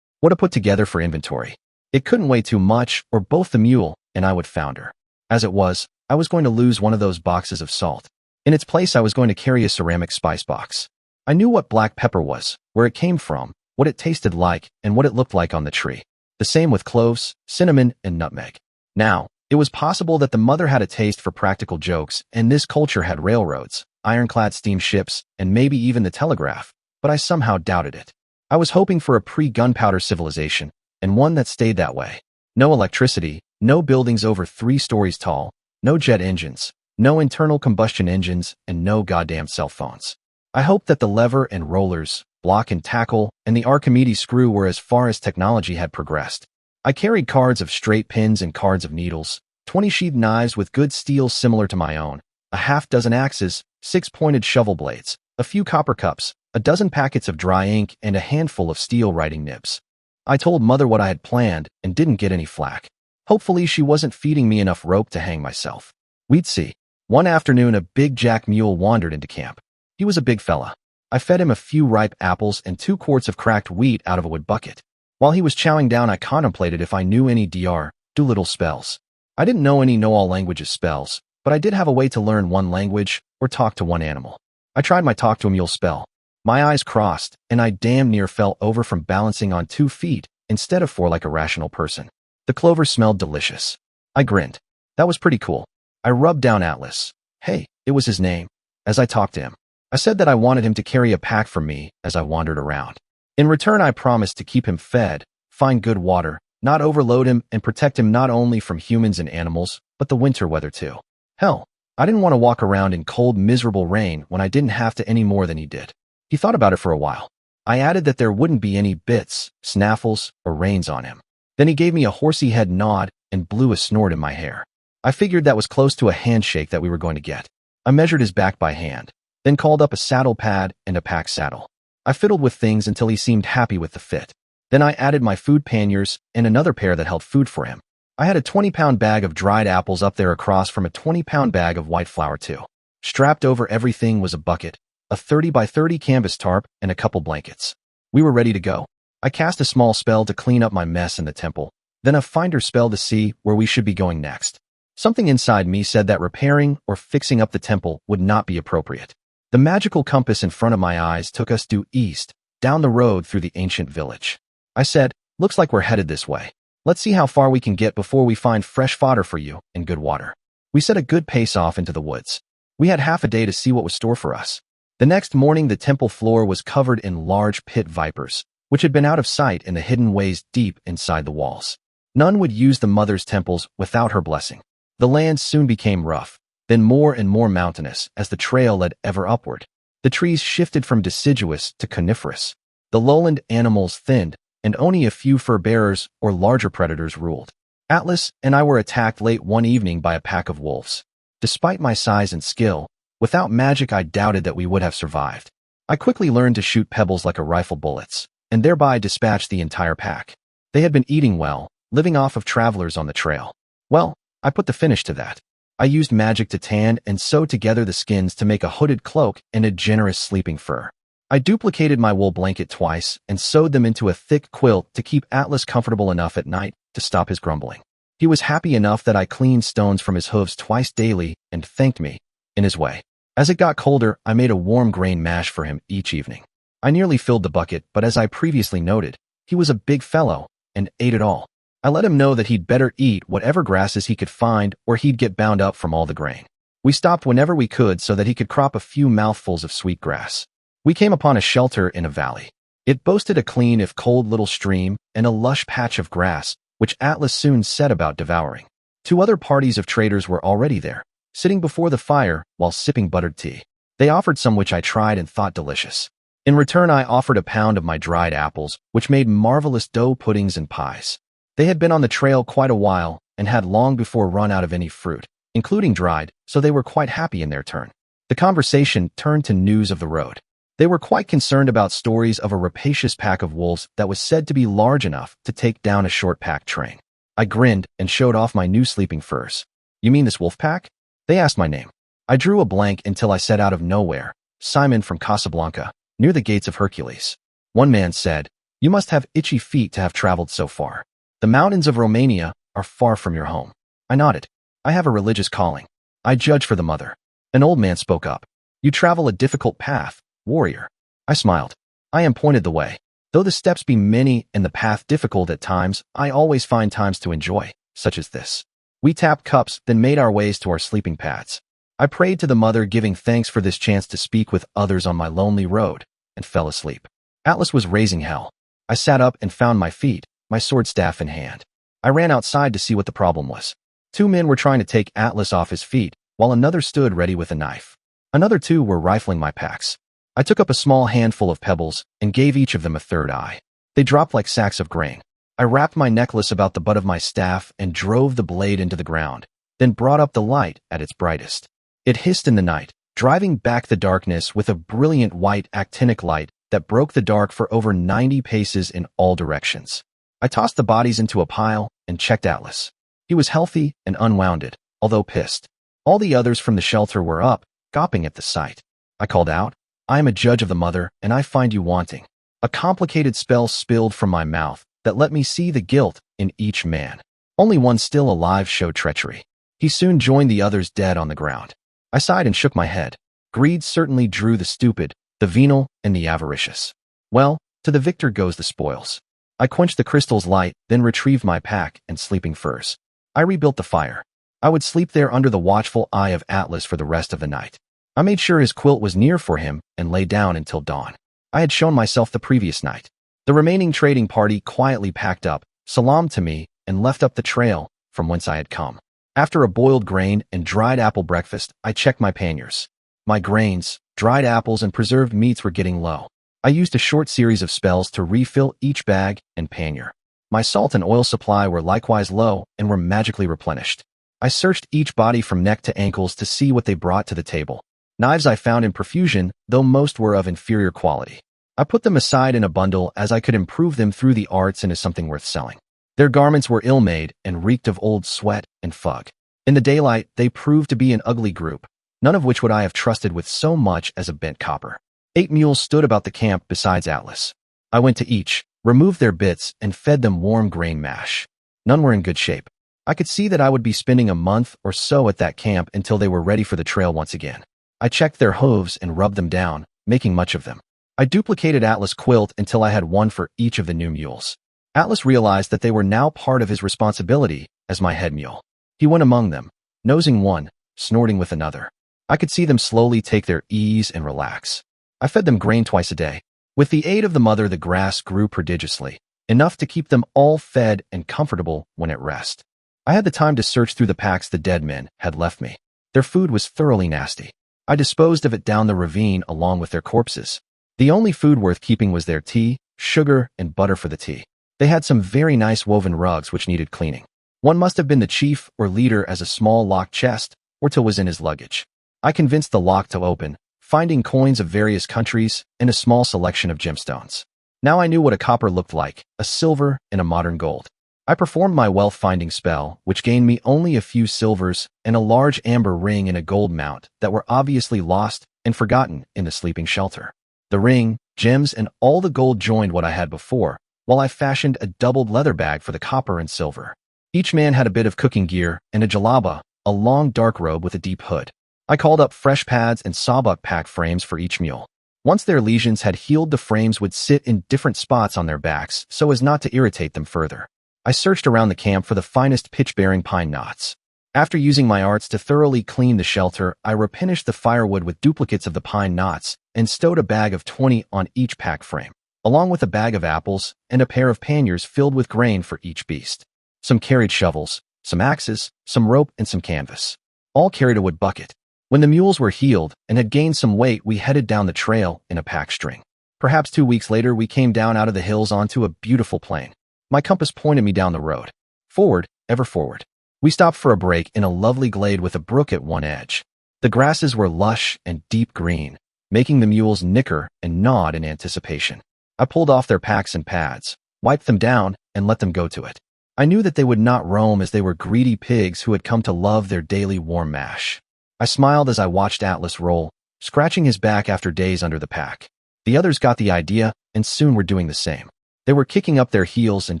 What to put together for inventory. It couldn't weigh too much, or both the mule and I would founder. As it was, I was going to lose one of those boxes of salt. In its place I was going to carry a ceramic spice box. I knew what black pepper was, where it came from, what it tasted like, and what it looked like on the tree. The same with cloves, cinnamon, and nutmeg. Now, it was possible that the mother had a taste for practical jokes, and this culture had railroads, ironclad steamships, and maybe even the telegraph, but I somehow doubted it. I was hoping for a pre-gunpowder civilization, and one that stayed that way. No electricity, no buildings over 3 stories tall, no jet engines, no internal combustion engines, and no goddamn cell phones. I hoped that the lever and rollers, block and tackle, and the Archimedes screw were as far as technology had progressed. I carried cards of straight pins and cards of needles, 20 sheathed knives with good steel similar to my own, a half-dozen axes, 6 pointed shovel blades, a few copper cups, a dozen packets of dry ink, and a handful of steel writing nibs. I told Mother what I had planned and didn't get any flack. Hopefully she wasn't feeding me enough rope to hang myself. We'd see. One afternoon, a big jack mule wandered into camp. He was a big fella. I fed him a few ripe apples and 2 quarts of cracked wheat out of a wood bucket. While he was chowing down, I contemplated if I knew any Doolittle spells. I didn't know any know-all languages spells, but I did have a way to learn one language or talk to one animal. I tried my talk to a mule spell. My eyes crossed, and I damn near fell over from balancing on 2 feet instead of 4 like a rational person. The clover smelled delicious. I grinned. That was pretty cool. I rubbed down Atlas. Hey, it was his name. As I talked to him, I said that I wanted him to carry a pack for me as I wandered around. In return, I promised to keep him fed, find good water, not overload him, and protect him not only from humans and animals, but the winter weather too. Hell, I didn't want to walk around in cold, miserable rain when I didn't have to any more than he did. He thought about it for a while. I added that there wouldn't be any bits, snaffles, or reins on him. Then he gave me a horsey head nod and blew a snort in my hair. I figured that was close to a handshake that we were going to get. I measured his back by hand, then called up a saddle pad and a pack saddle. I fiddled with things until he seemed happy with the fit. Then I added my food panniers and another pair that held food for him. I had a 20-pound bag of dried apples up there across from a 20-pound bag of white flour too. Strapped over everything was a bucket, a 30 by 30 canvas tarp, and a couple blankets. We were ready to go. I cast a small spell to clean up my mess in the temple, then a finder spell to see where we should be going next. Something inside me said that repairing or fixing up the temple would not be appropriate. The magical compass in front of my eyes took us due east, down the road through the ancient village. I said, looks like we're headed this way. Let's see how far we can get before we find fresh fodder for you and good water. We set a good pace off into the woods. We had half a day to see what was store for us. The next morning, the temple floor was covered in large pit vipers, which had been out of sight in the hidden ways deep inside the walls. None would use the mother's temples without her blessing. The land soon became rough, then more and more mountainous as the trail led ever upward. The trees shifted from deciduous to coniferous. The lowland animals thinned, and only a few fur-bearers or larger predators ruled. Atlas and I were attacked late one evening by a pack of wolves. Despite my size and skill, without magic I doubted that we would have survived. I quickly learned to shoot pebbles like a rifle bullets, and thereby dispatched the entire pack. They had been eating well, living off of travelers on the trail. Well, I put the finish to that. I used magic to tan and sew together the skins to make a hooded cloak and a generous sleeping fur. I duplicated my wool blanket twice and sewed them into a thick quilt to keep Atlas comfortable enough at night to stop his grumbling. He was happy enough that I cleaned stones from his hooves twice daily and thanked me, in his way. As it got colder, I made a warm grain mash for him each evening. I nearly filled the bucket, but as I previously noted, he was a big fellow and ate it all. I let him know that he'd better eat whatever grasses he could find or he'd get bound up from all the grain. We stopped whenever we could so that he could crop a few mouthfuls of sweet grass. We came upon a shelter in a valley. It boasted a clean if cold little stream and a lush patch of grass, which Atlas soon set about devouring. 2 other parties of traders were already there, sitting before the fire while sipping buttered tea. They offered some which I tried and thought delicious. In return, I offered a pound of my dried apples, which made marvelous dough puddings and pies. They had been on the trail quite a while and had long before run out of any fruit, including dried, so they were quite happy in their turn. The conversation turned to news of the road. They were quite concerned about stories of a rapacious pack of wolves that was said to be large enough to take down a short pack train. I grinned and showed off my new sleeping furs. "You mean this wolf pack?" They asked my name. I drew a blank until I said out of nowhere, "Simon from Casablanca, near the gates of Hercules." One man said, "You must have itchy feet to have traveled so far. The mountains of Romania are far from your home." I nodded. "I have a religious calling. I judge for the mother." An old man spoke up. "You travel a difficult path, warrior." I smiled. "I am pointed the way. Though the steps be many and the path difficult at times, I always find times to enjoy, such as this." We tapped cups, then made our ways to our sleeping pads. I prayed to the mother, giving thanks for this chance to speak with others on my lonely road, and fell asleep. Atlas was raising hell. I sat up and found my feet, my sword staff in hand. I ran outside to see what the problem was. 2 men were trying to take Atlas off his feet, while another stood ready with a knife. Another 2 were rifling my packs. I took up a small handful of pebbles and gave each of them a third eye. They dropped like sacks of grain. I wrapped my necklace about the butt of my staff and drove the blade into the ground, then brought up the light at its brightest. It hissed in the night, driving back the darkness with a brilliant white actinic light that broke the dark for over 90 paces in all directions. I tossed the bodies into a pile and checked Atlas. He was healthy and unwounded, although pissed. All the others from the shelter were up, gawping at the sight. I called out, "I am a judge of the mother, and I find you wanting." A complicated spell spilled from my mouth that let me see the guilt in each man. Only one still alive showed treachery. He soon joined the others dead on the ground. I sighed and shook my head. Greed certainly drew the stupid, the venal, and the avaricious. Well, to the victor goes the spoils. I quenched the crystal's light, then retrieved my pack and sleeping furs. I rebuilt the fire. I would sleep there under the watchful eye of Atlas for the rest of the night. I made sure his quilt was near for him and lay down until dawn. I had shown myself the previous night. The remaining trading party quietly packed up, salaamed to me, and left up the trail from whence I had come. After a boiled grain and dried apple breakfast, I checked my panniers. My grains, dried apples, and preserved meats were getting low. I used a short series of spells to refill each bag and pannier. My salt and oil supply were likewise low and were magically replenished. I searched each body from neck to ankles to see what they brought to the table. Knives I found in profusion, though most were of inferior quality. I put them aside in a bundle as I could improve them through the arts into something worth selling. Their garments were ill-made and reeked of old sweat and fug. In the daylight, they proved to be an ugly group, none of which would I have trusted with so much as a bent copper. 8 mules stood about the camp besides Atlas. I went to each, removed their bits, and fed them warm grain mash. None were in good shape. I could see that I would be spending a month or so at that camp until they were ready for the trail once again. I checked their hooves and rubbed them down, making much of them. I duplicated Atlas' quilt until I had one for each of the new mules. Atlas realized that they were now part of his responsibility as my head mule. He went among them, nosing one, snorting with another. I could see them slowly take their ease and relax. I fed them grain twice a day. With the aid of the mother, the grass grew prodigiously, enough to keep them all fed and comfortable when at rest. I had the time to search through the packs the dead men had left me. Their food was thoroughly nasty. I disposed of it down the ravine along with their corpses. The only food worth keeping was their tea, sugar, and butter for the tea. They had some very nice woven rugs which needed cleaning. One must have been the chief or leader, as a small locked chest or till was in his luggage. I convinced the lock to open, finding coins of various countries and a small selection of gemstones. Now I knew what a copper looked like, a silver, and a modern gold. I performed my wealth-finding spell, which gained me only a few silvers and a large amber ring and a gold mount that were obviously lost and forgotten in the sleeping shelter. The ring, gems, and all the gold joined what I had before, while I fashioned a doubled leather bag for the copper and silver. Each man had a bit of cooking gear and a jalaba, a long dark robe with a deep hood. I called up fresh pads and sawbuck pack frames for each mule. Once their lesions had healed, the frames would sit in different spots on their backs so as not to irritate them further. I searched around the camp for the finest pitch-bearing pine knots. After using my arts to thoroughly clean the shelter, I replenished the firewood with duplicates of the pine knots and stowed a bag of 20 on each pack frame, along with a bag of apples and a pair of panniers filled with grain for each beast. Some carried shovels, some axes, some rope, and some canvas. All carried a wood bucket. When the mules were healed and had gained some weight, we headed down the trail in a pack string. Perhaps 2 weeks later, we came down out of the hills onto a beautiful plain. My compass pointed me down the road. Forward, ever forward. We stopped for a break in a lovely glade with a brook at one edge. The grasses were lush and deep green, making the mules nicker and nod in anticipation. I pulled off their packs and pads, wiped them down, and let them go to it. I knew that they would not roam, as they were greedy pigs who had come to love their daily warm mash. I smiled as I watched Atlas roll, scratching his back after days under the pack. The others got the idea and soon were doing the same. They were kicking up their heels and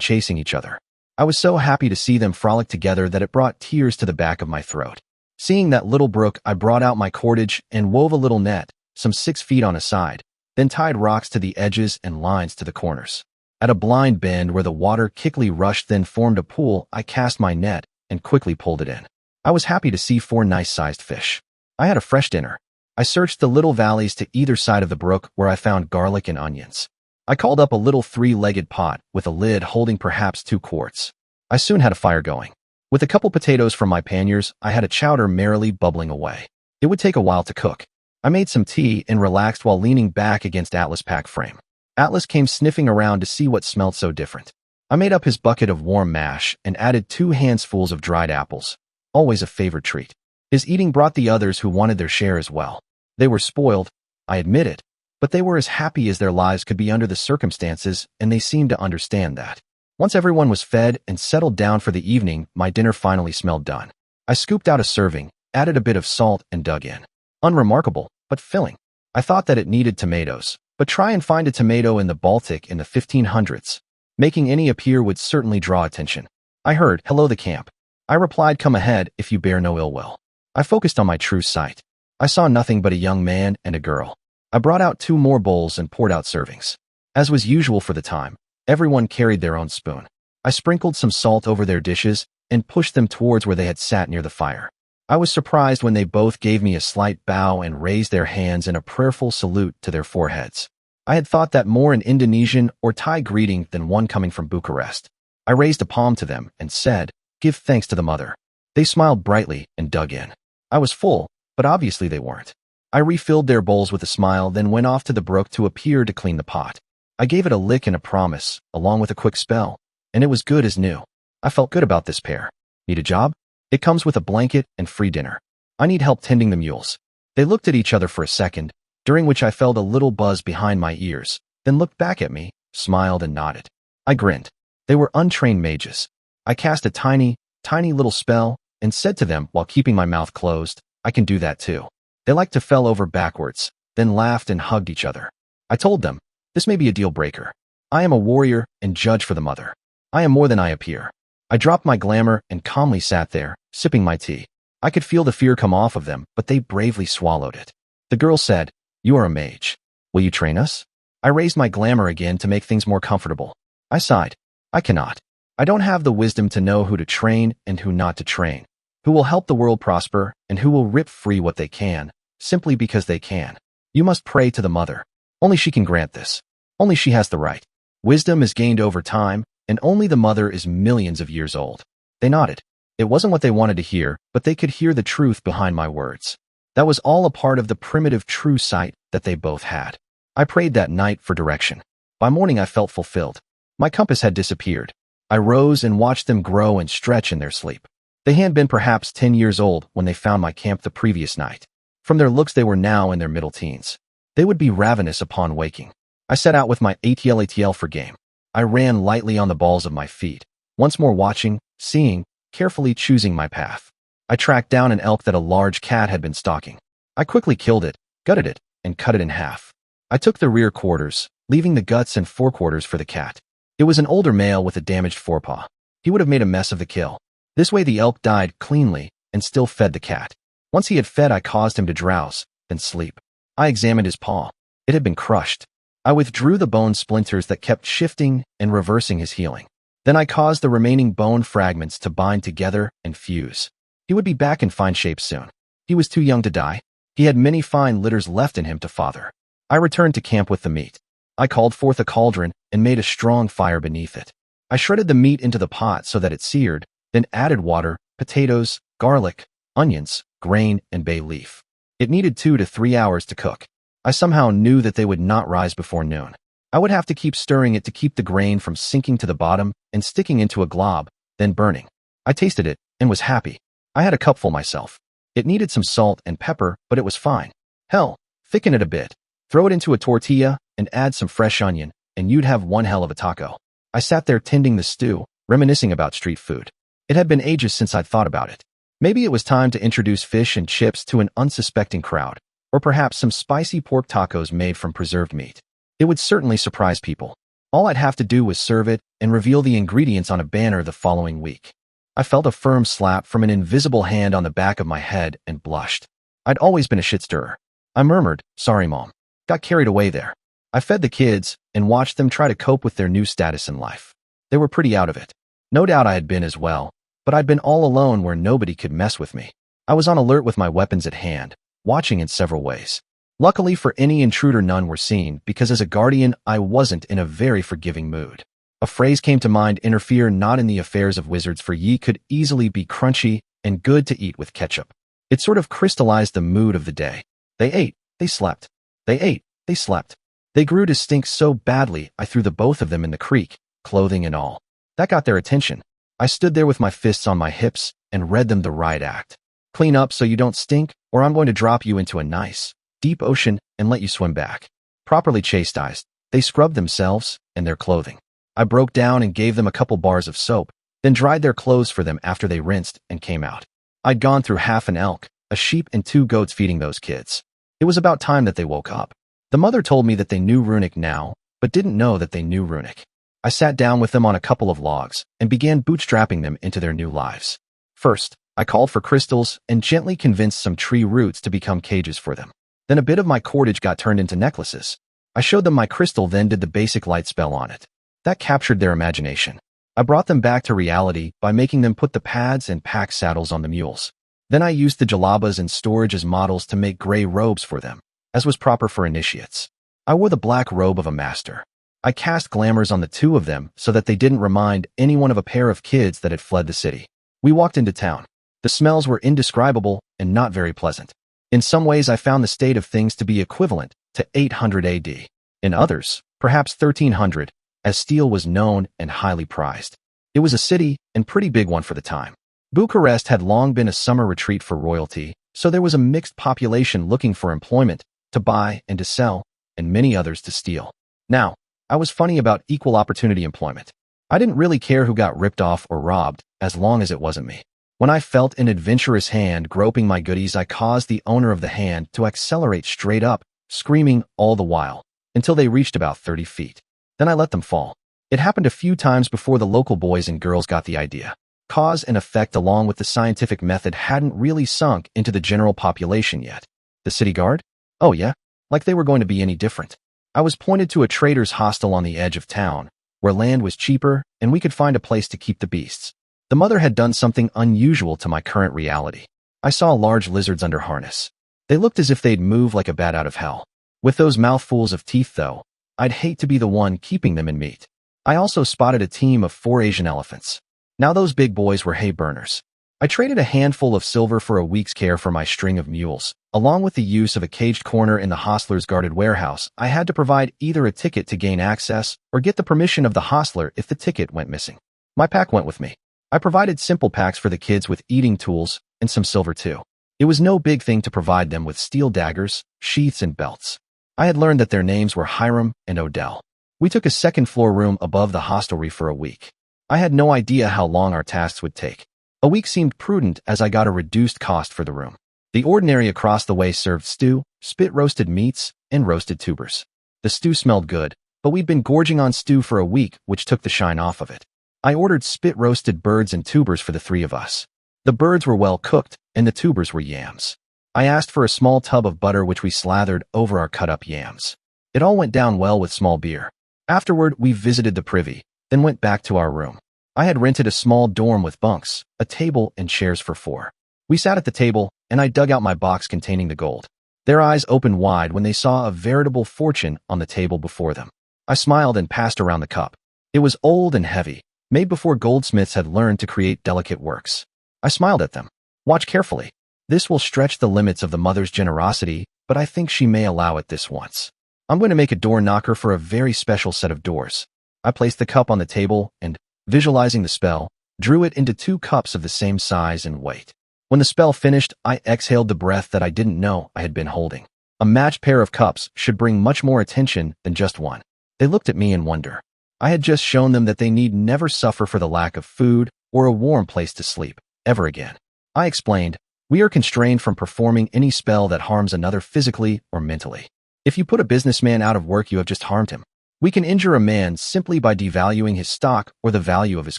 chasing each other. I was so happy to see them frolic together that it brought tears to the back of my throat. Seeing that little brook, I brought out my cordage and wove a little net, some 6 feet on a side, then tied rocks to the edges and lines to the corners. At a blind bend where the water quickly rushed then formed a pool, I cast my net and quickly pulled it in. I was happy to see 4 nice-sized fish. I had a fresh dinner. I searched the little valleys to either side of the brook where I found garlic and onions. I called up a little 3-legged pot with a lid holding perhaps 2 quarts. I soon had a fire going. With a couple potatoes from my panniers, I had a chowder merrily bubbling away. It would take a while to cook. I made some tea and relaxed while leaning back against Atlas' pack frame. Atlas came sniffing around to see what smelled so different. I made up his bucket of warm mash and added 2 handfuls of dried apples, always a favorite treat. His eating brought the others who wanted their share as well. They were spoiled, I admit it, but they were as happy as their lives could be under the circumstances, and they seemed to understand that. Once everyone was fed and settled down for the evening, my dinner finally smelled done. I scooped out a serving, added a bit of salt, and dug in. Unremarkable, but filling. I thought that it needed tomatoes, but try and find a tomato in the Baltic in the 1500s. Making any appear would certainly draw attention. I heard, "Hello, the camp." I replied, "Come ahead, if you bear no ill will." I focused on my true sight. I saw nothing but a young man and a girl. I brought out 2 more bowls and poured out servings. As was usual for the time, everyone carried their own spoon. I sprinkled some salt over their dishes and pushed them towards where they had sat near the fire. I was surprised when they both gave me a slight bow and raised their hands in a prayerful salute to their foreheads. I had thought that more an Indonesian or Thai greeting than one coming from Bucharest. I raised a palm to them and said, "Give thanks to the mother." They smiled brightly and dug in. I was full, but obviously they weren't. I refilled their bowls with a smile, then went off to the brook to appear to clean the pot. I gave it a lick and a promise, along with a quick spell, and it was good as new. I felt good about this pair. Need a job? It comes with a blanket and free dinner. I need help tending the mules. They looked at each other for a second, during which I felt a little buzz behind my ears, then looked back at me, smiled, and nodded. I grinned. They were untrained mages. I cast a tiny little spell and said to them while keeping my mouth closed, "I can do that too." They liked to fell over backwards, then laughed and hugged each other. I told them, "This may be a deal breaker. I am a warrior and judge for the mother. I am more than I appear." I dropped my glamour and calmly sat there, sipping my tea. I could feel the fear come off of them, but they bravely swallowed it. The girl said, "You are a mage. Will you train us?" I raised my glamour again to make things more comfortable. I sighed. I cannot. I don't have the wisdom to know who to train and who not to train, who will help the world prosper and who will rip free what they can, simply because they can. You must pray to the mother. Only she can grant this. Only she has the right. Wisdom is gained over time, and only the mother is millions of years old. They nodded. It wasn't what they wanted to hear, but they could hear the truth behind my words. That was all a part of the primitive true sight that they both had. I prayed that night for direction. By morning I felt fulfilled. My compass had disappeared. I rose and watched them grow and stretch in their sleep. They had been perhaps 10 years old when they found my camp the previous night. From their looks they were now in their middle teens. They would be ravenous upon waking. I set out with my ATL for game. I ran lightly on the balls of my feet, once more watching, seeing, carefully choosing my path. I tracked down an elk that a large cat had been stalking. I quickly killed it, gutted it, and cut it in half. I took the rear quarters, leaving the guts and forequarters for the cat. It was an older male with a damaged forepaw. He would have made a mess of the kill. This way the elk died cleanly and still fed the cat. Once he had fed, I caused him to drowse, then sleep. I examined his paw. It had been crushed. I withdrew the bone splinters that kept shifting and reversing his healing. Then I caused the remaining bone fragments to bind together and fuse. He would be back in fine shape soon. He was too young to die. He had many fine litters left in him to father. I returned to camp with the meat. I called forth a cauldron and made a strong fire beneath it. I shredded the meat into the pot so that it seared, then added water, potatoes, garlic, onions, grain, and bay leaf. It needed 2 to 3 hours to cook. I somehow knew that they would not rise before noon. I would have to keep stirring it to keep the grain from sinking to the bottom and sticking into a glob, then burning. I tasted it and was happy. I had a cupful myself. It needed some salt and pepper, but it was fine. Hell, thicken it a bit. Throw it into a tortilla and add some fresh onion, and you'd have one hell of a taco. I sat there tending the stew, reminiscing about street food. It had been ages since I'd thought about it. Maybe it was time to introduce fish and chips to an unsuspecting crowd, or perhaps some spicy pork tacos made from preserved meat. It would certainly surprise people. All I'd have to do was serve it and reveal the ingredients on a banner the following week. I felt a firm slap from an invisible hand on the back of my head and blushed. I'd always been a shit stirrer. I murmured, "Sorry, Mom." Got carried away there. I fed the kids and watched them try to cope with their new status in life. They were pretty out of it. No doubt I had been as well, but I'd been all alone where nobody could mess with me. I was on alert with my weapons at hand, watching in several ways. Luckily for any intruder, none were seen, because as a guardian, I wasn't in a very forgiving mood. A phrase came to mind: interfere not in the affairs of wizards, for ye could easily be crunchy and good to eat with ketchup. It sort of crystallized the mood of the day. They ate, they slept. They ate, they slept. They grew to stink so badly, I threw the both of them in the creek, clothing and all. That got their attention. I stood there with my fists on my hips and read them the right act. Clean up so you don't stink, or I'm going to drop you into a nice, deep ocean and let you swim back. Properly chastised, they scrubbed themselves and their clothing. I broke down and gave them a couple bars of soap, then dried their clothes for them after they rinsed and came out. I'd gone through half an elk, a sheep, and 2 goats feeding those kids. It was about time that they woke up. The mother told me that they knew runic now, but didn't know that they knew runic. I sat down with them on a couple of logs and began bootstrapping them into their new lives. First, I called for crystals and gently convinced some tree roots to become cages for them. Then a bit of my cordage got turned into necklaces. I showed them my crystal, then did the basic light spell on it. That captured their imagination. I brought them back to reality by making them put the pads and pack saddles on the mules. Then I used the jalabas and storage as models to make gray robes for them, as was proper for initiates. I wore the black robe of a master. I cast glamours on the 2 of them so that they didn't remind anyone of a pair of kids that had fled the city. We walked into town. The smells were indescribable and not very pleasant. In some ways, I found the state of things to be equivalent to 800 AD. In others, perhaps 1300, as steel was known and highly prized. It was a city, and pretty big one for the time. Bucharest had long been a summer retreat for royalty, so there was a mixed population looking for employment, to buy and to sell, and many others to steal. Now, I was funny about equal opportunity employment. I didn't really care who got ripped off or robbed, as long as it wasn't me. When I felt an adventurous hand groping my goodies, I caused the owner of the hand to accelerate straight up, screaming all the while, until they reached about 30 feet. Then I let them fall. It happened a few times before the local boys and girls got the idea. Cause and effect along with the scientific method hadn't really sunk into the general population yet. The city guard? Oh yeah, like they were going to be any different. I was pointed to a trader's hostel on the edge of town, where land was cheaper and we could find a place to keep the beasts. The mother had done something unusual to my current reality. I saw large lizards under harness. They looked as if they'd move like a bat out of hell. With those mouthfuls of teeth, though, I'd hate to be the one keeping them in meat. I also spotted a team of 4 Asian elephants. Now those big boys were hay burners. I traded a handful of silver for a week's care for my string of mules. Along with the use of a caged corner in the hostler's guarded warehouse, I had to provide either a ticket to gain access or get the permission of the hostler if the ticket went missing. My pack went with me. I provided simple packs for the kids with eating tools and some silver too. It was no big thing to provide them with steel daggers, sheaths, and belts. I had learned that their names were Hiram and Odell. We took a second-floor room above the hostelry for a week. I had no idea how long our tasks would take. A week seemed prudent as I got a reduced cost for the room. The ordinary across the way served stew, spit-roasted meats, and roasted tubers. The stew smelled good, but we'd been gorging on stew for a week, which took the shine off of it. I ordered spit-roasted birds and tubers for the 3 of us. The birds were well cooked, and the tubers were yams. I asked for a small tub of butter which we slathered over our cut-up yams. It all went down well with small beer. Afterward, we visited the privy, then went back to our room. I had rented a small dorm with bunks, a table, and chairs for 4. We sat at the table, and I dug out my box containing the gold. Their eyes opened wide when they saw a veritable fortune on the table before them. I smiled and passed around the cup. It was old and heavy, made before goldsmiths had learned to create delicate works. I smiled at them. Watch carefully. This will stretch the limits of the mother's generosity, but I think she may allow it this once. I'm going to make a door knocker for a very special set of doors. I placed the cup on the table and, visualizing the spell, drew it into 2 cups of the same size and weight. When the spell finished, I exhaled the breath that I didn't know I had been holding. A matched pair of cups should bring much more attention than just one. They looked at me in wonder. I had just shown them that they need never suffer for the lack of food or a warm place to sleep, ever again. I explained, we are constrained from performing any spell that harms another physically or mentally. If you put a businessman out of work, you have just harmed him. We can injure a man simply by devaluing his stock or the value of his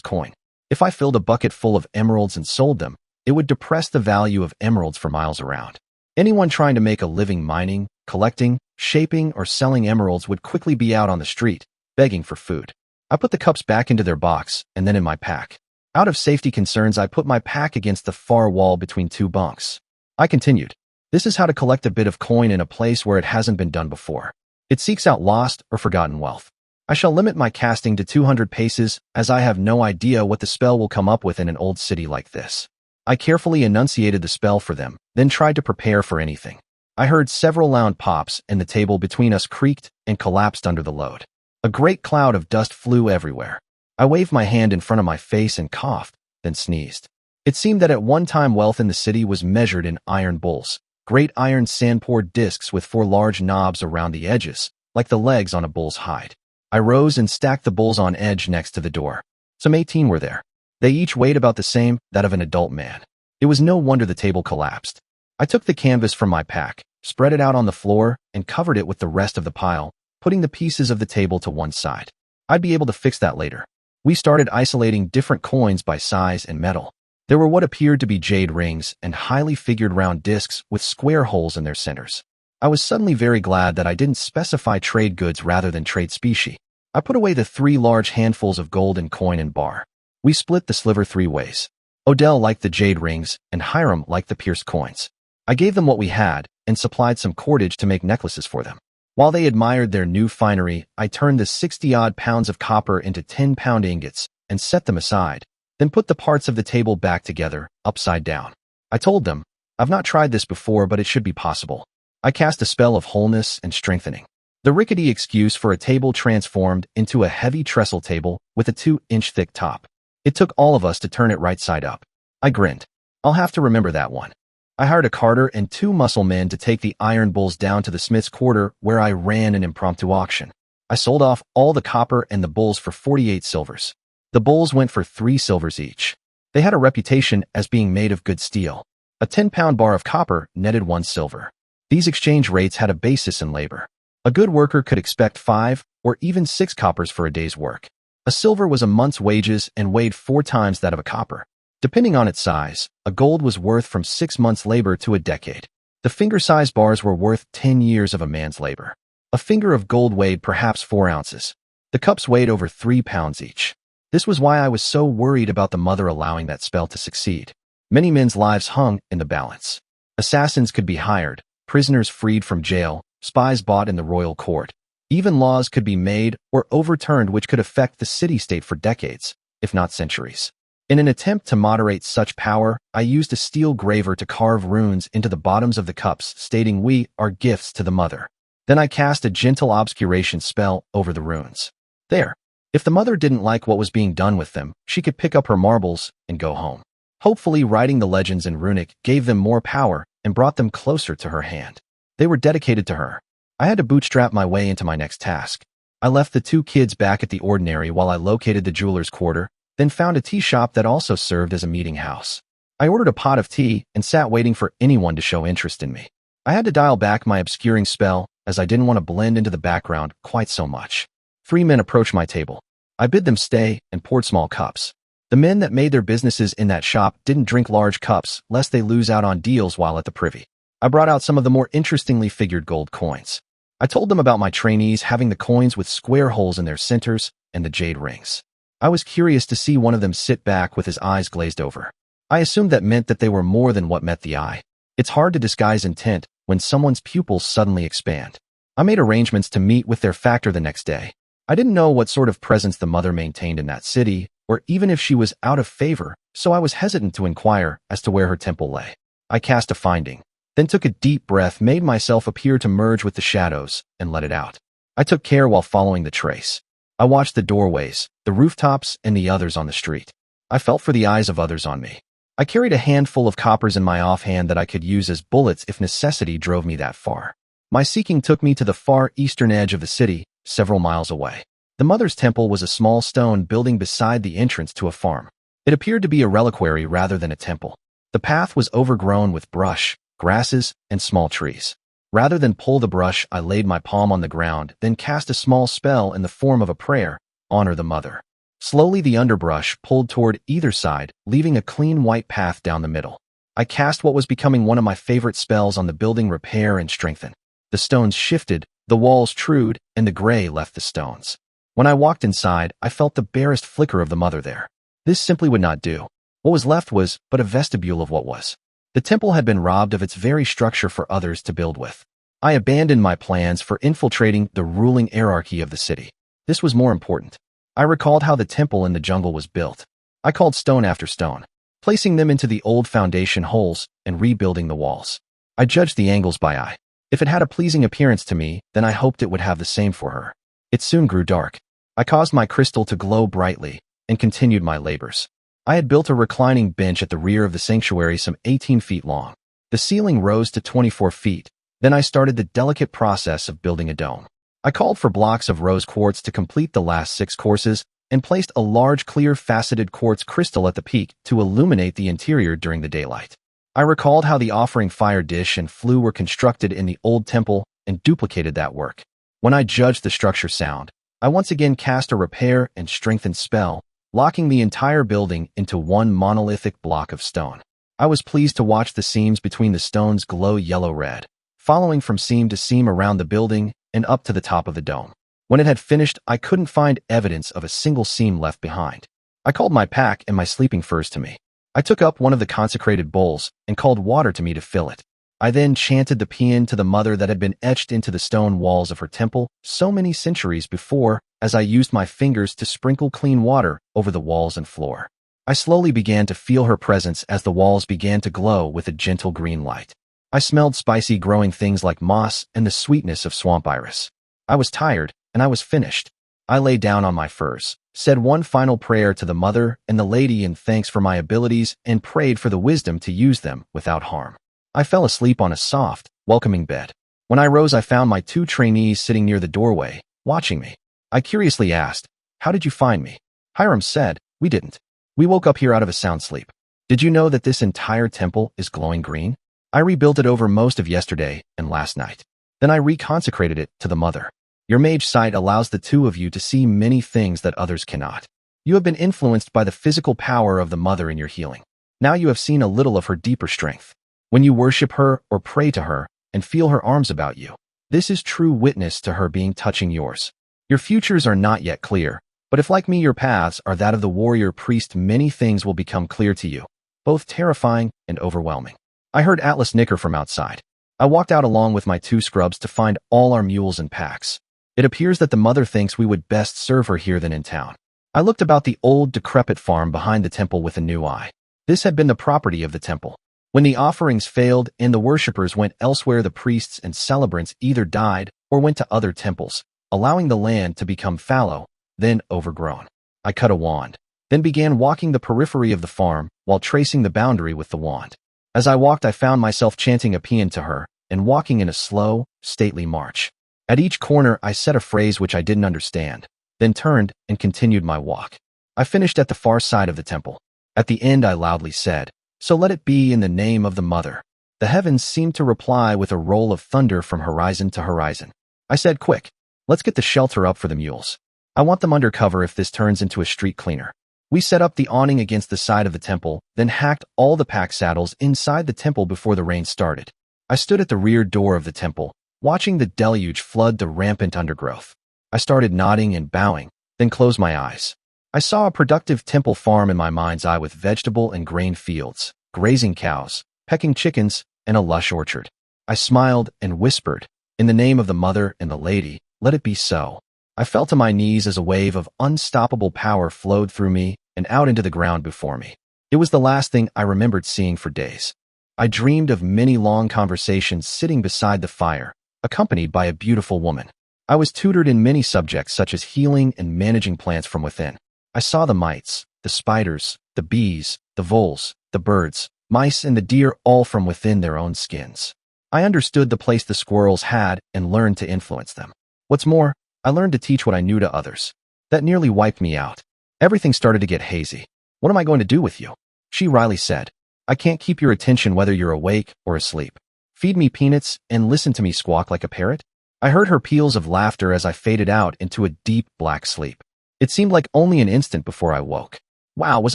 coin. If I filled a bucket full of emeralds and sold them, it would depress the value of emeralds for miles around. Anyone trying to make a living mining, collecting, shaping, or selling emeralds would quickly be out on the street, begging for food. I put the cups back into their box and then in my pack. Out of safety concerns, I put my pack against the far wall between 2 bunks. I continued. This is how to collect a bit of coin in a place where it hasn't been done before. It seeks out lost or forgotten wealth. I shall limit my casting to 200 paces, as I have no idea what the spell will come up with in an old city like this. I carefully enunciated the spell for them, then tried to prepare for anything. I heard several loud pops, and the table between us creaked and collapsed under the load. A great cloud of dust flew everywhere. I waved my hand in front of my face and coughed, then sneezed. It seemed that at one time wealth in the city was measured in iron bowls, great iron sand-poured discs with 4 large knobs around the edges, like the legs on a bull's hide. I rose and stacked the bowls on edge next to the door. Some 18 were there. They each weighed about the same, that of an adult man. It was no wonder the table collapsed. I took the canvas from my pack, spread it out on the floor, and covered it with the rest of the pile, putting the pieces of the table to one side. I'd be able to fix that later. We started isolating different coins by size and metal. There were what appeared to be jade rings and highly figured round discs with square holes in their centers. I was suddenly very glad that I didn't specify trade goods rather than trade specie. I put away the 3 large handfuls of gold and coin and bar. We split the sliver 3 ways. Odell liked the jade rings and Hiram liked the pierced coins. I gave them what we had and supplied some cordage to make necklaces for them. While they admired their new finery, I turned the 60-odd pounds of copper into 10-pound ingots and set them aside, then put the parts of the table back together, upside down. I told them, I've not tried this before, but it should be possible. I cast a spell of wholeness and strengthening. The rickety excuse for a table transformed into a heavy trestle table with a 2-inch thick top. It took all of us to turn it right side up. I grinned. I'll have to remember that one. I hired a carter and 2 muscle men to take the iron bowls down to the smith's quarter, where I ran an impromptu auction. I sold off all the copper and the bowls for 48 silvers. The bowls went for 3 silvers each. They had a reputation as being made of good steel. A 10-pound bar of copper netted 1 silver. These exchange rates had a basis in labor. A good worker could expect 5 or even 6 coppers for a day's work. A silver was a month's wages and weighed 4 times that of a copper. Depending on its size, a gold was worth from 6 months' labor to a decade. The finger-sized bars were worth 10 years of a man's labor. A finger of gold weighed perhaps 4 ounces. The cups weighed over 3 pounds each. This was why I was so worried about the mother allowing that spell to succeed. Many men's lives hung in the balance. Assassins could be hired, prisoners freed from jail, spies bought in the royal court. Even laws could be made or overturned which could affect the city-state for decades, if not centuries. In an attempt to moderate such power, I used a steel graver to carve runes into the bottoms of the cups stating we are gifts to the mother. Then I cast a gentle obscuration spell over the runes. There. If the mother didn't like what was being done with them, she could pick up her marbles and go home. Hopefully, writing the legends in runic gave them more power and brought them closer to her hand. They were dedicated to her. I had to bootstrap my way into my next task. I left the 2 kids back at the ordinary while I located the jeweler's quarter, then found a tea shop that also served as a meeting house. I ordered a pot of tea and sat waiting for anyone to show interest in me. I had to dial back my obscuring spell, as I didn't want to blend into the background quite so much. 3 men approached my table. I bid them stay and poured small cups. The men that made their businesses in that shop didn't drink large cups, lest they lose out on deals while at the privy. I brought out some of the more interestingly figured gold coins. I told them about my trainees having the coins with square holes in their centers and the jade rings. I was curious to see one of them sit back with his eyes glazed over. I assumed that meant that they were more than what met the eye. It's hard to disguise intent when someone's pupils suddenly expand. I made arrangements to meet with their factor the next day. I didn't know what sort of presence the mother maintained in that city, or even if she was out of favor, so I was hesitant to inquire as to where her temple lay. I cast a finding, then took a deep breath, made myself appear to merge with the shadows, and let it out. I took care while following the trace. I watched the doorways, the rooftops, and the others on the street. I felt for the eyes of others on me. I carried a handful of coppers in my offhand that I could use as bullets if necessity drove me that far. My seeking took me to the far eastern edge of the city, several miles away. The mother's temple was a small stone building beside the entrance to a farm. It appeared to be a reliquary rather than a temple. The path was overgrown with brush, grasses, and small trees. Rather than pull the brush, I laid my palm on the ground, then cast a small spell in the form of a prayer, honor the mother. Slowly the underbrush pulled toward either side, leaving a clean white path down the middle. I cast what was becoming one of my favorite spells on the building, repair and strengthen. The stones shifted, the walls trued, and the gray left the stones. When I walked inside, I felt the barest flicker of the mother there. This simply would not do. What was left was but a vestibule of what was. The temple had been robbed of its very structure for others to build with. I abandoned my plans for infiltrating the ruling hierarchy of the city. This was more important. I recalled how the temple in the jungle was built. I called stone after stone, placing them into the old foundation holes and rebuilding the walls. I judged the angles by eye. If it had a pleasing appearance to me, then I hoped it would have the same for her. It soon grew dark. I caused my crystal to glow brightly and continued my labors. I had built a reclining bench at the rear of the sanctuary some 18 feet long. The ceiling rose to 24 feet. Then I started the delicate process of building a dome. I called for blocks of rose quartz to complete the last 6 courses and placed a large clear faceted quartz crystal at the peak to illuminate the interior during the daylight. I recalled how the offering fire dish and flue were constructed in the old temple and duplicated that work. When I judged the structure sound, I once again cast a repair and strengthen spell, locking the entire building into one monolithic block of stone. I was pleased to watch the seams between the stones glow yellow-red, following from seam to seam around the building and up to the top of the dome. When it had finished, I couldn't find evidence of a single seam left behind. I called my pack and my sleeping furs to me. I took up one of the consecrated bowls and called water to me to fill it. I then chanted the paean to the mother that had been etched into the stone walls of her temple so many centuries before, as I used my fingers to sprinkle clean water over the walls and floor. I slowly began to feel her presence as the walls began to glow with a gentle green light. I smelled spicy growing things like moss and the sweetness of swamp iris. I was tired, and I was finished. I lay down on my furs, said one final prayer to the mother and the lady in thanks for my abilities, and prayed for the wisdom to use them without harm. I fell asleep on a soft, welcoming bed. When I rose, I found my 2 trainees sitting near the doorway, watching me. I curiously asked, "How did you find me?" Hiram said, "We didn't. We woke up here out of a sound sleep. Did you know that this entire temple is glowing green? I rebuilt it over most of yesterday and last night. Then I reconsecrated it to the mother. Your mage sight allows the 2 of you to see many things that others cannot. You have been influenced by the physical power of the mother in your healing. Now you have seen a little of her deeper strength. When you worship her or pray to her and feel her arms about you, this is true witness to her being touching yours. Your futures are not yet clear, but if like me your paths are that of the warrior priest, many things will become clear to you, both terrifying and overwhelming." I heard Atlas nicker from outside. I walked out along with my 2 scrubs to find all our mules and packs. It appears that the mother thinks we would best serve her here than in town. I looked about the old, decrepit farm behind the temple with a new eye. This had been the property of the temple. When the offerings failed and the worshippers went elsewhere, the priests and celebrants either died or went to other temples, allowing the land to become fallow, then overgrown. I cut a wand, then began walking the periphery of the farm while tracing the boundary with the wand. As I walked, I found myself chanting a paean to her and walking in a slow, stately march. At each corner, I said a phrase which I didn't understand, then turned and continued my walk. I finished at the far side of the temple. At the end, I loudly said, "So let it be in the name of the mother." The heavens seemed to reply with a roll of thunder from horizon to horizon. I said, "Quick, let's get the shelter up for the mules. I want them under cover if this turns into a street cleaner." We set up the awning against the side of the temple, then hacked all the pack saddles inside the temple before the rain started. I stood at the rear door of the temple, watching the deluge flood the rampant undergrowth. I started nodding and bowing, then closed my eyes. I saw a productive temple farm in my mind's eye with vegetable and grain fields, grazing cows, pecking chickens, and a lush orchard. I smiled and whispered, "In the name of the mother and the lady, let it be so." I fell to my knees as a wave of unstoppable power flowed through me and out into the ground before me. It was the last thing I remembered seeing for days. I dreamed of many long conversations sitting beside the fire, accompanied by a beautiful woman. I was tutored in many subjects such as healing and managing plants from within. I saw the mites, the spiders, the bees, the voles, the birds, mice, and the deer all from within their own skins. I understood the place the squirrels had and learned to influence them. What's more, I learned to teach what I knew to others. That nearly wiped me out. Everything started to get hazy. "What am I going to do with you?" She wryly said. "I can't keep your attention whether you're awake or asleep. Feed me peanuts and listen to me squawk like a parrot." I heard her peals of laughter as I faded out into a deep black sleep. It seemed like only an instant before I woke. Wow, was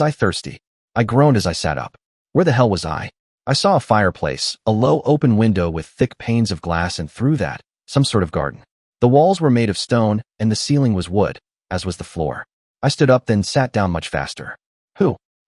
I thirsty. I groaned as I sat up. Where the hell was I? I saw a fireplace, a low open window with thick panes of glass, and through that, some sort of garden. The walls were made of stone, and the ceiling was wood, as was the floor. I stood up, then sat down much faster.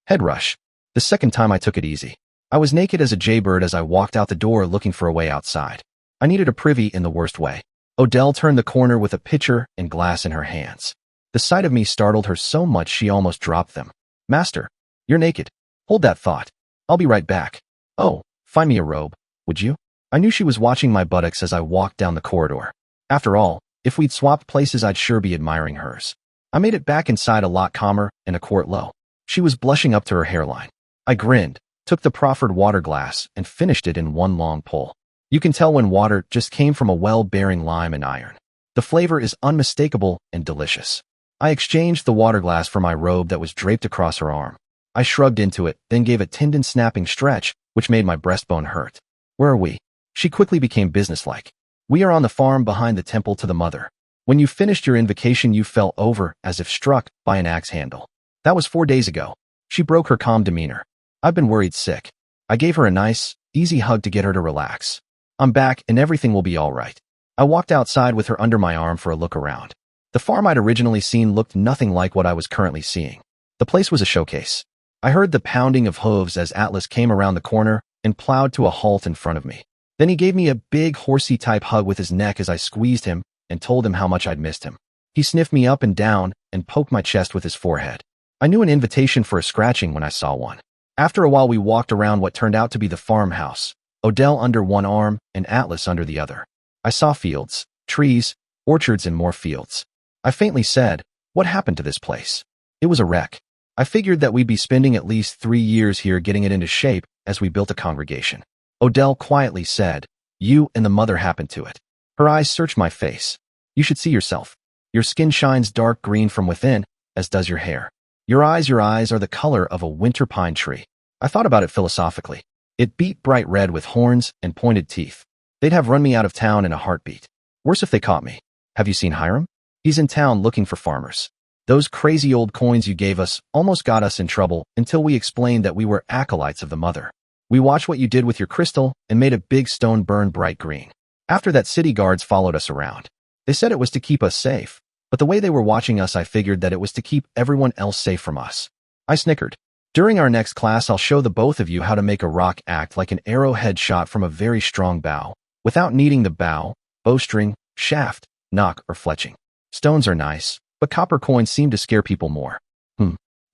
Head rush. The second time I took it easy. I was naked as a jaybird as I walked out the door looking for a way outside. I needed a privy in the worst way. Odell turned the corner with a pitcher and glass in her hands. The sight of me startled her so much she almost dropped them. "Master, you're naked. Hold that thought. I'll be right back. Oh, find me a robe, would you?" I knew she was watching my buttocks as I walked down the corridor. After all, if we'd swapped places, I'd sure be admiring hers. I made it back inside a lot calmer and a quart low. She was blushing up to her hairline. I grinned, took the proffered water glass, and finished it in one long pull. You can tell when water just came from a well bearing lime and iron. The flavor is unmistakable and delicious. I exchanged the water glass for my robe that was draped across her arm. I shrugged into it, then gave a tendon-snapping stretch, which made my breastbone hurt. "Where are we?" She quickly became businesslike. "We are on the farm behind the temple to the mother. When you finished your invocation, you fell over as if struck by an axe handle. That was 4 days ago." She broke her calm demeanor. "I've been worried sick." I gave her a nice, easy hug to get her to relax. "I'm back and everything will be all right." I walked outside with her under my arm for a look around. The farm I'd originally seen looked nothing like what I was currently seeing. The place was a showcase. I heard the pounding of hooves as Atlas came around the corner and plowed to a halt in front of me. Then he gave me a big horsey-type hug with his neck as I squeezed him and told him how much I'd missed him. He sniffed me up and down and poked my chest with his forehead. I knew an invitation for a scratching when I saw one. After a while, we walked around what turned out to be the farmhouse, Odell under one arm and Atlas under the other. I saw fields, trees, orchards, and more fields. I faintly said, "What happened to this place?" It was a wreck. I figured that we'd be spending at least 3 years here getting it into shape as we built a congregation. Odell quietly said, "You and the mother happened to it." Her eyes searched my face. "You should see yourself. Your skin shines dark green from within, as does your hair. Your eyes are the color of a winter pine tree." I thought about it philosophically. It beat bright red with horns and pointed teeth. They'd have run me out of town in a heartbeat. Worse if they caught me. "Have you seen Hiram? He's in town looking for farmers. Those crazy old coins you gave us almost got us in trouble until we explained that we were acolytes of the mother. We watched what you did with your crystal and made a big stone burn bright green. After that, city guards followed us around. They said it was to keep us safe, but the way they were watching us, I figured that it was to keep everyone else safe from us." I snickered. "During our next class, I'll show the both of you how to make a rock act like an arrowhead shot from a very strong bow, without needing the bow, bowstring, shaft, knock, or fletching. Stones are nice, but copper coins seem to scare people more.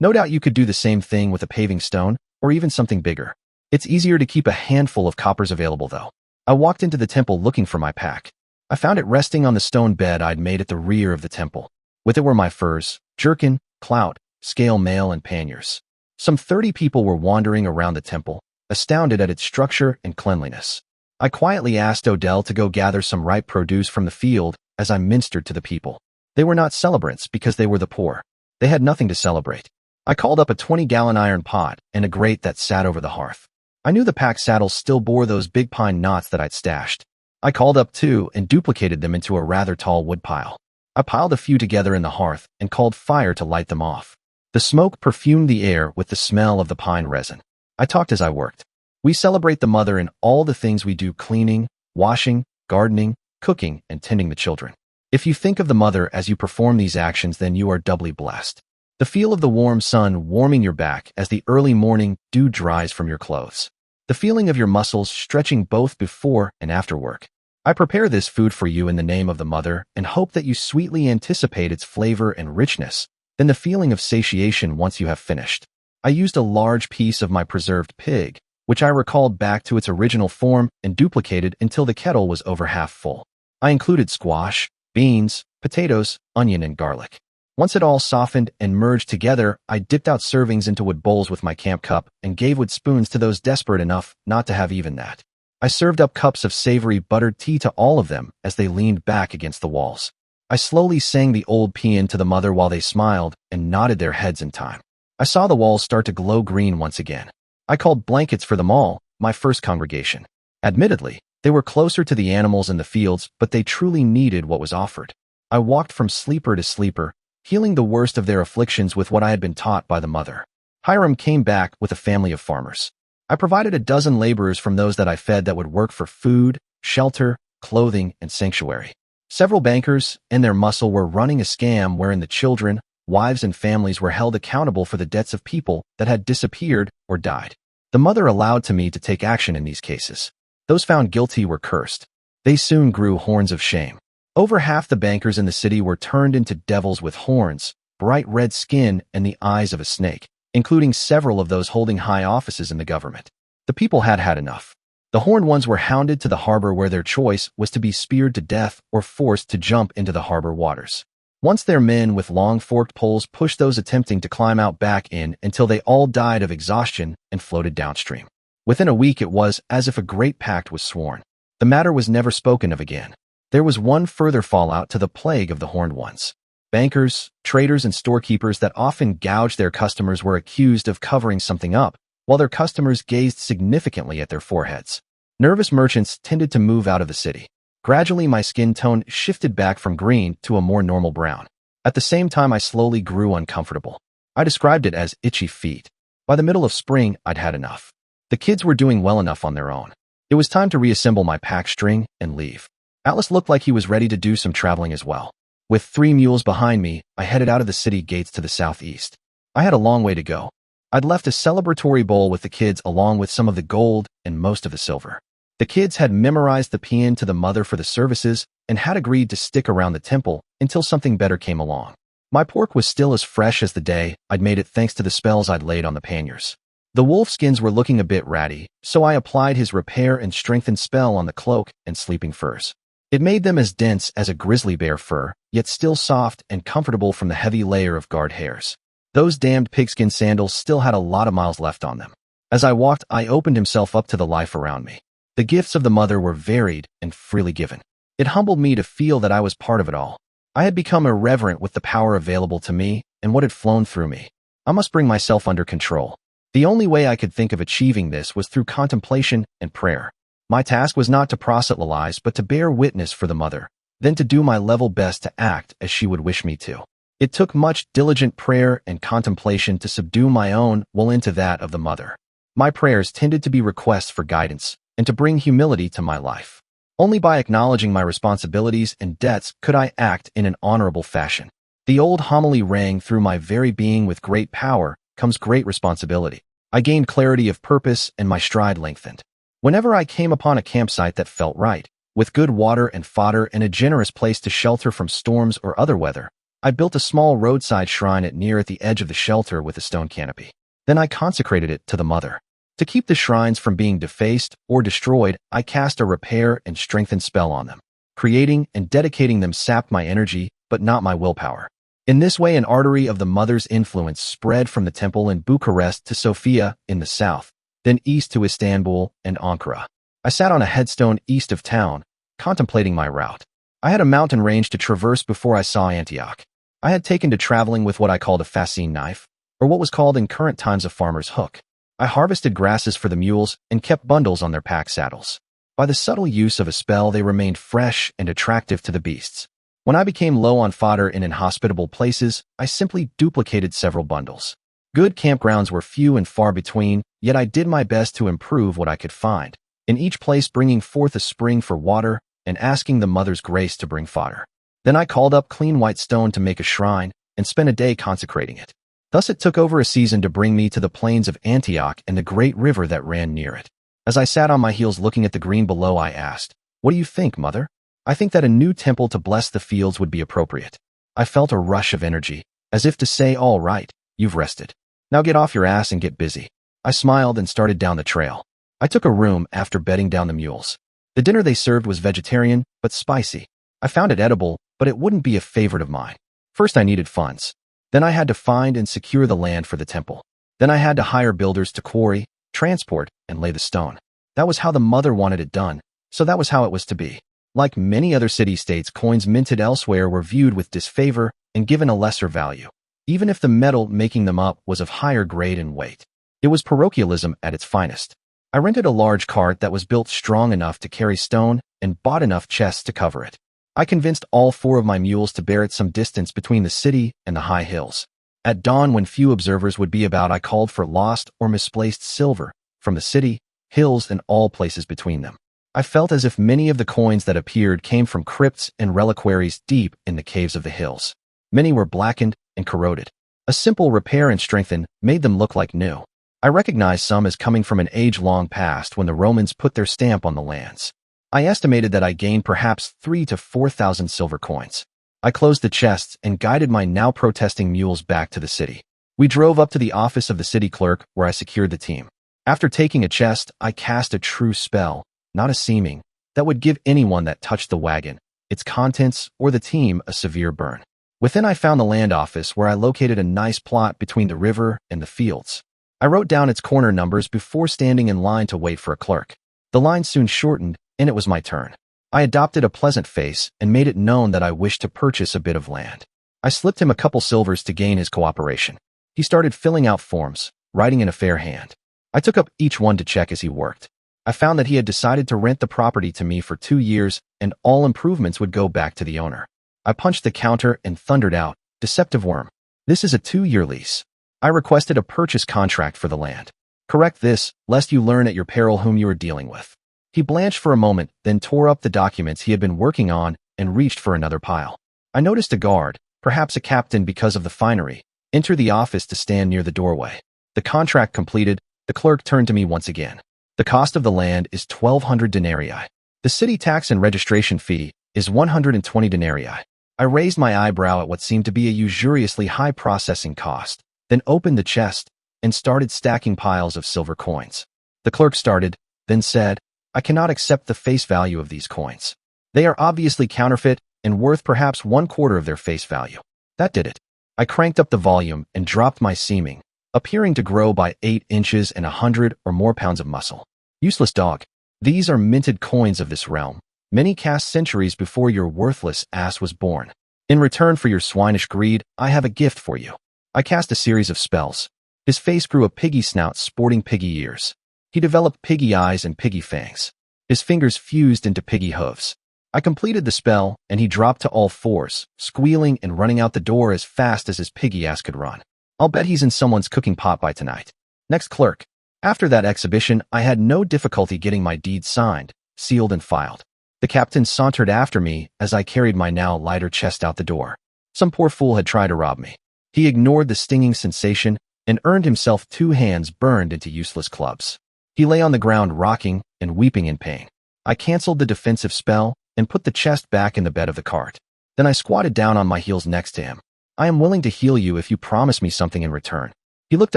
No doubt you could do the same thing with a paving stone, or even something bigger. It's easier to keep a handful of coppers available, though." I walked into the temple looking for my pack. I found it resting on the stone bed I'd made at the rear of the temple. With it were my furs, jerkin, clout, scale mail, and panniers. Some 30 people were wandering around the temple, astounded at its structure and cleanliness. I quietly asked Odell to go gather some ripe produce from the field as I ministered to the people. They were not celebrants because they were the poor. They had nothing to celebrate. I called up a 20-gallon iron pot and a grate that sat over the hearth. I knew the pack saddles still bore those big pine knots that I'd stashed. I called up 2 and duplicated them into a rather tall wood pile. I piled a few together in the hearth and called fire to light them off. The smoke perfumed the air with the smell of the pine resin. I talked as I worked. "We celebrate the mother in all the things we do: cleaning, washing, gardening, cooking, and tending the children. If you think of the mother as you perform these actions, then you are doubly blessed. The feel of the warm sun warming your back as the early morning dew dries from your clothes. The feeling of your muscles stretching both before and after work. I prepare this food for you in the name of the mother and hope that you sweetly anticipate its flavor and richness, then the feeling of satiation once you have finished. I used a large piece of my preserved pig, which I recalled back to its original form and duplicated until the kettle was over half full. I included squash, beans, potatoes, onion, and garlic. Once it all softened and merged together, I dipped out servings into wood bowls with my camp cup and gave wood spoons to those desperate enough not to have even that. I served up cups of savory buttered tea to all of them as they leaned back against the walls. I slowly sang the old paean to the mother while they smiled and nodded their heads in time. I saw the walls start to glow green once again. I called blankets for them all, my first congregation. Admittedly, they were closer to the animals in the fields, but they truly needed what was offered. I walked from sleeper to sleeper, healing the worst of their afflictions with what I had been taught by the mother. Hiram came back with a family of farmers. I provided a dozen laborers from those that I fed that would work for food, shelter, clothing, and sanctuary. Several bankers and their muscle were running a scam wherein the children, wives, and families were held accountable for the debts of people that had disappeared or died. The mother allowed to me to take action in these cases. Those found guilty were cursed. They soon grew horns of shame. Over half the bankers in the city were turned into devils with horns, bright red skin, and the eyes of a snake, including several of those holding high offices in the government. The people had had enough. The horned ones were hounded to the harbor where their choice was to be speared to death or forced to jump into the harbor waters. Once their men with long forked poles pushed those attempting to climb out back in until they all died of exhaustion and floated downstream. Within a week it was as if a great pact was sworn. The matter was never spoken of again. There was one further fallout to the plague of the horned ones. Bankers, traders, and storekeepers that often gouged their customers were accused of covering something up, while their customers gazed significantly at their foreheads. Nervous merchants tended to move out of the city. Gradually, my skin tone shifted back from green to a more normal brown. At the same time, I slowly grew uncomfortable. I described it as itchy feet. By the middle of spring, I'd had enough. The kids were doing well enough on their own. It was time to reassemble my pack string and leave. Atlas looked like he was ready to do some traveling as well. With 3 mules behind me, I headed out of the city gates to the southeast. I had a long way to go. I'd left a celebratory bowl with the kids along with some of the gold and most of the silver. The kids had memorized the paean to the mother for the services and had agreed to stick around the temple until something better came along. My pork was still as fresh as the day I'd made it thanks to the spells I'd laid on the panniers. The wolf skins were looking a bit ratty, so I applied his repair and strengthen spell on the cloak and sleeping furs. It made them as dense as a grizzly bear fur, yet still soft and comfortable from the heavy layer of guard hairs. Those damned pigskin sandals still had a lot of miles left on them. As I walked, I opened himself up to the life around me. The gifts of the mother were varied and freely given. It humbled me to feel that I was part of it all. I had become irreverent with the power available to me and what had flown through me. I must bring myself under control. The only way I could think of achieving this was through contemplation and prayer. My task was not to proselytize, but to bear witness for the mother, then to do my level best to act as she would wish me to. It took much diligent prayer and contemplation to subdue my own will into that of the mother. My prayers tended to be requests for guidance and to bring humility to my life. Only by acknowledging my responsibilities and debts could I act in an honorable fashion. The old homily rang through my very being: with great power comes great responsibility. I gained clarity of purpose and my stride lengthened. Whenever I came upon a campsite that felt right, with good water and fodder and a generous place to shelter from storms or other weather, I built a small roadside shrine at the edge of the shelter with a stone canopy. Then I consecrated it to the mother. To keep the shrines from being defaced or destroyed, I cast a repair and strengthen spell on them. Creating and dedicating them sapped my energy, but not my willpower. In this way, an artery of the mother's influence spread from the temple in Bucharest to Sofia in the south, then east to Istanbul and Ankara. I sat on a headstone east of town, contemplating my route. I had a mountain range to traverse before I saw Antioch. I had taken to traveling with what I called a fascine knife, or what was called in current times a farmer's hook. I harvested grasses for the mules and kept bundles on their pack saddles. By the subtle use of a spell, they remained fresh and attractive to the beasts. When I became low on fodder in inhospitable places, I simply duplicated several bundles. Good campgrounds were few and far between, yet I did my best to improve what I could find, in each place bringing forth a spring for water and asking the mother's grace to bring fodder. Then I called up clean white stone to make a shrine and spent a day consecrating it. Thus it took over a season to bring me to the plains of Antioch and the great river that ran near it. As I sat on my heels looking at the green below, I asked, "What do you think, Mother?" "I think that a new temple to bless the fields would be appropriate." I felt a rush of energy, as if to say, "All right, you've rested. Now get off your ass and get busy." I smiled and started down the trail. I took a room after bedding down the mules. The dinner they served was vegetarian, but spicy. I found it edible, but it wouldn't be a favorite of mine. First I needed funds. Then I had to find and secure the land for the temple. Then I had to hire builders to quarry, transport, and lay the stone. That was how the mother wanted it done, so that was how it was to be. Like many other city-states, coins minted elsewhere were viewed with disfavor and given a lesser value, even if the metal making them up was of higher grade and weight. It was parochialism at its finest. I rented a large cart that was built strong enough to carry stone and bought enough chests to cover it. I convinced all 4 of my mules to bear it some distance between the city and the high hills. At dawn, when few observers would be about, I called for lost or misplaced silver from the city, hills, and all places between them. I felt as if many of the coins that appeared came from crypts and reliquaries deep in the caves of the hills. Many were blackened and corroded. A simple repair and strengthen made them look like new. I recognized some as coming from an age-long past when the Romans put their stamp on the lands. I estimated that I gained perhaps 3,000 to 4,000 silver coins. I closed the chests and guided my now protesting mules back to the city. We drove up to the office of the city clerk, where I secured the team. After taking a chest, I cast a true spell, not a seeming, that would give anyone that touched the wagon, its contents, or the team a severe burn. Within, I found the land office, where I located a nice plot between the river and the fields. I wrote down its corner numbers before standing in line to wait for a clerk. The line soon shortened, and it was my turn. I adopted a pleasant face and made it known that I wished to purchase a bit of land. I slipped him a couple silvers to gain his cooperation. He started filling out forms, writing in a fair hand. I took up each one to check as he worked. I found that he had decided to rent the property to me for 2 years, and all improvements would go back to the owner. I punched the counter and thundered out, "Deceptive worm. This is a 2-year lease." I requested a purchase contract for the land. "Correct this, lest you learn at your peril whom you are dealing with." He blanched for a moment, then tore up the documents he had been working on and reached for another pile. I noticed a guard, perhaps a captain because of the finery, enter the office to stand near the doorway. The contract completed, the clerk turned to me once again. "The cost of the land is 1,200 denarii. The city tax and registration fee is 120 denarii. I raised my eyebrow at what seemed to be a usuriously high processing cost, then opened the chest and started stacking piles of silver coins. The clerk started, then said, "I cannot accept the face value of these coins. They are obviously counterfeit and worth perhaps 1/4 of their face value." That did it. I cranked up the volume and dropped my seeming, appearing to grow by 8 inches and 100 or more pounds of muscle. "Useless dog. These are minted coins of this realm, many cast centuries before your worthless ass was born. In return for your swinish greed, I have a gift for you." I cast a series of spells. His face grew a piggy snout sporting piggy ears. He developed piggy eyes and piggy fangs. His fingers fused into piggy hooves. I completed the spell, and he dropped to all 4s, squealing and running out the door as fast as his piggy ass could run. "I'll bet he's in someone's cooking pot by tonight." Next clerk. After that exhibition, I had no difficulty getting my deed signed, sealed, and filed. The captain sauntered after me as I carried my now lighter chest out the door. Some poor fool had tried to rob me. He ignored the stinging sensation and earned himself 2 hands burned into useless clubs. He lay on the ground rocking and weeping in pain. I canceled the defensive spell and put the chest back in the bed of the cart. Then I squatted down on my heels next to him. "I am willing to heal you if you promise me something in return." He looked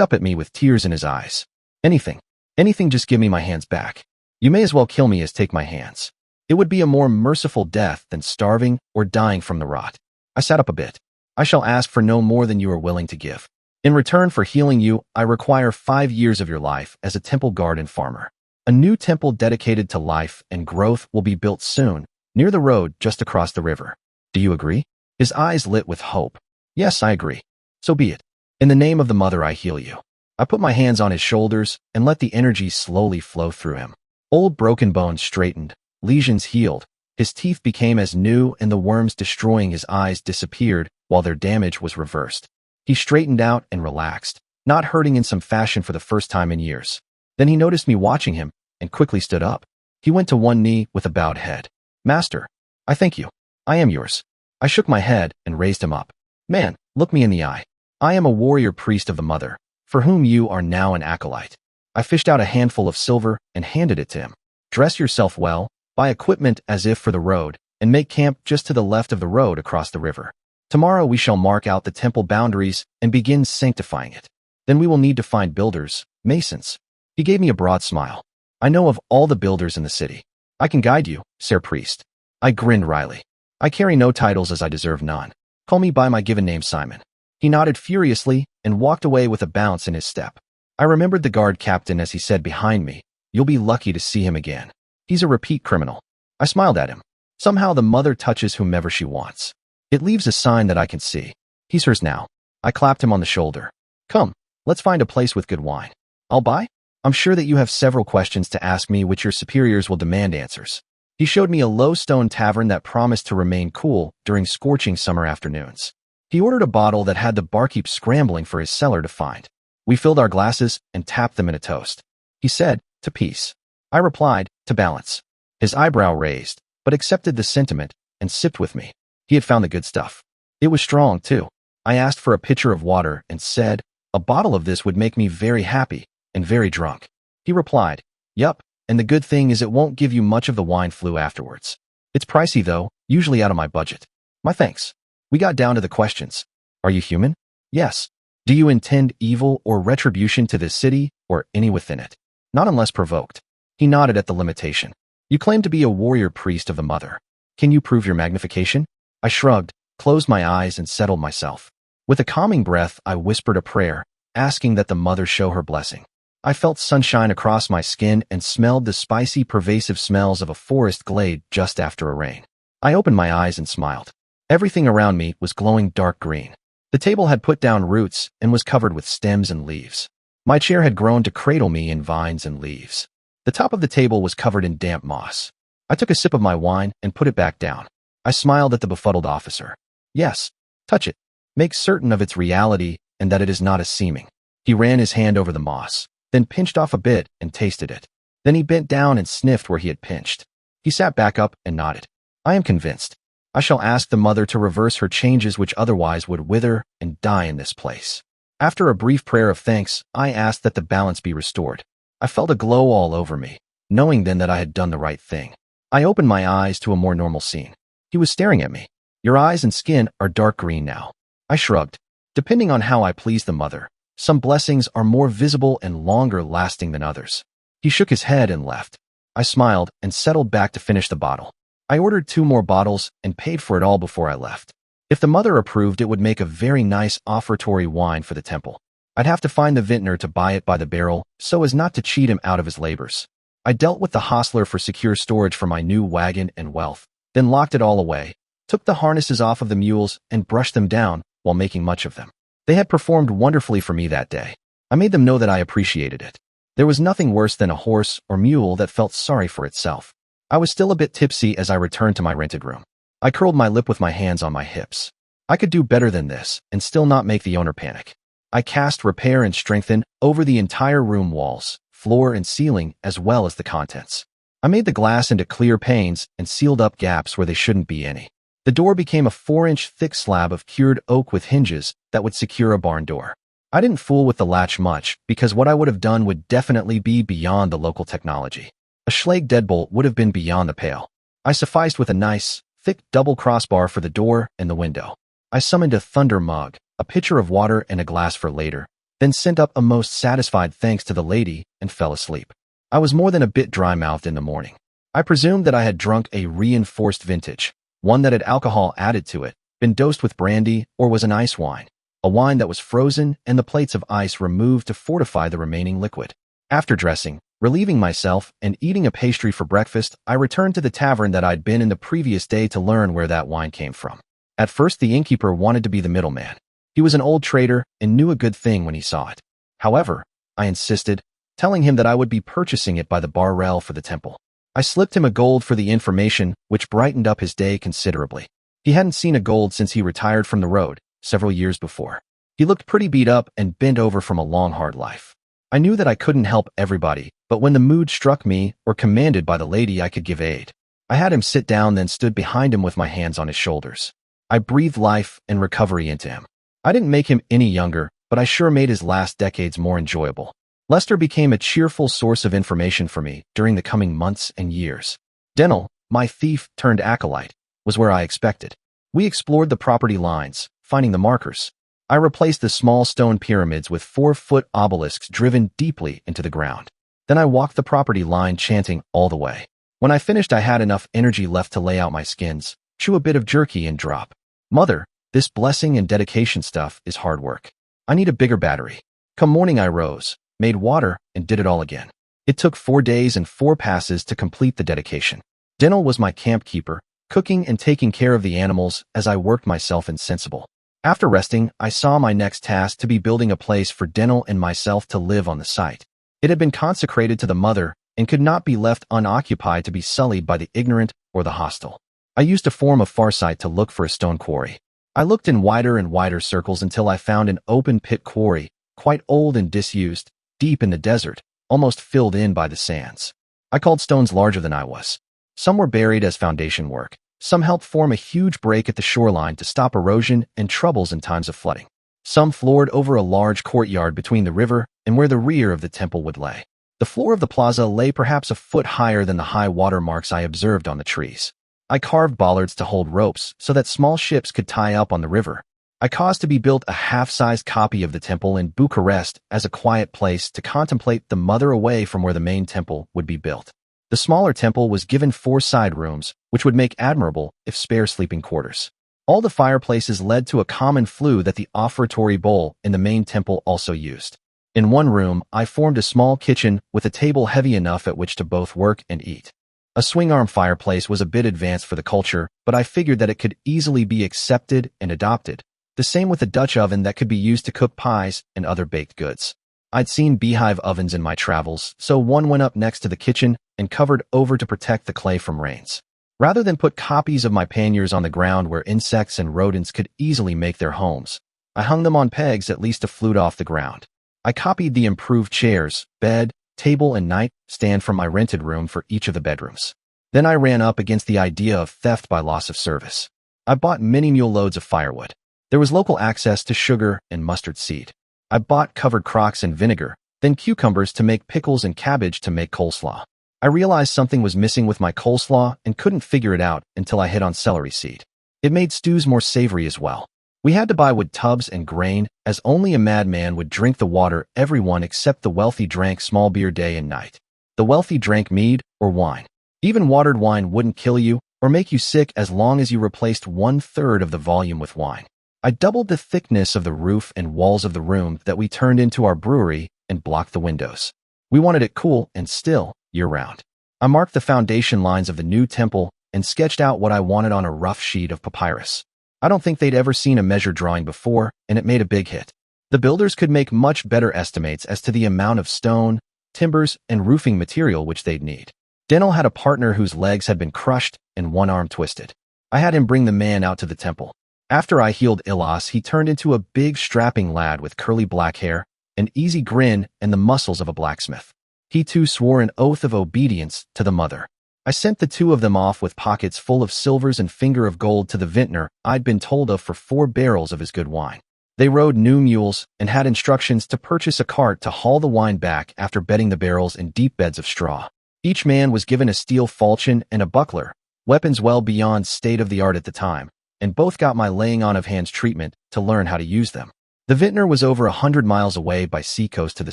up at me with tears in his eyes. "Anything. Anything, just give me my hands back. You may as well kill me as take my hands. It would be a more merciful death than starving or dying from the rot." I sat up a bit. "I shall ask for no more than you are willing to give. In return for healing you, I require 5 years of your life as a temple guard and farmer. A new temple dedicated to life and growth will be built soon, near the road just across the river. Do you agree?" His eyes lit with hope. "Yes, I agree. So be it. In the name of the mother, I heal you." I put my hands on his shoulders and let the energy slowly flow through him. Old broken bones straightened, lesions healed, his teeth became as new, and the worms destroying his eyes disappeared while their damage was reversed. He straightened out and relaxed, not hurting in some fashion for the first time in years. Then he noticed me watching him and quickly stood up. He went to one knee with a bowed head. "Master, I thank you. I am yours." I shook my head and raised him up. "Man, look me in the eye. I am a warrior priest of the mother, for whom you are now an acolyte. I fished out a handful of silver and handed it to him. Dress yourself well, buy equipment as if for the road, and make camp just to the left of the road across the river. Tomorrow we shall mark out the temple boundaries and begin sanctifying it. Then we will need to find builders, masons. He gave me a broad smile. I know of all the builders in the city. I can guide you, Sir Priest. I grinned wryly. I carry no titles as I deserve none. Call me by my given name, Simon. He nodded furiously and walked away with a bounce in his step. I remembered the guard captain as he said behind me, "You'll be lucky to see him again. He's a repeat criminal." I smiled at him. Somehow the mother touches whomever she wants. It leaves a sign that I can see. He's hers now. I clapped him on the shoulder. Come, let's find a place with good wine. I'll buy? I'm sure that you have several questions to ask me which your superiors will demand answers. He showed me a low-stone tavern that promised to remain cool during scorching summer afternoons. He ordered a bottle that had the barkeep scrambling for his cellar to find. We filled our glasses and tapped them in a toast. He said, "To peace." I replied, "To balance." His eyebrow raised, but accepted the sentiment and sipped with me. He had found the good stuff. It was strong, too. I asked for a pitcher of water and said, "A bottle of this would make me very happy and very drunk." He replied, "Yup, and the good thing is it won't give you much of the wine flu afterwards. It's pricey, though, usually out of my budget." My thanks. We got down to the questions. Are you human? Yes. Do you intend evil or retribution to this city or any within it? Not unless provoked. He nodded at the limitation. You claim to be a warrior priest of the mother. Can you prove your magnification? I shrugged, closed my eyes, and settled myself. With a calming breath, I whispered a prayer, asking that the mother show her blessing. I felt sunshine across my skin and smelled the spicy, pervasive smells of a forest glade just after a rain. I opened my eyes and smiled. Everything around me was glowing dark green. The table had put down roots and was covered with stems and leaves. My chair had grown to cradle me in vines and leaves. The top of the table was covered in damp moss. I took a sip of my wine and put it back down. I smiled at the befuddled officer. Yes, touch it. Make certain of its reality and that it is not a seeming. He ran his hand over the moss, then pinched off a bit and tasted it. Then he bent down and sniffed where he had pinched. He sat back up and nodded. I am convinced. I shall ask the mother to reverse her changes which otherwise would wither and die in this place. After a brief prayer of thanks, I asked that the balance be restored. I felt a glow all over me, knowing then that I had done the right thing. I opened my eyes to a more normal scene. He was staring at me. Your eyes and skin are dark green now. I shrugged. Depending on how I please the mother, some blessings are more visible and longer lasting than others. He shook his head and left. I smiled and settled back to finish the bottle. I ordered 2 more bottles and paid for it all before I left. If the mother approved, it would make a very nice offertory wine for the temple. I'd have to find the vintner to buy it by the barrel so as not to cheat him out of his labors. I dealt with the hostler for secure storage for my new wagon and wealth, then locked it all away, took the harnesses off of the mules and brushed them down while making much of them. They had performed wonderfully for me that day. I made them know that I appreciated it. There was nothing worse than a horse or mule that felt sorry for itself. I was still a bit tipsy as I returned to my rented room. I curled my lip with my hands on my hips. I could do better than this and still not make the owner panic. I cast repair and strengthen over the entire room walls, floor and ceiling, as well as the contents. I made the glass into clear panes and sealed up gaps where they shouldn't be any. The door became a 4-inch thick slab of cured oak with hinges that would secure a barn door. I didn't fool with the latch much because what I would have done would definitely be beyond the local technology. A Schlage deadbolt would have been beyond the pale. I sufficed with a nice, thick double crossbar for the door and the window. I summoned a thunder mug, a pitcher of water and a glass for later, then sent up a most satisfied thanks to the lady and fell asleep. I was more than a bit dry-mouthed in the morning. I presumed that I had drunk a reinforced vintage, one that had alcohol added to it, been dosed with brandy, or was an ice wine, a wine that was frozen and the plates of ice removed to fortify the remaining liquid. After dressing, relieving myself, and eating a pastry for breakfast, I returned to the tavern that I'd been in the previous day to learn where that wine came from. At first, the innkeeper wanted to be the middleman. He was an old trader and knew a good thing when he saw it. However, I insisted, telling him that I would be purchasing it by the barrel for the temple. I slipped him a gold for the information, which brightened up his day considerably. He hadn't seen a gold since he retired from the road, several years before. He looked pretty beat up and bent over from a long, hard life. I knew that I couldn't help everybody, but when the mood struck me, or commanded by the lady, I could give aid. I had him sit down, then stood behind him with my hands on his shoulders. I breathed life and recovery into him. I didn't make him any younger, but I sure made his last decades more enjoyable. Lester became a cheerful source of information for me during the coming months and years. Dental, my thief-turned-acolyte, was where I expected. We explored the property lines, finding the markers. I replaced the small stone pyramids with 4-foot obelisks driven deeply into the ground. Then I walked the property line chanting all the way. When I finished, I had enough energy left to lay out my skins, chew a bit of jerky, and drop. Mother, this blessing and dedication stuff is hard work. I need a bigger battery. Come morning, I rose, made water, and did it all again. It took 4 days and 4 passes to complete the dedication. Dental was my camp keeper, cooking and taking care of the animals as I worked myself insensible. After resting, I saw my next task to be building a place for Dental and myself to live on the site. It had been consecrated to the mother and could not be left unoccupied to be sullied by the ignorant or the hostile. I used a form of farsight to look for a stone quarry. I looked in wider and wider circles until I found an open pit quarry, quite old and disused, deep in the desert, almost filled in by the sands. I called stones larger than I was. Some were buried as foundation work. Some helped form a huge break at the shoreline to stop erosion and troubles in times of flooding. Some floored over a large courtyard between the river and where the rear of the temple would lay. The floor of the plaza lay perhaps a foot higher than the high water marks I observed on the trees. I carved bollards to hold ropes so that small ships could tie up on the river. I caused to be built a half-sized copy of the temple in Bucharest as a quiet place to contemplate the mother away from where the main temple would be built. The smaller temple was given 4 side rooms, which would make admirable, if spare, sleeping quarters. All the fireplaces led to a common flue that the offertory bowl in the main temple also used. In one room, I formed a small kitchen with a table heavy enough at which to both work and eat. A swing-arm fireplace was a bit advanced for the culture, but I figured that it could easily be accepted and adopted. The same with a Dutch oven that could be used to cook pies and other baked goods. I'd seen beehive ovens in my travels, so one went up next to the kitchen and covered over to protect the clay from rains. Rather than put copies of my panniers on the ground where insects and rodents could easily make their homes, I hung them on pegs at least a foot off the ground. I copied the improved chairs, bed, table, and nightstand from my rented room for each of the bedrooms. Then I ran up against the idea of theft by loss of service. I bought many mule loads of firewood. There was local access to sugar and mustard seed. I bought covered crocks and vinegar, then cucumbers to make pickles and cabbage to make coleslaw. I realized something was missing with my coleslaw and couldn't figure it out until I hit on celery seed. It made stews more savory as well. We had to buy wood tubs and grain, as only a madman would drink the water. Everyone except the wealthy drank small beer day and night. The wealthy drank mead or wine. Even watered wine wouldn't kill you or make you sick as long as you replaced 1/3 of the volume with wine. I doubled the thickness of the roof and walls of the room that we turned into our brewery and blocked the windows. We wanted it cool and still year-round. I marked the foundation lines of the new temple and sketched out what I wanted on a rough sheet of papyrus. I don't think they'd ever seen a measure drawing before, and it made a big hit. The builders could make much better estimates as to the amount of stone, timbers, and roofing material which they'd need. Dental had a partner whose legs had been crushed and one arm twisted. I had him bring the man out to the temple. After I healed Ilas, he turned into a big strapping lad with curly black hair, an easy grin, and the muscles of a blacksmith. He too swore an oath of obedience to the mother. I sent the two of them off with pockets full of silvers and finger of gold to the vintner I'd been told of for 4 barrels of his good wine. They rode new mules and had instructions to purchase a cart to haul the wine back after bedding the barrels in deep beds of straw. Each man was given a steel falchion and a buckler, weapons well beyond state-of-the-art at the time, and both got my laying on of hands treatment to learn how to use them. The vintner was over 100 miles away by seacoast to the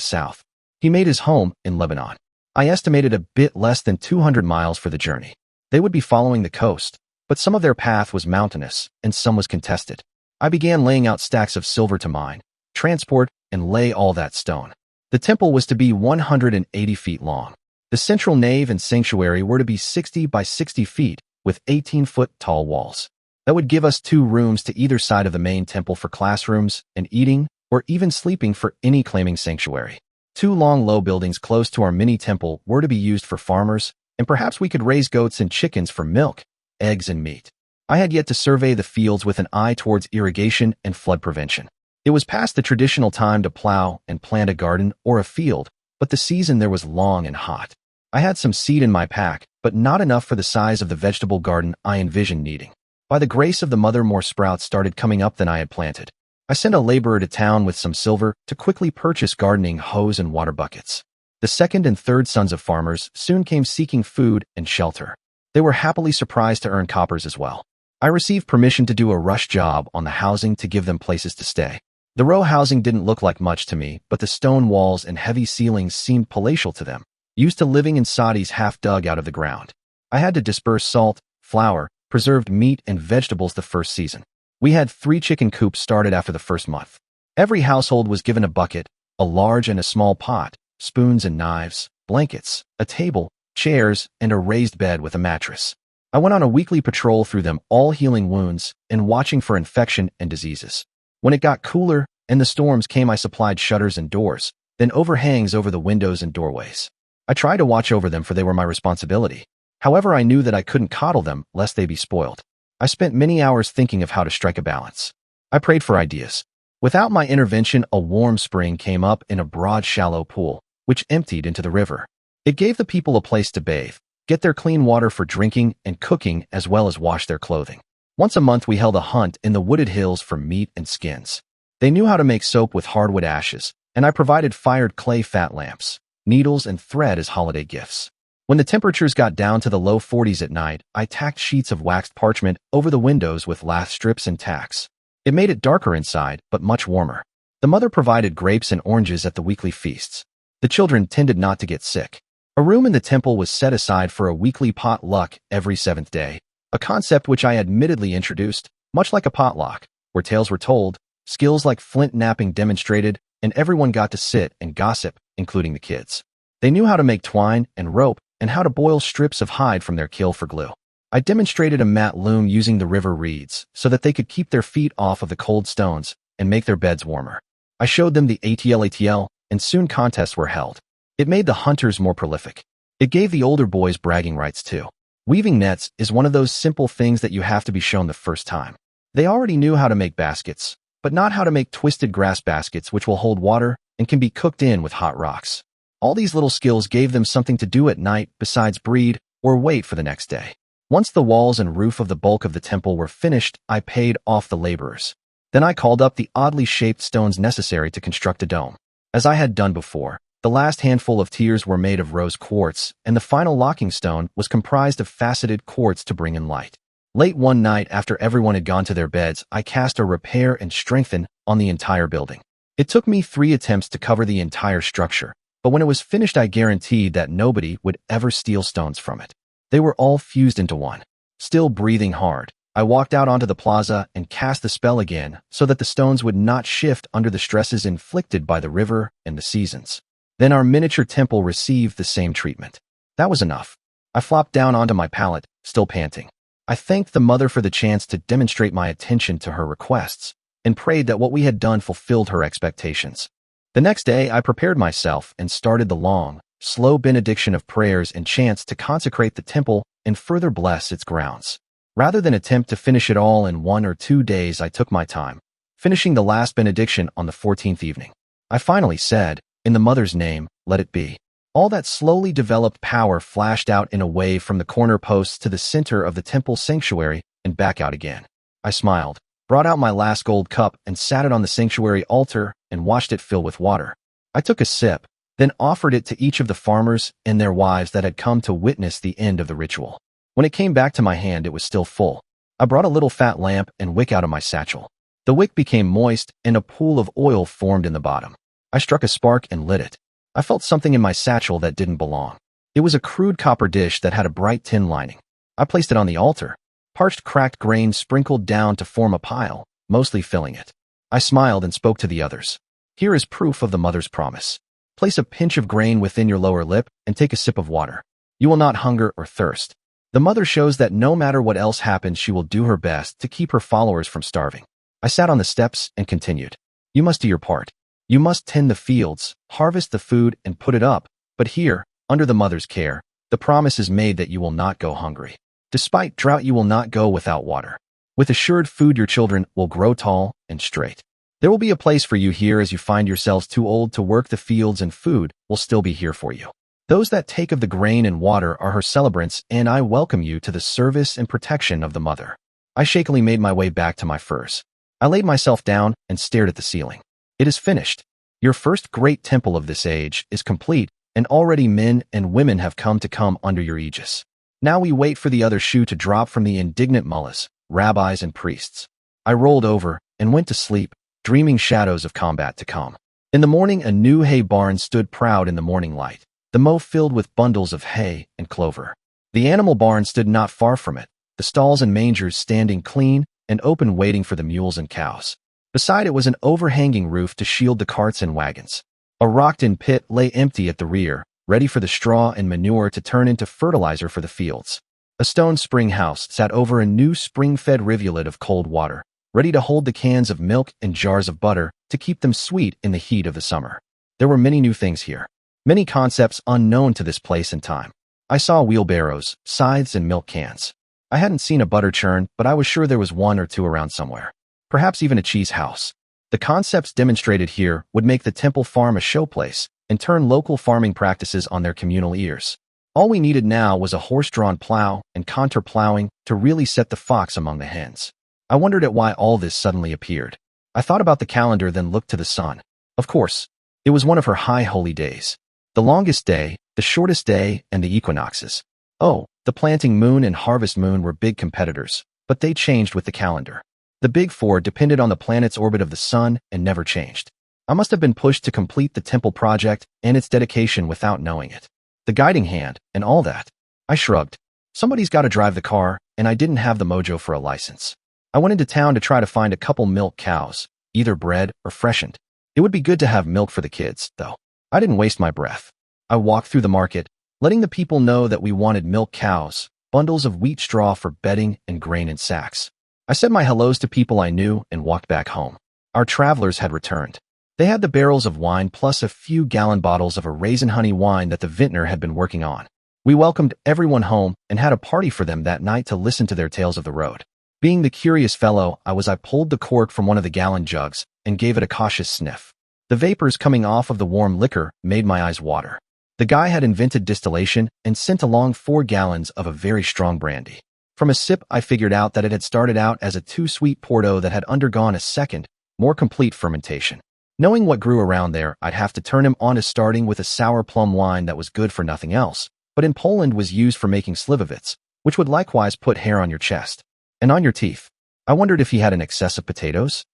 south. He made his home in Lebanon. I estimated a bit less than 200 miles for the journey. They would be following the coast, but some of their path was mountainous and some was contested. I began laying out stacks of silver to mine, transport, and lay all that stone. The temple was to be 180 feet long. The central nave and sanctuary were to be 60 by 60 feet with 18-foot tall walls. That would give us 2 rooms to either side of the main temple for classrooms and eating, or even sleeping for any claiming sanctuary. 2 long low buildings close to our mini temple were to be used for farmers, and perhaps we could raise goats and chickens for milk, eggs, and meat. I had yet to survey the fields with an eye towards irrigation and flood prevention. It was past the traditional time to plow and plant a garden or a field, but the season there was long and hot. I had some seed in my pack, but not enough for the size of the vegetable garden I envisioned needing. By the grace of the mother, more sprouts started coming up than I had planted. I sent a laborer to town with some silver to quickly purchase gardening hose and water buckets. The second and third sons of farmers soon came seeking food and shelter. They were happily surprised to earn coppers as well. I received permission to do a rush job on the housing to give them places to stay. The row housing didn't look like much to me, but the stone walls and heavy ceilings seemed palatial to them, used to living in soddies half dug out of the ground. I had to disperse salt, flour, preserved meat, and vegetables the first season. We had 3 chicken coops started after the first month. Every household was given a bucket, a large and a small pot, spoons and knives, blankets, a table, chairs, and a raised bed with a mattress. I went on a weekly patrol through them, all healing wounds and watching for infection and diseases. When it got cooler and the storms came, I supplied shutters and doors, then overhangs over the windows and doorways. I tried to watch over them, for they were my responsibility. However, I knew that I couldn't coddle them lest they be spoiled. I spent many hours thinking of how to strike a balance. I prayed for ideas. Without my intervention, a warm spring came up in a broad, shallow pool, which emptied into the river. It gave the people a place to bathe, get their clean water for drinking and cooking, as well as wash their clothing. Once a month, we held a hunt in the wooded hills for meat and skins. They knew how to make soap with hardwood ashes, and I provided fired clay fat lamps, needles, and thread as holiday gifts. When the temperatures got down to the low 40s at night, I tacked sheets of waxed parchment over the windows with lath strips and tacks. It made it darker inside, but much warmer. The mother provided grapes and oranges at the weekly feasts. The children tended not to get sick. A room in the temple was set aside for a weekly potluck every 7th day, a concept which I admittedly introduced, much like a potluck, where tales were told, skills like flint knapping demonstrated, and everyone got to sit and gossip, including the kids. They knew how to make twine and rope and how to boil strips of hide from their kill for glue. I demonstrated a mat loom using the river reeds so that they could keep their feet off of the cold stones and make their beds warmer. I showed them the ATL, and soon contests were held. It made the hunters more prolific. It gave the older boys bragging rights too. Weaving nets is one of those simple things that you have to be shown the first time. They already knew how to make baskets, but not how to make twisted grass baskets which will hold water and can be cooked in with hot rocks. All these little skills gave them something to do at night besides breed or wait for the next day. Once the walls and roof of the bulk of the temple were finished, I paid off the laborers. Then I called up the oddly shaped stones necessary to construct a dome. As I had done before, the last handful of tiers were made of rose quartz, and the final locking stone was comprised of faceted quartz to bring in light. Late one night, after everyone had gone to their beds, I cast a repair and strengthen on the entire building. It took me 3 attempts to cover the entire structure, but when it was finished, I guaranteed that nobody would ever steal stones from it. They were all fused into one. Still breathing hard, I walked out onto the plaza and cast the spell again so that the stones would not shift under the stresses inflicted by the river and the seasons. Then our miniature temple received the same treatment. That was enough. I flopped down onto my pallet, still panting. I thanked the mother for the chance to demonstrate my attention to her requests and prayed that what we had done fulfilled her expectations. The next day, I prepared myself and started the long, slow benediction of prayers and chants to consecrate the temple and further bless its grounds. Rather than attempt to finish it all in 1 or 2 days, I took my time, finishing the last benediction on the 14th evening. I finally said, "In the Mother's name, let it be." All that slowly developed power flashed out in a wave from the corner posts to the center of the temple sanctuary and back out again. I smiled, brought out my last gold cup and sat it on the sanctuary altar and watched it fill with water. I took a sip, then offered it to each of the farmers and their wives that had come to witness the end of the ritual. When it came back to my hand, it was still full. I brought a little fat lamp and wick out of my satchel. The wick became moist and a pool of oil formed in the bottom. I struck a spark and lit it. I felt something in my satchel that didn't belong. It was a crude copper dish that had a bright tin lining. I placed it on the altar. Parched cracked grain sprinkled down to form a pile, mostly filling it. I smiled and spoke to the others. Here is proof of the mother's promise. Place a pinch of grain within your lower lip and take a sip of water. You will not hunger or thirst. The mother shows that no matter what else happens, she will do her best to keep her followers from starving. I sat on the steps and continued. You must do your part. You must tend the fields, harvest the food, and put it up. But here, under the mother's care, the promise is made that you will not go hungry. Despite drought, you will not go without water. With assured food, your children will grow tall and straight. There will be a place for you here as you find yourselves too old to work the fields, and food will still be here for you. Those that take of the grain and water are her celebrants, and I welcome you to the service and protection of the mother. I shakily made my way back to my furs. I laid myself down and stared at the ceiling. It is finished. Your first great temple of this age is complete, and already men and women have come under your aegis. Now we wait for the other shoe to drop from the indignant mullahs, rabbis, and priests. I rolled over and went to sleep, dreaming shadows of combat to come. In the morning, a new hay barn stood proud in the morning light, the mow filled with bundles of hay and clover. The animal barn stood not far from it, the stalls and mangers standing clean and open waiting for the mules and cows. Beside it was an overhanging roof to shield the carts and wagons. A rocked-in pit lay empty at the rear, ready for the straw and manure to turn into fertilizer for the fields. A stone spring house sat over a new spring-fed rivulet of cold water, ready to hold the cans of milk and jars of butter to keep them sweet in the heat of the summer. There were many new things here, many concepts unknown to this place and time. I saw wheelbarrows, scythes, and milk cans. I hadn't seen a butter churn, but I was sure there was one or two around somewhere. Perhaps even a cheese house. The concepts demonstrated here would make the temple farm a showplace and turn local farming practices on their communal ears. All we needed now was a horse-drawn plow and contour plowing to really set the fox among the hens. I wondered at why all this suddenly appeared. I thought about the calendar, then looked to the sun. Of course, it was one of her high holy days. The longest day, the shortest day, and the equinoxes. Oh, the planting moon and harvest moon were big competitors, but they changed with the calendar. The big four depended on the planet's orbit of the sun and never changed. I must have been pushed to complete the temple project and its dedication without knowing it. The guiding hand and all that. I shrugged. Somebody's got to drive the car, and I didn't have the mojo for a license. I went into town to try to find a couple milk cows, either bred or freshened. It would be good to have milk for the kids, though. I didn't waste my breath. I walked through the market, letting the people know that we wanted milk cows, bundles of wheat straw for bedding, and grain in sacks. I said my hellos to people I knew and walked back home. Our travelers had returned. They had the barrels of wine plus a few gallon bottles of a raisin honey wine that the vintner had been working on. We welcomed everyone home and had a party for them that night to listen to their tales of the road. Being the curious fellow I pulled the cork from one of the gallon jugs and gave it a cautious sniff. The vapors coming off of the warm liquor made my eyes water. The guy had invented distillation and sent along 4 gallons of a very strong brandy. From a sip, I figured out that it had started out as a too-sweet Porto that had undergone a second, more complete fermentation. Knowing what grew around there, I'd have to turn him on to starting with a sour plum wine that was good for nothing else, but in Poland was used for making slivovitz, which would likewise put hair on your chest. And on your teeth. I wondered if he had an excess of potatoes?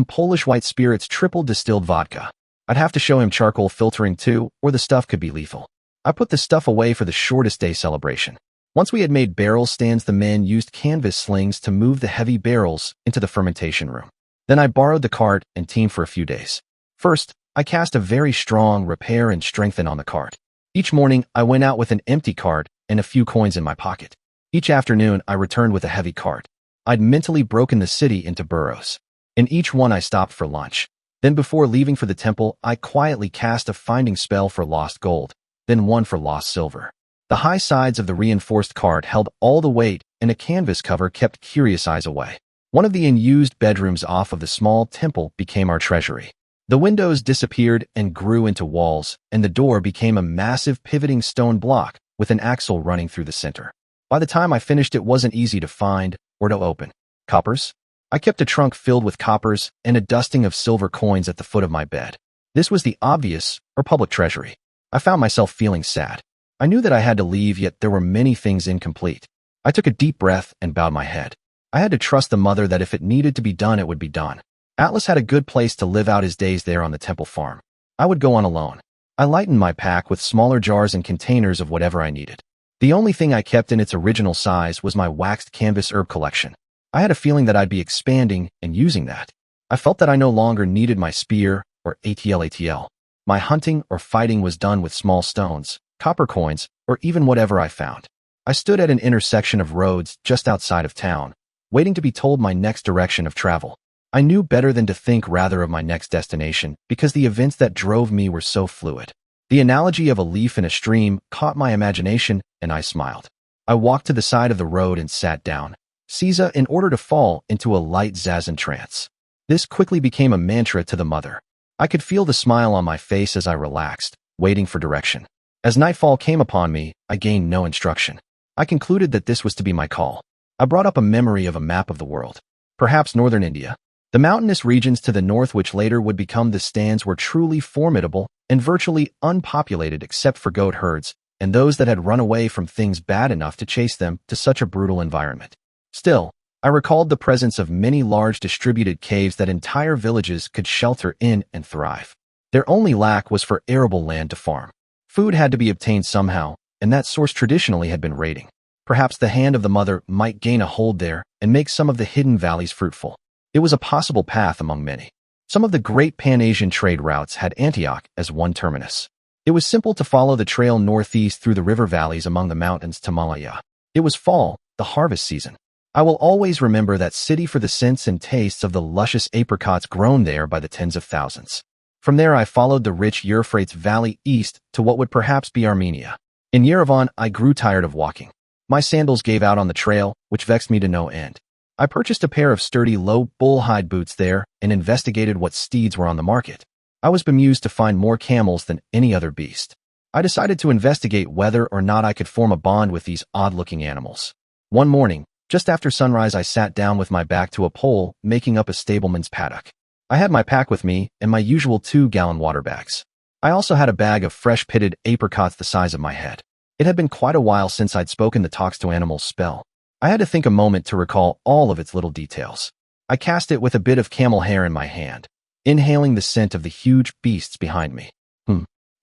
Polish white spirits, triple distilled vodka. I'd have to show him charcoal filtering too, or the stuff could be lethal. I put the stuff away for the shortest day celebration. Once we had made barrel stands, the men used canvas slings to move the heavy barrels into the fermentation room. Then I borrowed the cart and team for a few days. First, I cast a very strong repair and strengthen on the cart. Each morning, I went out with an empty cart and a few coins in my pocket. Each afternoon, I returned with a heavy cart. I'd mentally broken the city into boroughs. In each one, I stopped for lunch. Then before leaving for the temple, I quietly cast a finding spell for lost gold, then one for lost silver. The high sides of the reinforced cart held all the weight, and a canvas cover kept curious eyes away. One of the unused bedrooms off of the small temple became our treasury. The windows disappeared and grew into walls, and the door became a massive pivoting stone block with an axle running through the center. By the time I finished, it wasn't easy to find or to open. Coppers? I kept a trunk filled with coppers and a dusting of silver coins at the foot of my bed. This was the obvious or public treasury. I found myself feeling sad. I knew that I had to leave, yet there were many things incomplete. I took a deep breath and bowed my head. I had to trust the mother that if it needed to be done, it would be done. Atlas had a good place to live out his days there on the temple farm. I would go on alone. I lightened my pack with smaller jars and containers of whatever I needed. The only thing I kept in its original size was my waxed canvas herb collection. I had a feeling that I'd be expanding and using that. I felt that I no longer needed my spear or ATL. My hunting or fighting was done with small stones, copper coins, or even whatever I found. I stood at an intersection of roads just outside of town, waiting to be told my next direction of travel. I knew better than to think rather of my next destination because the events that drove me were so fluid. The analogy of a leaf in a stream caught my imagination, and I smiled. I walked to the side of the road and sat down, Caesar, in order to fall into a light zazen trance. This quickly became a mantra to the mother. I could feel the smile on my face as I relaxed, waiting for direction. As nightfall came upon me, I gained no instruction. I concluded that this was to be my call. I brought up a memory of a map of the world. Perhaps northern India. The mountainous regions to the north, which later would become the stands, were truly formidable and virtually unpopulated except for goat herds and those that had run away from things bad enough to chase them to such a brutal environment. Still, I recalled the presence of many large distributed caves that entire villages could shelter in and thrive. Their only lack was for arable land to farm. Food had to be obtained somehow, and that source traditionally had been raiding. Perhaps the hand of the mother might gain a hold there and make some of the hidden valleys fruitful. It was a possible path among many. Some of the great Pan-Asian trade routes had Antioch as one terminus. It was simple to follow the trail northeast through the river valleys among the mountains to Malaya. It was fall, the harvest season. I will always remember that city for the scents and tastes of the luscious apricots grown there by the tens of thousands. From there I followed the rich Euphrates Valley east to what would perhaps be Armenia. In Yerevan, I grew tired of walking. My sandals gave out on the trail, which vexed me to no end. I purchased a pair of sturdy low bull-hide boots there and investigated what steeds were on the market. I was bemused to find more camels than any other beast. I decided to investigate whether or not I could form a bond with these odd-looking animals. One morning, just after sunrise, I sat down with my back to a pole, making up a stableman's paddock. I had my pack with me and my usual 2-gallon water bags. I also had a bag of fresh pitted apricots the size of my head. It had been quite a while since I'd spoken the talks to animals spell. I had to think a moment to recall all of its little details. I cast it with a bit of camel hair in my hand, inhaling the scent of the huge beasts behind me.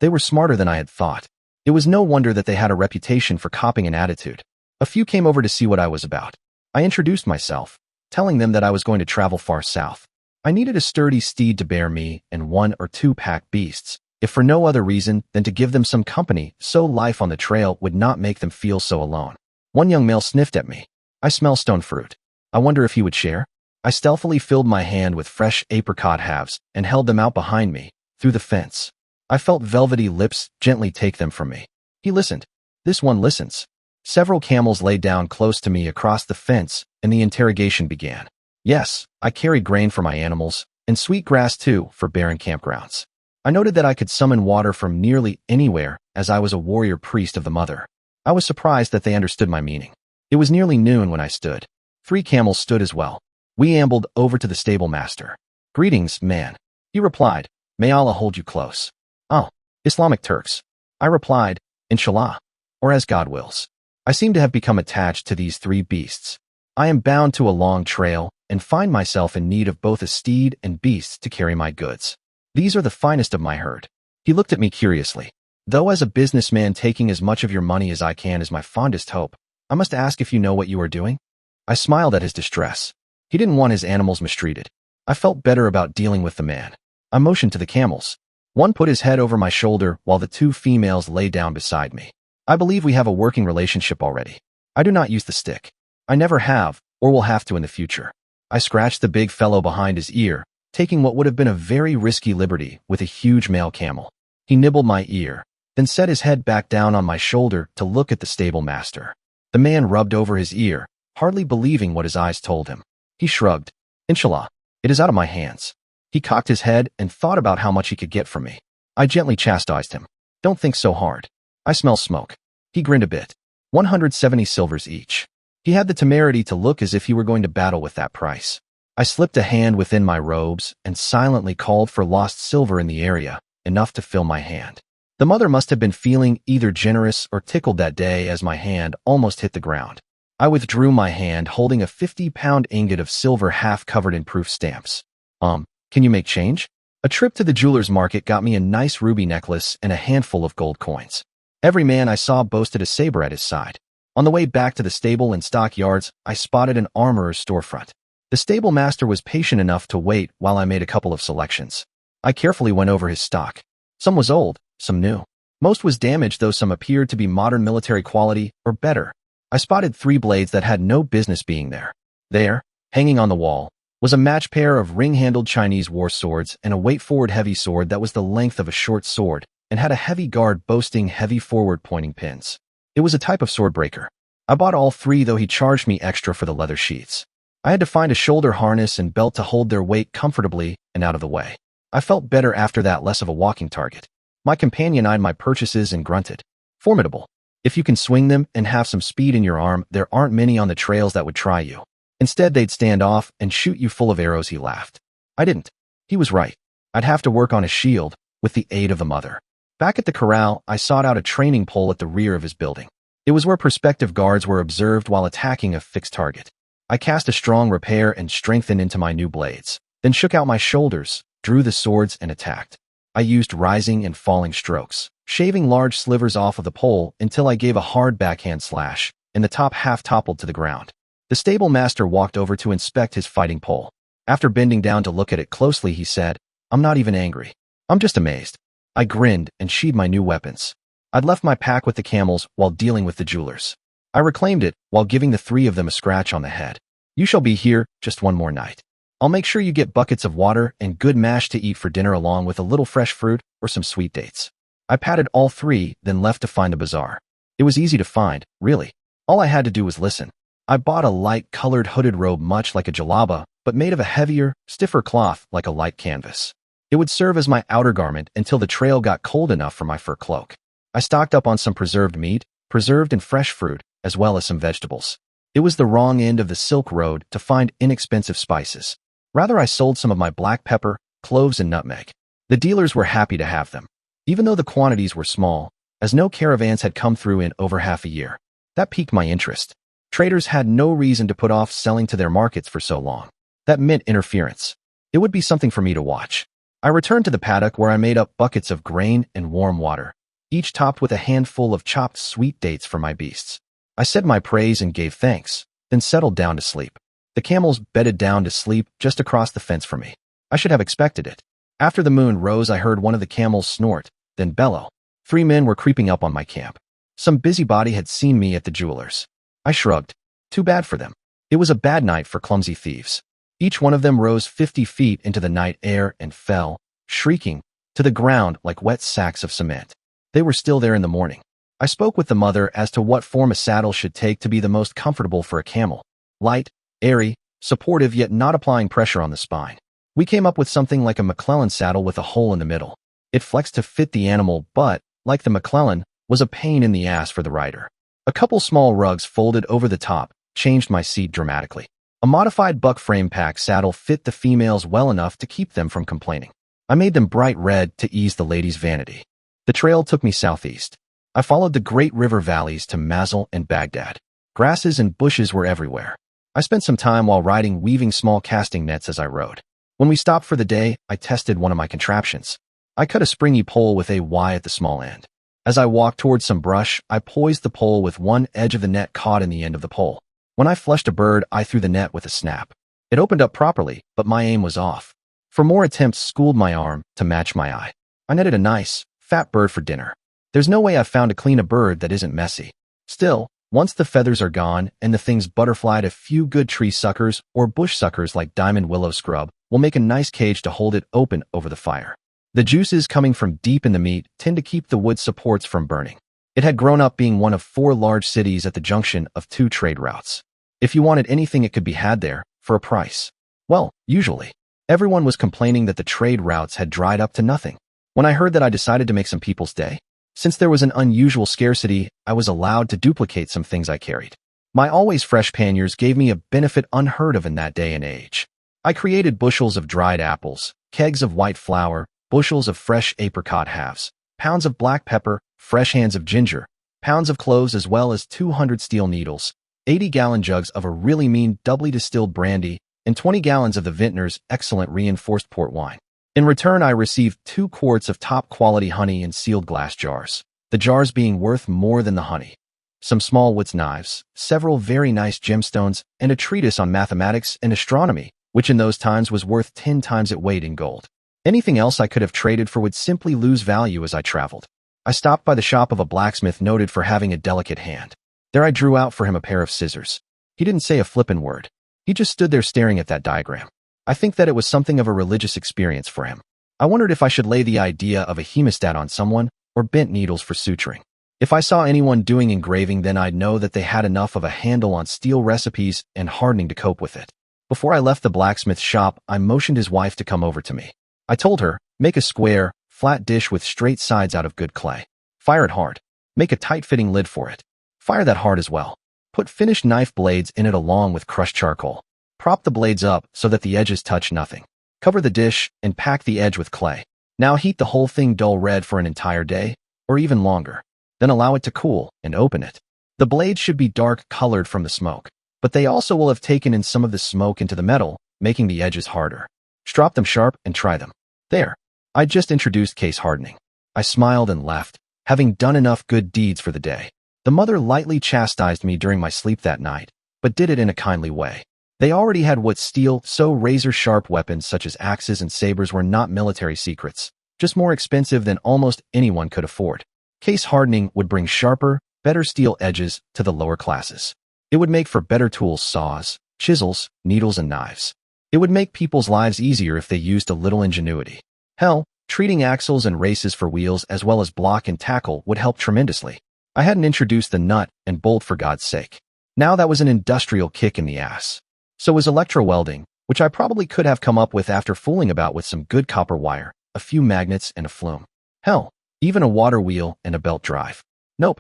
They were smarter than I had thought. It was no wonder that they had a reputation for copying an attitude. A few came over to see what I was about. I introduced myself, telling them that I was going to travel far south. I needed a sturdy steed to bear me and 1 or 2 pack beasts, if for no other reason than to give them some company so life on the trail would not make them feel so alone. One young male sniffed at me. I smell stone fruit. I wonder if he would share? I stealthily filled my hand with fresh apricot halves and held them out behind me, through the fence. I felt velvety lips gently take them from me. He listened. This one listens. Several camels lay down close to me across the fence, and the interrogation began. Yes, I carried grain for my animals, and sweet grass too, for barren campgrounds. I noted that I could summon water from nearly anywhere, as I was a warrior priest of the mother. I was surprised that they understood my meaning. It was nearly noon when I stood. 3 camels stood as well. We ambled over to the stable master. Greetings, man. He replied, may Allah hold you close. Oh, Islamic Turks. I replied, Inshallah, or as God wills. I seem to have become attached to these 3 beasts. I am bound to a long trail and find myself in need of both a steed and beasts to carry my goods. These are the finest of my herd. He looked at me curiously. Though as a businessman taking as much of your money as I can is my fondest hope, I must ask if you know what you are doing? I smiled at his distress. He didn't want his animals mistreated. I felt better about dealing with the man. I motioned to the camels. One put his head over my shoulder while the 2 females lay down beside me. I believe we have a working relationship already. I do not use the stick. I never have, or will have to in the future. I scratched the big fellow behind his ear, taking what would have been a very risky liberty with a huge male camel. He nibbled my ear, then set his head back down on my shoulder to look at the stable master. The man rubbed over his ear, hardly believing what his eyes told him. He shrugged. Inshallah, it is out of my hands. He cocked his head and thought about how much he could get from me. I gently chastised him. Don't think so hard. I smell smoke. He grinned a bit. 170 silvers each. He had the temerity to look as if he were going to battle with that price. I slipped a hand within my robes and silently called for lost silver in the area, enough to fill my hand. The mother must have been feeling either generous or tickled that day as my hand almost hit the ground. I withdrew my hand holding a 50-pound ingot of silver half covered in proof stamps. Can you make change? A trip to the jeweler's market got me a nice ruby necklace and a handful of gold coins. Every man I saw boasted a saber at his side. On the way back to the stable and stockyards, I spotted an armorer's storefront. The stable master was patient enough to wait while I made a couple of selections. I carefully went over his stock. Some was old, some new. Most was damaged, though some appeared to be modern military quality or better. I spotted 3 blades that had no business being there. There, hanging on the wall, was a match pair of ring-handled Chinese war swords and a weight-forward heavy sword that was the length of a short sword and had a heavy guard boasting heavy forward-pointing pins. It was a type of sword breaker. I bought all 3, though he charged me extra for the leather sheaths. I had to find a shoulder harness and belt to hold their weight comfortably and out of the way. I felt better after that, less of a walking target. My companion eyed my purchases and grunted. Formidable. If you can swing them and have some speed in your arm, there aren't many on the trails that would try you. Instead, they'd stand off and shoot you full of arrows, he laughed. I didn't. He was right. I'd have to work on a shield with the aid of the mother. Back at the corral, I sought out a training pole at the rear of his building. It was where prospective guards were observed while attacking a fixed target. I cast a strong repair and strengthened into my new blades, then shook out my shoulders, drew the swords, and attacked. I used rising and falling strokes, shaving large slivers off of the pole until I gave a hard backhand slash, and the top half toppled to the ground. The stable master walked over to inspect his fighting pole. After bending down to look at it closely, he said, "I'm not even angry. I'm just amazed." I grinned and sheathed my new weapons. I'd left my pack with the camels while dealing with the jewelers. I reclaimed it while giving the 3 of them a scratch on the head. "You shall be here just one more night. I'll make sure you get buckets of water and good mash to eat for dinner along with a little fresh fruit or some sweet dates." I patted all 3, then left to find the bazaar. It was easy to find, really. All I had to do was listen. I bought a light-colored hooded robe much like a jalaba, but made of a heavier, stiffer cloth like a light canvas. It would serve as my outer garment until the trail got cold enough for my fur cloak. I stocked up on some preserved meat, preserved and fresh fruit, as well as some vegetables. It was the wrong end of the Silk Road to find inexpensive spices. Rather, I sold some of my black pepper, cloves, and nutmeg. The dealers were happy to have them, even though the quantities were small, as no caravans had come through in over half a year. That piqued my interest. Traders had no reason to put off selling to their markets for so long. That meant interference. It would be something for me to watch. I returned to the paddock where I made up buckets of grain and warm water, each topped with a handful of chopped sweet dates for my beasts. I said my praise and gave thanks, then settled down to sleep. The camels bedded down to sleep just across the fence from me. I should have expected it. After the moon rose, I heard one of the camels snort, then bellow. 3 men were creeping up on my camp. Some busybody had seen me at the jeweler's. I shrugged. Too bad for them. It was a bad night for clumsy thieves. Each one of them rose 50 feet into the night air and fell, shrieking, to the ground like wet sacks of cement. They were still there in the morning. I spoke with the mother as to what form a saddle should take to be the most comfortable for a camel. Light, airy, supportive yet not applying pressure on the spine. We came up with something like a McClellan saddle with a hole in the middle. It flexed to fit the animal but, like the McClellan, was a pain in the ass for the rider. A couple small rugs folded over the top changed my seat dramatically. A modified buck frame pack saddle fit the females well enough to keep them from complaining. I made them bright red to ease the ladies' vanity. The trail took me southeast. I followed the great river valleys to Mazel and Baghdad. Grasses and bushes were everywhere. I spent some time while riding weaving small casting nets as I rode. When we stopped for the day, I tested one of my contraptions. I cut a springy pole with a Y at the small end. As I walked towards some brush, I poised the pole with one edge of the net caught in the end of the pole. When I flushed a bird, I threw the net with a snap. It opened up properly, but my aim was off. For more attempts schooled my arm to match my eye. I netted a nice, fat bird for dinner. There's no way I've found to clean a bird that isn't messy. Still, once the feathers are gone and the thing's butterflied, a few good tree suckers or bush suckers like diamond willow scrub will make a nice cage to hold it open over the fire. The juices coming from deep in the meat tend to keep the wood supports from burning. It had grown up being one of 4 large cities at the junction of 2 trade routes. If you wanted anything, it could be had there, for a price. Well, usually. Everyone was complaining that the trade routes had dried up to nothing. When I heard that, I decided to make some people's day. Since there was an unusual scarcity, I was allowed to duplicate some things I carried. My always fresh panniers gave me a benefit unheard of in that day and age. I created bushels of dried apples, kegs of white flour, bushels of fresh apricot halves, pounds of black pepper, fresh hands of ginger, pounds of cloves, as well as 200 steel needles, 80-gallon jugs of a really mean doubly distilled brandy, and 20 gallons of the vintner's excellent reinforced port wine. In return, I received 2 quarts of top-quality honey in sealed glass jars, the jars being worth more than the honey. Some small woods knives, several very nice gemstones, and a treatise on mathematics and astronomy, which in those times was worth 10 times its weight in gold. Anything else I could have traded for would simply lose value as I traveled. I stopped by the shop of a blacksmith noted for having a delicate hand. There I drew out for him a pair of scissors. He didn't say a flippin' word. He just stood there staring at that diagram. I think that it was something of a religious experience for him. I wondered if I should lay the idea of a hemostat on someone or bent needles for suturing. If I saw anyone doing engraving, then I'd know that they had enough of a handle on steel recipes and hardening to cope with it. Before I left the blacksmith's shop, I motioned his wife to come over to me. I told her, make a square, flat dish with straight sides out of good clay. Fire it hard. Make a tight-fitting lid for it. Fire that hard as well. Put finished knife blades in it along with crushed charcoal. Prop the blades up so that the edges touch nothing. Cover the dish and pack the edge with clay. Now heat the whole thing dull red for an entire day, or even longer. Then allow it to cool and open it. The blades should be dark colored from the smoke, but they also will have taken in some of the smoke into the metal, making the edges harder. Strop them sharp and try them. There. I just introduced case hardening. I smiled and left, having done enough good deeds for the day. The mother lightly chastised me during my sleep that night, but did it in a kindly way. They already had what steel, so razor-sharp weapons such as axes and sabers were not military secrets, just more expensive than almost anyone could afford. Case hardening would bring sharper, better steel edges to the lower classes. It would make for better tools, saws, chisels, needles, and knives. It would make people's lives easier if they used a little ingenuity. Hell, treating axles and races for wheels as well as block and tackle would help tremendously. I hadn't introduced the nut and bolt for God's sake. Now that was an industrial kick in the ass. So was electrowelding, which I probably could have come up with after fooling about with some good copper wire, a few magnets, and a flume. Hell, even a water wheel and a belt drive. Nope.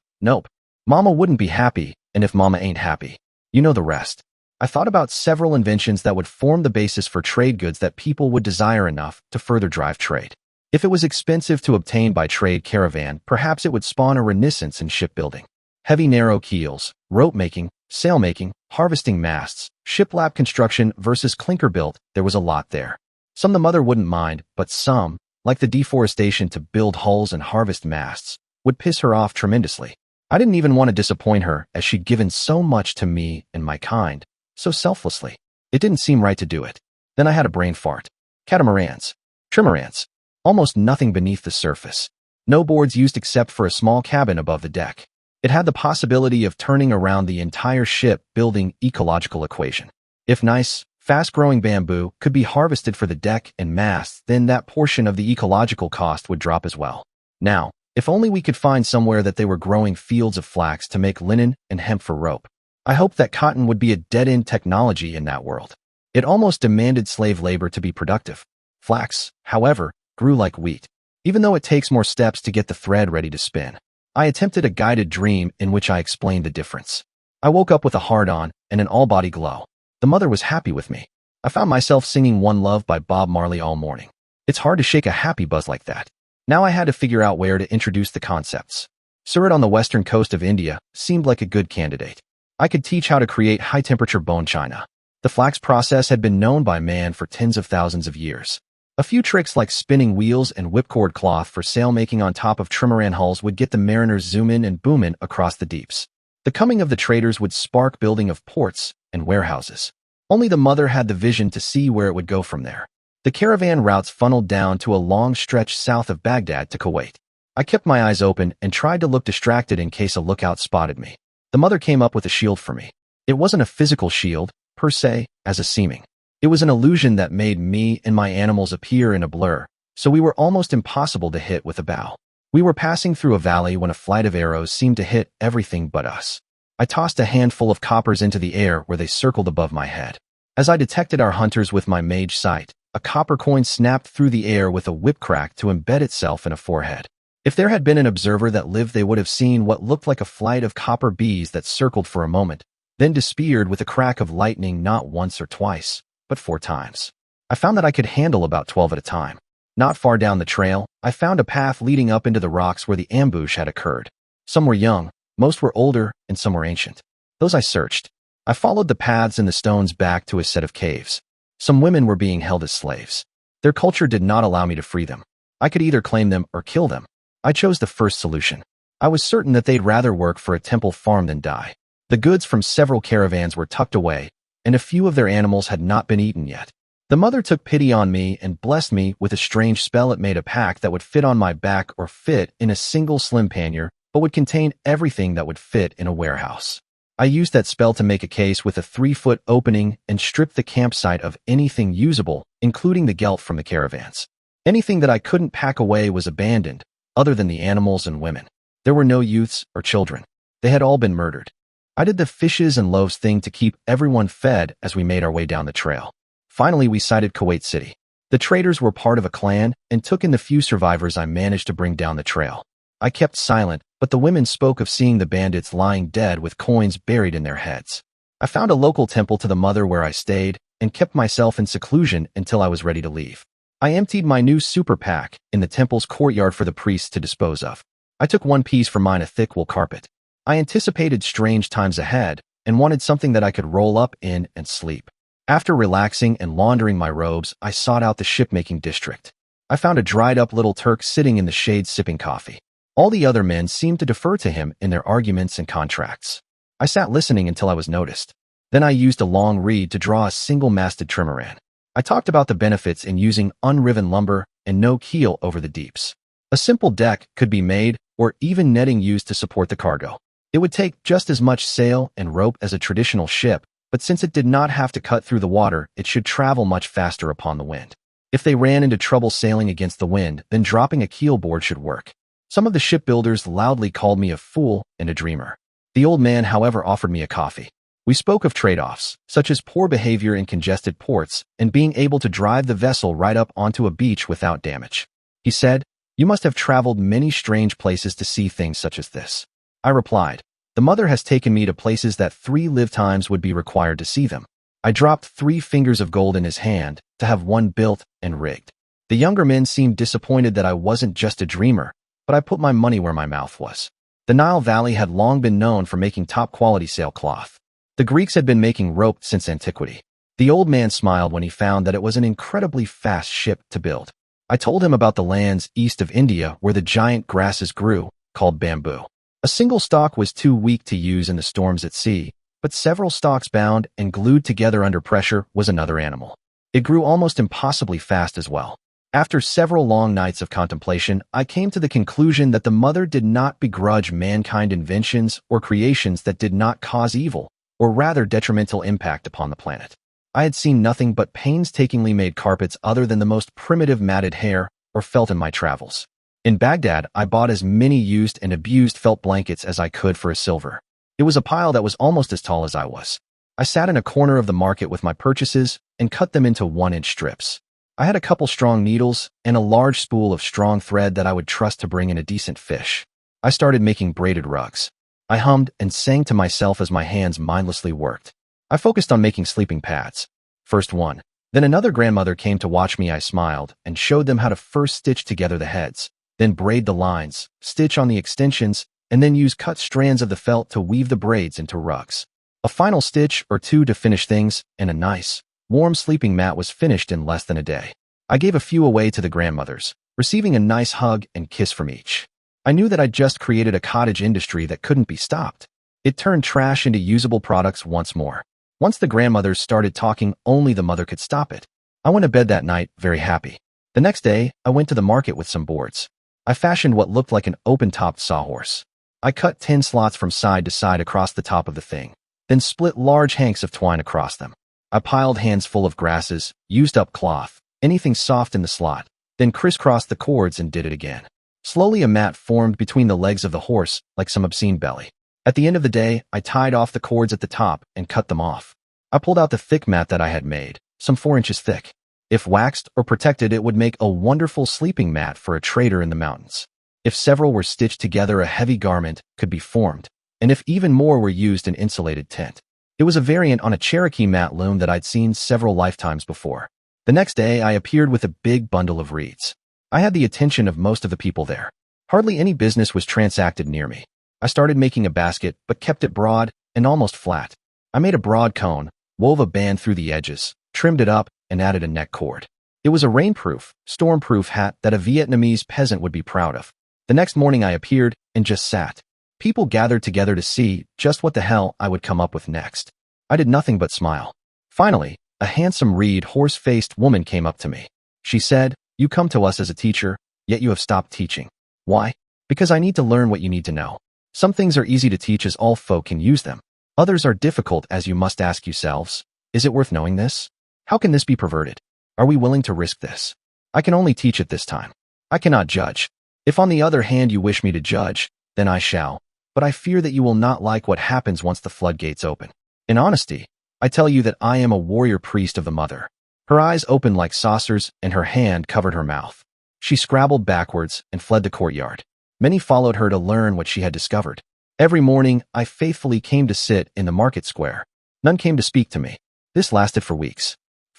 Mama wouldn't be happy, and if Mama ain't happy, you know the rest. I thought about several inventions that would form the basis for trade goods that people would desire enough to further drive trade. If it was expensive to obtain by trade caravan, perhaps it would spawn a renaissance in shipbuilding. Heavy narrow keels, rope making, sail making, harvesting masts, shiplap construction versus clinker built, there was a lot there. Some the mother wouldn't mind, but some, like the deforestation to build hulls and harvest masts, would piss her off tremendously. I didn't even want to disappoint her, as she'd given so much to me and my kind, so selflessly. It didn't seem right to do it. Then I had a brain fart. Catamarans. Trimarans. Almost nothing beneath the surface. No boards used except for a small cabin above the deck. It had the possibility of turning around the entire ship, building ecological equation. If nice, fast-growing bamboo could be harvested for the deck and masts, then that portion of the ecological cost would drop as well. Now, if only we could find somewhere that they were growing fields of flax to make linen and hemp for rope. I hoped that cotton would be a dead-end technology in that world. It almost demanded slave labor to be productive. Flax, however, grew like wheat, even though it takes more steps to get the thread ready to spin. I attempted a guided dream in which I explained the difference. I woke up with a hard-on and an all-body glow. The mother was happy with me. I found myself singing One Love by Bob Marley all morning. It's hard to shake a happy buzz like that. Now I had to figure out where to introduce the concepts. Surat on the western coast of India seemed like a good candidate. I could teach how to create high-temperature bone china. The flax process had been known by man for tens of thousands of years. A few tricks like spinning wheels and whipcord cloth for sail-making on top of trimaran hulls would get the mariners zoom-in and boom-in across the deeps. The coming of the traders would spark building of ports and warehouses. Only the mother had the vision to see where it would go from there. The caravan routes funneled down to a long stretch south of Baghdad to Kuwait. I kept my eyes open and tried to look distracted in case a lookout spotted me. The mother came up with a shield for me. It wasn't a physical shield, per se, as a seeming. It was an illusion that made me and my animals appear in a blur, so we were almost impossible to hit with a bow. We were passing through a valley when a flight of arrows seemed to hit everything but us. I tossed a handful of coppers into the air where they circled above my head. As I detected our hunters with my mage sight, a copper coin snapped through the air with a whip crack to embed itself in a forehead. If there had been an observer that lived, they would have seen what looked like a flight of copper bees that circled for a moment, then disappeared with a crack of lightning not once or twice, but 4 times. I found that I could handle about 12 at a time. Not far down the trail, I found a path leading up into the rocks where the ambush had occurred. Some were young, most were older, and some were ancient. Those I searched. I followed the paths and the stones back to a set of caves. Some women were being held as slaves. Their culture did not allow me to free them. I could either claim them or kill them. I chose the first solution. I was certain that they'd rather work for a temple farm than die. The goods from several caravans were tucked away, and a few of their animals had not been eaten yet. The mother took pity on me and blessed me with a strange spell. It made a pack that would fit on my back or fit in a single slim pannier, but would contain everything that would fit in a warehouse. I used that spell to make a case with a 3-foot opening and strip the campsite of anything usable, including the gelt from the caravans. Anything that I couldn't pack away was abandoned, other than the animals and women. There were no youths or children. They had all been murdered. I did the fishes and loaves thing to keep everyone fed as we made our way down the trail. Finally, we sighted Kuwait City. The traders were part of a clan and took in the few survivors I managed to bring down the trail. I kept silent, but the women spoke of seeing the bandits lying dead with coins buried in their heads. I found a local temple to the mother where I stayed, and kept myself in seclusion until I was ready to leave. I emptied my new super pack in the temple's courtyard for the priests to dispose of. I took one piece from mine, a thick wool carpet. I anticipated strange times ahead and wanted something that I could roll up in and sleep. After relaxing and laundering my robes, I sought out the shipmaking district. I found a dried-up little Turk sitting in the shade sipping coffee. All the other men seemed to defer to him in their arguments and contracts. I sat listening until I was noticed. Then I used a long reed to draw a single-masted trimaran. I talked about the benefits in using unriven lumber and no keel over the deeps. A simple deck could be made, or even netting used to support the cargo. It would take just as much sail and rope as a traditional ship, but since it did not have to cut through the water, it should travel much faster upon the wind. If they ran into trouble sailing against the wind, then dropping a keelboard should work. Some of the shipbuilders loudly called me a fool and a dreamer. The old man, however, offered me a coffee. We spoke of trade-offs, such as poor behavior in congested ports and being able to drive the vessel right up onto a beach without damage. He said, "You must have traveled many strange places to see things such as this." I replied, "The mother has taken me to places that 3 lifetimes would be required to see them." I dropped 3 fingers of gold in his hand to have one built and rigged. The younger men seemed disappointed that I wasn't just a dreamer, but I put my money where my mouth was. The Nile Valley had long been known for making top-quality sailcloth. The Greeks had been making rope since antiquity. The old man smiled when he found that it was an incredibly fast ship to build. I told him about the lands east of India where the giant grasses grew, called bamboo. A single stalk was too weak to use in the storms at sea, but several stalks bound and glued together under pressure was another animal. It grew almost impossibly fast as well. After several long nights of contemplation, I came to the conclusion that the mother did not begrudge mankind inventions or creations that did not cause evil, or rather detrimental impact upon the planet. I had seen nothing but painstakingly made carpets other than the most primitive matted hair or felt in my travels. In Baghdad, I bought as many used and abused felt blankets as I could for a silver. It was a pile that was almost as tall as I was. I sat in a corner of the market with my purchases and cut them into 1-inch strips. I had a couple strong needles and a large spool of strong thread that I would trust to bring in a decent fish. I started making braided rugs. I hummed and sang to myself as my hands mindlessly worked. I focused on making sleeping pads. First one, then another grandmother came to watch me. I smiled and showed them how to first stitch together the heads, then braid the lines, stitch on the extensions, and then use cut strands of the felt to weave the braids into rugs. A final stitch or 2 to finish things, and a nice, warm sleeping mat was finished in less than a day. I gave a few away to the grandmothers, receiving a nice hug and kiss from each. I knew that I'd just created a cottage industry that couldn't be stopped. It turned trash into usable products once more. Once the grandmothers started talking, only the mother could stop it. I went to bed that night, very happy. The next day, I went to the market with some boards. I fashioned what looked like an open-topped sawhorse. I cut 10 slots from side to side across the top of the thing, then split large hanks of twine across them. I piled hands full of grasses, used up cloth, anything soft in the slot, then crisscrossed the cords and did it again. Slowly a mat formed between the legs of the horse, like some obscene belly. At the end of the day, I tied off the cords at the top and cut them off. I pulled out the thick mat that I had made, some 4 inches thick. If waxed or protected, it would make a wonderful sleeping mat for a trader in the mountains. If several were stitched together, a heavy garment could be formed, and if even more were used, an insulated tent. It was a variant on a Cherokee mat loom that I'd seen several lifetimes before. The next day, I appeared with a big bundle of reeds. I had the attention of most of the people there. Hardly any business was transacted near me. I started making a basket, but kept it broad and almost flat. I made a broad cone, wove a band through the edges, trimmed it up, and added a neck cord. It was a rainproof, stormproof hat that a Vietnamese peasant would be proud of. The next morning I appeared and just sat. People gathered together to see just what the hell I would come up with next. I did nothing but smile. Finally, a handsome reed, horse-faced woman came up to me. She said, "You come to us as a teacher, yet you have stopped teaching. Why? Because I need to learn what you need to know. Some things are easy to teach as all folk can use them. Others are difficult, as you must ask yourselves, is it worth knowing this? How can this be perverted? Are we willing to risk this? I can only teach it this time. I cannot judge. If on the other hand you wish me to judge, then I shall, but I fear that you will not like what happens once the floodgates open. In honesty, I tell you that I am a warrior priest of the mother." Her eyes opened like saucers and her hand covered her mouth. She scrabbled backwards and fled the courtyard. Many followed her to learn what she had discovered. Every morning, I faithfully came to sit in the market square. None came to speak to me. This lasted for weeks.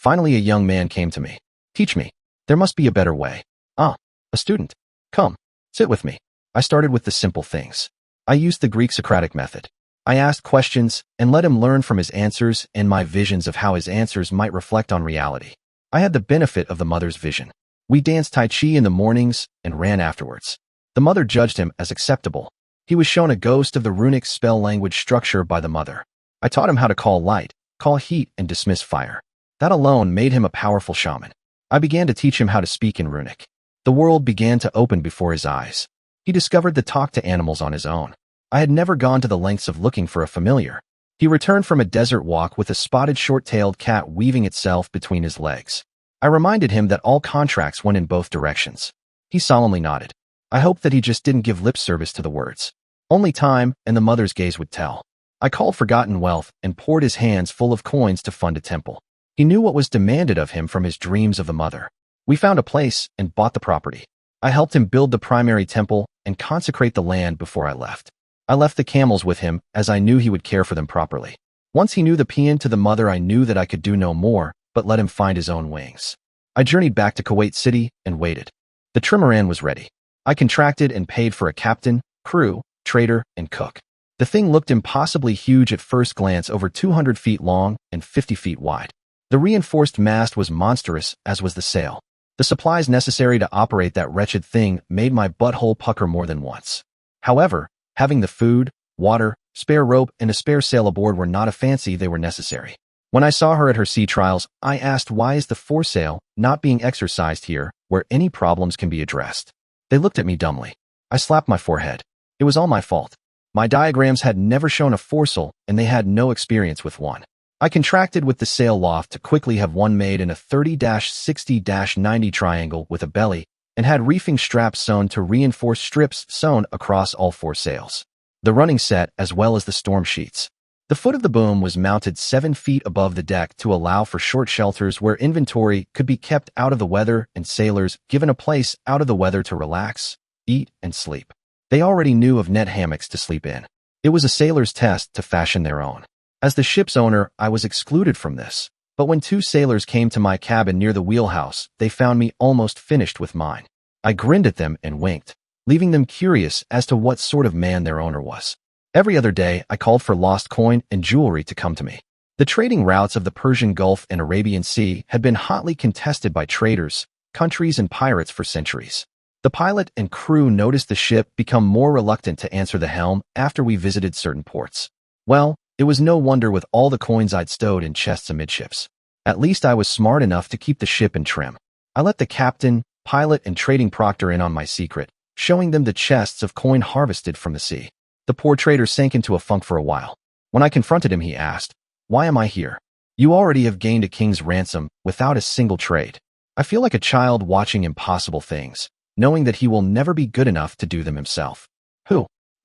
Finally, a young man came to me. Teach me. There must be a better way. Ah, a student. Come, sit with me. I started with the simple things. I used the Greek Socratic method. I asked questions and let him learn from his answers and my visions of how his answers might reflect on reality. I had the benefit of the mother's vision. We danced Tai Chi in the mornings and ran afterwards. The mother judged him as acceptable. He was shown a ghost of the runic spell language structure by the mother. I taught him how to call light, call heat, and dismiss fire. That alone made him a powerful shaman. I began to teach him how to speak in runic. The world began to open before his eyes. He discovered the talk to animals on his own. I had never gone to the lengths of looking for a familiar. He returned from a desert walk with a spotted short-tailed cat weaving itself between his legs. I reminded him that all contracts went in both directions. He solemnly nodded. I hoped that he just didn't give lip service to the words. Only time and the mother's gaze would tell. I called forgotten wealth and poured his hands full of coins to fund a temple. He knew what was demanded of him from his dreams of the mother. We found a place and bought the property. I helped him build the primary temple and consecrate the land before I left. I left the camels with him as I knew he would care for them properly. Once he knew the paean to the mother, I knew that I could do no more but let him find his own wings. I journeyed back to Kuwait City and waited. The trimaran was ready. I contracted and paid for a captain, crew, trader, and cook. The thing looked impossibly huge at first glance, over 200 feet long and 50 feet wide. The reinforced mast was monstrous, as was the sail. The supplies necessary to operate that wretched thing made my butthole pucker more than once. However, having the food, water, spare rope, and a spare sail aboard were not a fancy, they were necessary. When I saw her at her sea trials, I asked, why is the foresail not being exercised here, where any problems can be addressed? They looked at me dumbly. I slapped my forehead. It was all my fault. My diagrams had never shown a foresail, and they had no experience with one. I contracted with the sail loft to quickly have one made in a 30-60-90 triangle with a belly, and had reefing straps sewn to reinforced strips sewn across all four sails. The running set as well as the storm sheets. The foot of the boom was mounted 7 feet above the deck to allow for short shelters where inventory could be kept out of the weather and sailors given a place out of the weather to relax, eat, and sleep. They already knew of net hammocks to sleep in. It was a sailor's test to fashion their own. As the ship's owner, I was excluded from this. But when 2 sailors came to my cabin near the wheelhouse, they found me almost finished with mine. I grinned at them and winked, leaving them curious as to what sort of man their owner was. Every other day, I called for lost coin and jewelry to come to me. The trading routes of the Persian Gulf and Arabian Sea had been hotly contested by traders, countries, and pirates for centuries. The pilot and crew noticed the ship become more reluctant to answer the helm after we visited certain ports. Well, it was no wonder with all the coins I'd stowed in chests amidships. At least I was smart enough to keep the ship in trim. I let the captain, pilot, and trading proctor in on my secret, showing them the chests of coin harvested from the sea. The poor trader sank into a funk for a while. When I confronted him, he asked, "Why am I here? You already have gained a king's ransom without a single trade." I feel like a child watching impossible things, knowing that he will never be good enough to do them himself.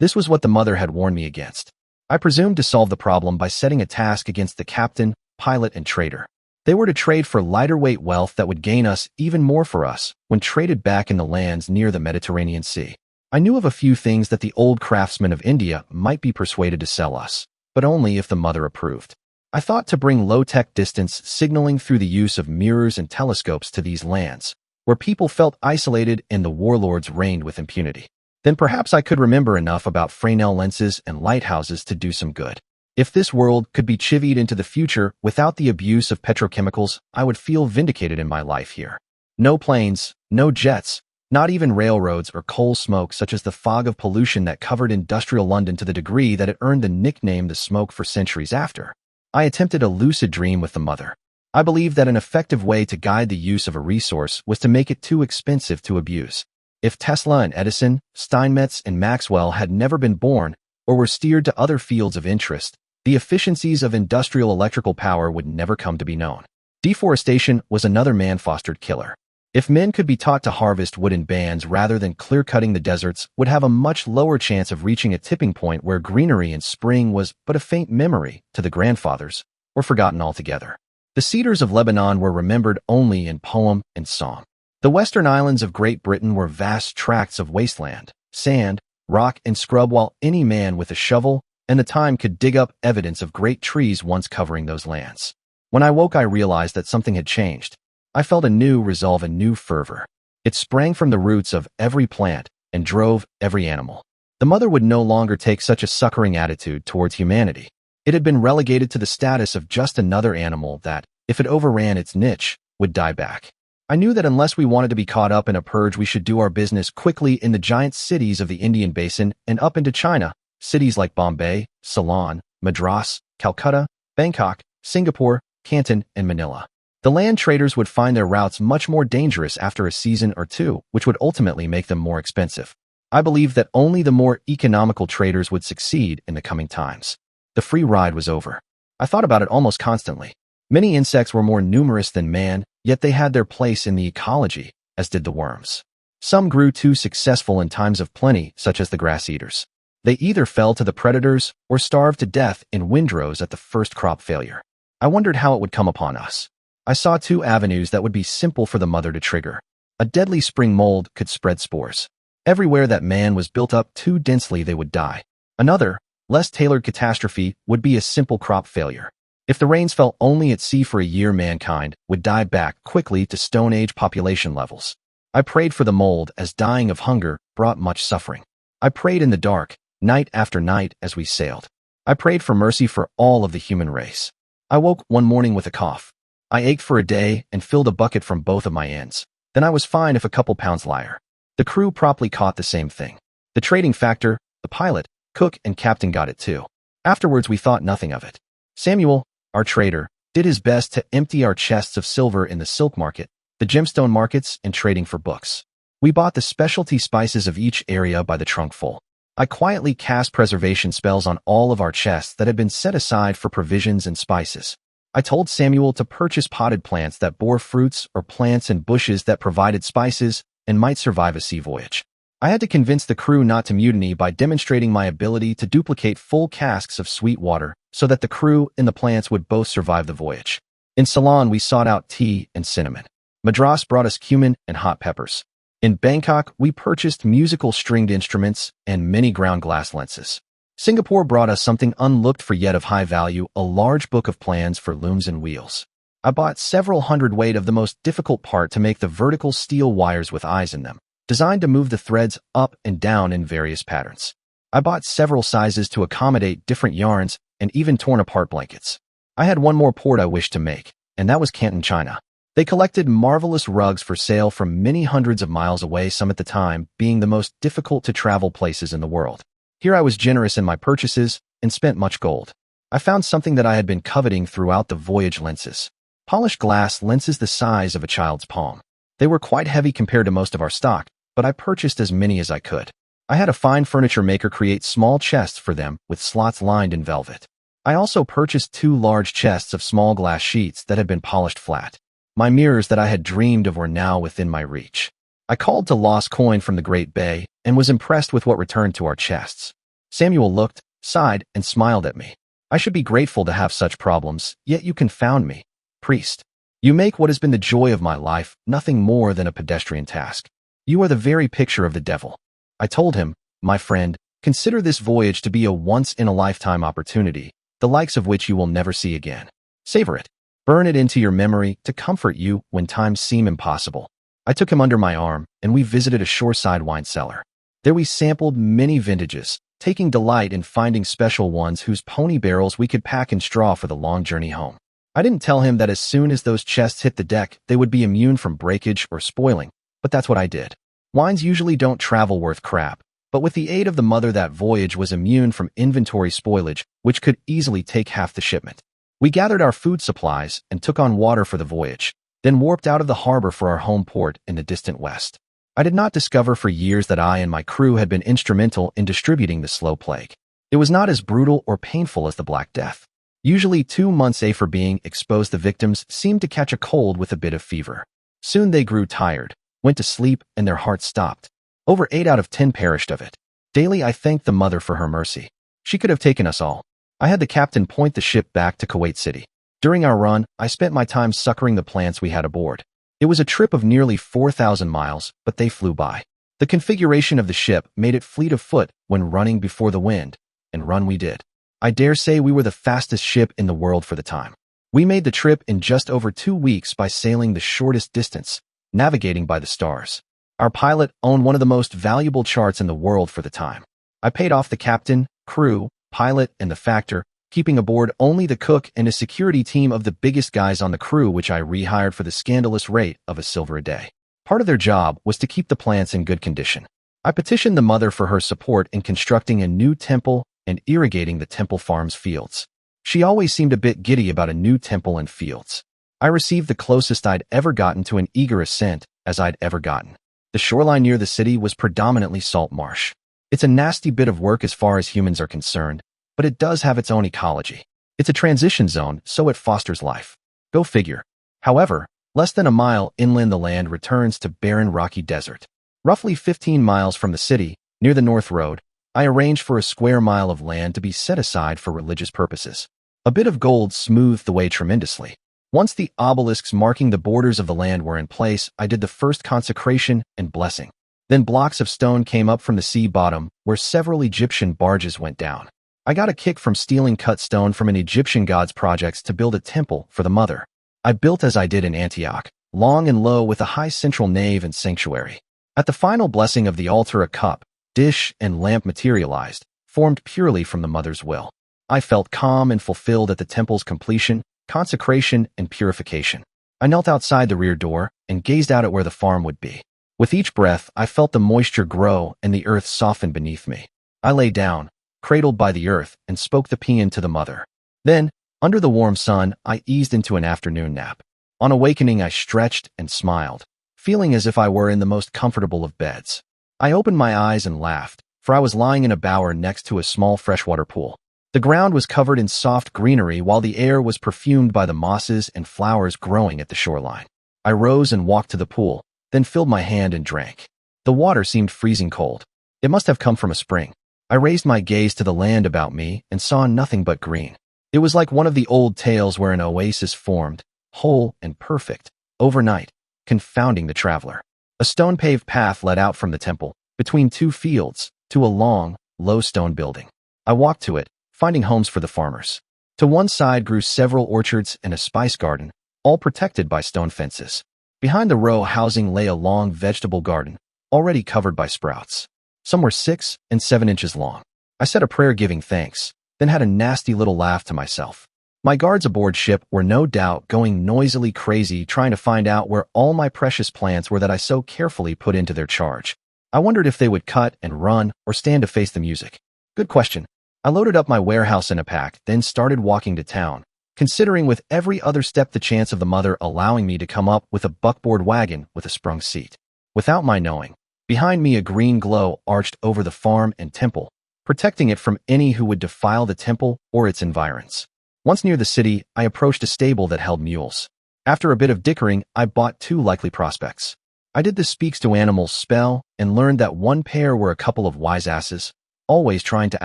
This was what the mother had warned me against. I presumed to solve the problem by setting a task against the captain, pilot, and trader. They were to trade for lighter weight wealth that would gain us even more for us when traded back in the lands near the Mediterranean Sea. I knew of a few things that the old craftsmen of India might be persuaded to sell us, but only if the mother approved. I thought to bring low-tech distance signaling through the use of mirrors and telescopes to these lands, where people felt isolated and the warlords reigned with impunity. Then perhaps I could remember enough about Fresnel lenses and lighthouses to do some good. If this world could be chivied into the future without the abuse of petrochemicals, I would feel vindicated in my life here. No planes, no jets, not even railroads or coal smoke such as the fog of pollution that covered industrial London to the degree that it earned the nickname the smoke for centuries after. I attempted a lucid dream with the mother. I believed that an effective way to guide the use of a resource was to make it too expensive to abuse. If Tesla and Edison, Steinmetz and Maxwell had never been born or were steered to other fields of interest, the efficiencies of industrial electrical power would never come to be known. Deforestation was another man-fostered killer. If men could be taught to harvest wood in bands rather than clear-cutting the deserts, would have a much lower chance of reaching a tipping point where greenery in spring was but a faint memory to the grandfathers, or forgotten altogether. The cedars of Lebanon were remembered only in poem and song. The western islands of Great Britain were vast tracts of wasteland, sand, rock, and scrub, while any man with a shovel and the time could dig up evidence of great trees once covering those lands. When I woke, I realized that something had changed. I felt a new resolve, a new fervor. It sprang from the roots of every plant and drove every animal. The mother would no longer take such a succoring attitude towards humanity. It had been relegated to the status of just another animal that, if it overran its niche, would die back. I knew that unless we wanted to be caught up in a purge, we should do our business quickly in the giant cities of the Indian basin and up into China, cities like Bombay, Ceylon, Madras, Calcutta, Bangkok, Singapore, Canton, and Manila. The land traders would find their routes much more dangerous after a season or two, which would ultimately make them more expensive. I believed that only the more economical traders would succeed in the coming times. The free ride was over. I thought about it almost constantly. Many insects were more numerous than man, yet they had their place in the ecology, as did the worms. Some grew too successful in times of plenty, such as the grass eaters. They either fell to the predators or starved to death in windrows at the first crop failure. I wondered how it would come upon us. I saw two avenues that would be simple for the mother to trigger. A deadly spring mold could spread spores. Everywhere that man was built up too densely, they would die. Another, less tailored catastrophe would be a simple crop failure. If the rains fell only at sea for a year, mankind would die back quickly to Stone Age population levels. I prayed for the mold, as dying of hunger brought much suffering. I prayed in the dark, night after night, as we sailed. I prayed for mercy for all of the human race. I woke one morning with a cough. I ached for a day and filled a bucket from both of my ends. Then I was fine if a couple pounds lighter. The crew promptly caught the same thing. The trading factor, the pilot, cook, and captain got it too. Afterwards, we thought nothing of it. Samuel, our trader, did his best to empty our chests of silver in the silk market, the gemstone markets, and trading for books. We bought the specialty spices of each area by the trunkful. I quietly cast preservation spells on all of our chests that had been set aside for provisions and spices. I told Samuel to purchase potted plants that bore fruits or plants and bushes that provided spices and might survive a sea voyage. I had to convince the crew not to mutiny by demonstrating my ability to duplicate full casks of sweet water so that the crew and the plants would both survive the voyage. In Ceylon, we sought out tea and cinnamon. Madras brought us cumin and hot peppers. In Bangkok, we purchased musical stringed instruments and many ground glass lenses. Singapore brought us something unlooked for yet of high value, a large book of plans for looms and wheels. I bought several hundredweight of the most difficult part to make the vertical steel wires with eyes in them, designed to move the threads up and down in various patterns. I bought several sizes to accommodate different yarns and even torn apart blankets. I had one more port I wished to make, and that was Canton, China. They collected marvelous rugs for sale from many hundreds of miles away, some at the time being the most difficult to travel places in the world. Here I was generous in my purchases and spent much gold. I found something that I had been coveting throughout the voyage: lenses. Polished glass lenses the size of a child's palm. They were quite heavy compared to most of our stock, but I purchased as many as I could. I had a fine furniture maker create small chests for them with slots lined in velvet. I also purchased 2 large chests of small glass sheets that had been polished flat. My mirrors that I had dreamed of were now within my reach. I called to lost coin from the Great Bay and was impressed with what returned to our chests. Samuel looked, sighed, and smiled at me. I should be grateful to have such problems, yet you confound me. Priest, you make what has been the joy of my life nothing more than a pedestrian task. You are the very picture of the devil. I told him, my friend, consider this voyage to be a once-in-a-lifetime opportunity, the likes of which you will never see again. Savor it. Burn it into your memory to comfort you when times seem impossible. I took him under my arm, and we visited a shoreside wine cellar. There we sampled many vintages, taking delight in finding special ones whose pony barrels we could pack in straw for the long journey home. I didn't tell him that as soon as those chests hit the deck, they would be immune from breakage or spoiling, but that's what I did. Wines usually don't travel worth crap, but with the aid of the mother, that voyage was immune from inventory spoilage, which could easily take half the shipment. We gathered our food supplies and took on water for the voyage, then warped out of the harbor for our home port in the distant west. I did not discover for years that I and my crew had been instrumental in distributing the slow plague. It was not as brutal or painful as the Black Death. Usually 2 months after being exposed, the victims seemed to catch a cold with a bit of fever. Soon they grew tired, went to sleep, and their hearts stopped. Over 8 out of 10 perished of it. Daily I thanked the mother for her mercy. She could have taken us all. I had the captain point the ship back to Kuwait City. During our run, I spent my time succoring the plants we had aboard. It was a trip of nearly 4,000 miles, but they flew by. The configuration of the ship made it fleet of foot when running before the wind, and run we did. I dare say we were the fastest ship in the world for the time. We made the trip in just over 2 weeks by sailing the shortest distance, navigating by the stars. Our pilot owned one of the most valuable charts in the world for the time. I paid off the captain, crew, pilot, and the factor, keeping aboard only the cook and a security team of the biggest guys on the crew, which I rehired for the scandalous rate of $1 a day. Part of their job was to keep the plants in good condition. I petitioned the mother for her support in constructing a new temple and irrigating the temple farm's fields. She always seemed a bit giddy about a new temple and fields. I received the closest I'd ever gotten to an eager assent as I'd ever gotten. The shoreline near the city was predominantly salt marsh. It's a nasty bit of work as far as humans are concerned, but it does have its own ecology. It's a transition zone, so it fosters life. Go figure. However, less than a mile inland the land returns to barren rocky desert. Roughly 15 miles from the city, near the North Road, I arranged for a square mile of land to be set aside for religious purposes. A bit of gold smoothed the way tremendously. Once the obelisks marking the borders of the land were in place, I did the first consecration and blessing. Then blocks of stone came up from the sea bottom, where several Egyptian barges went down. I got a kick from stealing cut stone from an Egyptian god's projects to build a temple for the mother. I built as I did in Antioch, long and low with a high central nave and sanctuary. At the final blessing of the altar, a cup, dish, and lamp materialized, formed purely from the mother's will. I felt calm and fulfilled at the temple's completion, consecration, and purification. I knelt outside the rear door and gazed out at where the farm would be. With each breath, I felt the moisture grow and the earth soften beneath me. I lay down, cradled by the earth, and spoke the paean to the mother. Then, under the warm sun, I eased into an afternoon nap. On awakening, I stretched and smiled, feeling as if I were in the most comfortable of beds. I opened my eyes and laughed, for I was lying in a bower next to a small freshwater pool. The ground was covered in soft greenery while the air was perfumed by the mosses and flowers growing at the shoreline. I rose and walked to the pool, then filled my hand and drank. The water seemed freezing cold. It must have come from a spring. I raised my gaze to the land about me and saw nothing but green. It was like one of the old tales where an oasis formed, whole and perfect, overnight, confounding the traveler. A stone-paved path led out from the temple, between two fields, to a long, low stone building. I walked to it, finding homes for the farmers. To one side grew several orchards and a spice garden, all protected by stone fences. Behind the row housing lay a long vegetable garden, already covered by sprouts. Some were 6 and 7 inches long. I said a prayer giving thanks, then had a nasty little laugh to myself. My guards aboard ship were no doubt going noisily crazy trying to find out where all my precious plants were that I so carefully put into their charge. I wondered if they would cut and run or stand to face the music. Good question. I loaded up my warehouse in a pack, then started walking to town, considering with every other step the chance of the mother allowing me to come up with a buckboard wagon with a sprung seat. Without my knowing, behind me a green glow arched over the farm and temple, protecting it from any who would defile the temple or its environs. Once near the city, I approached a stable that held mules. After a bit of dickering, I bought 2 likely prospects. I did the speaks to animals spell and learned that one pair were a couple of wise asses, always trying to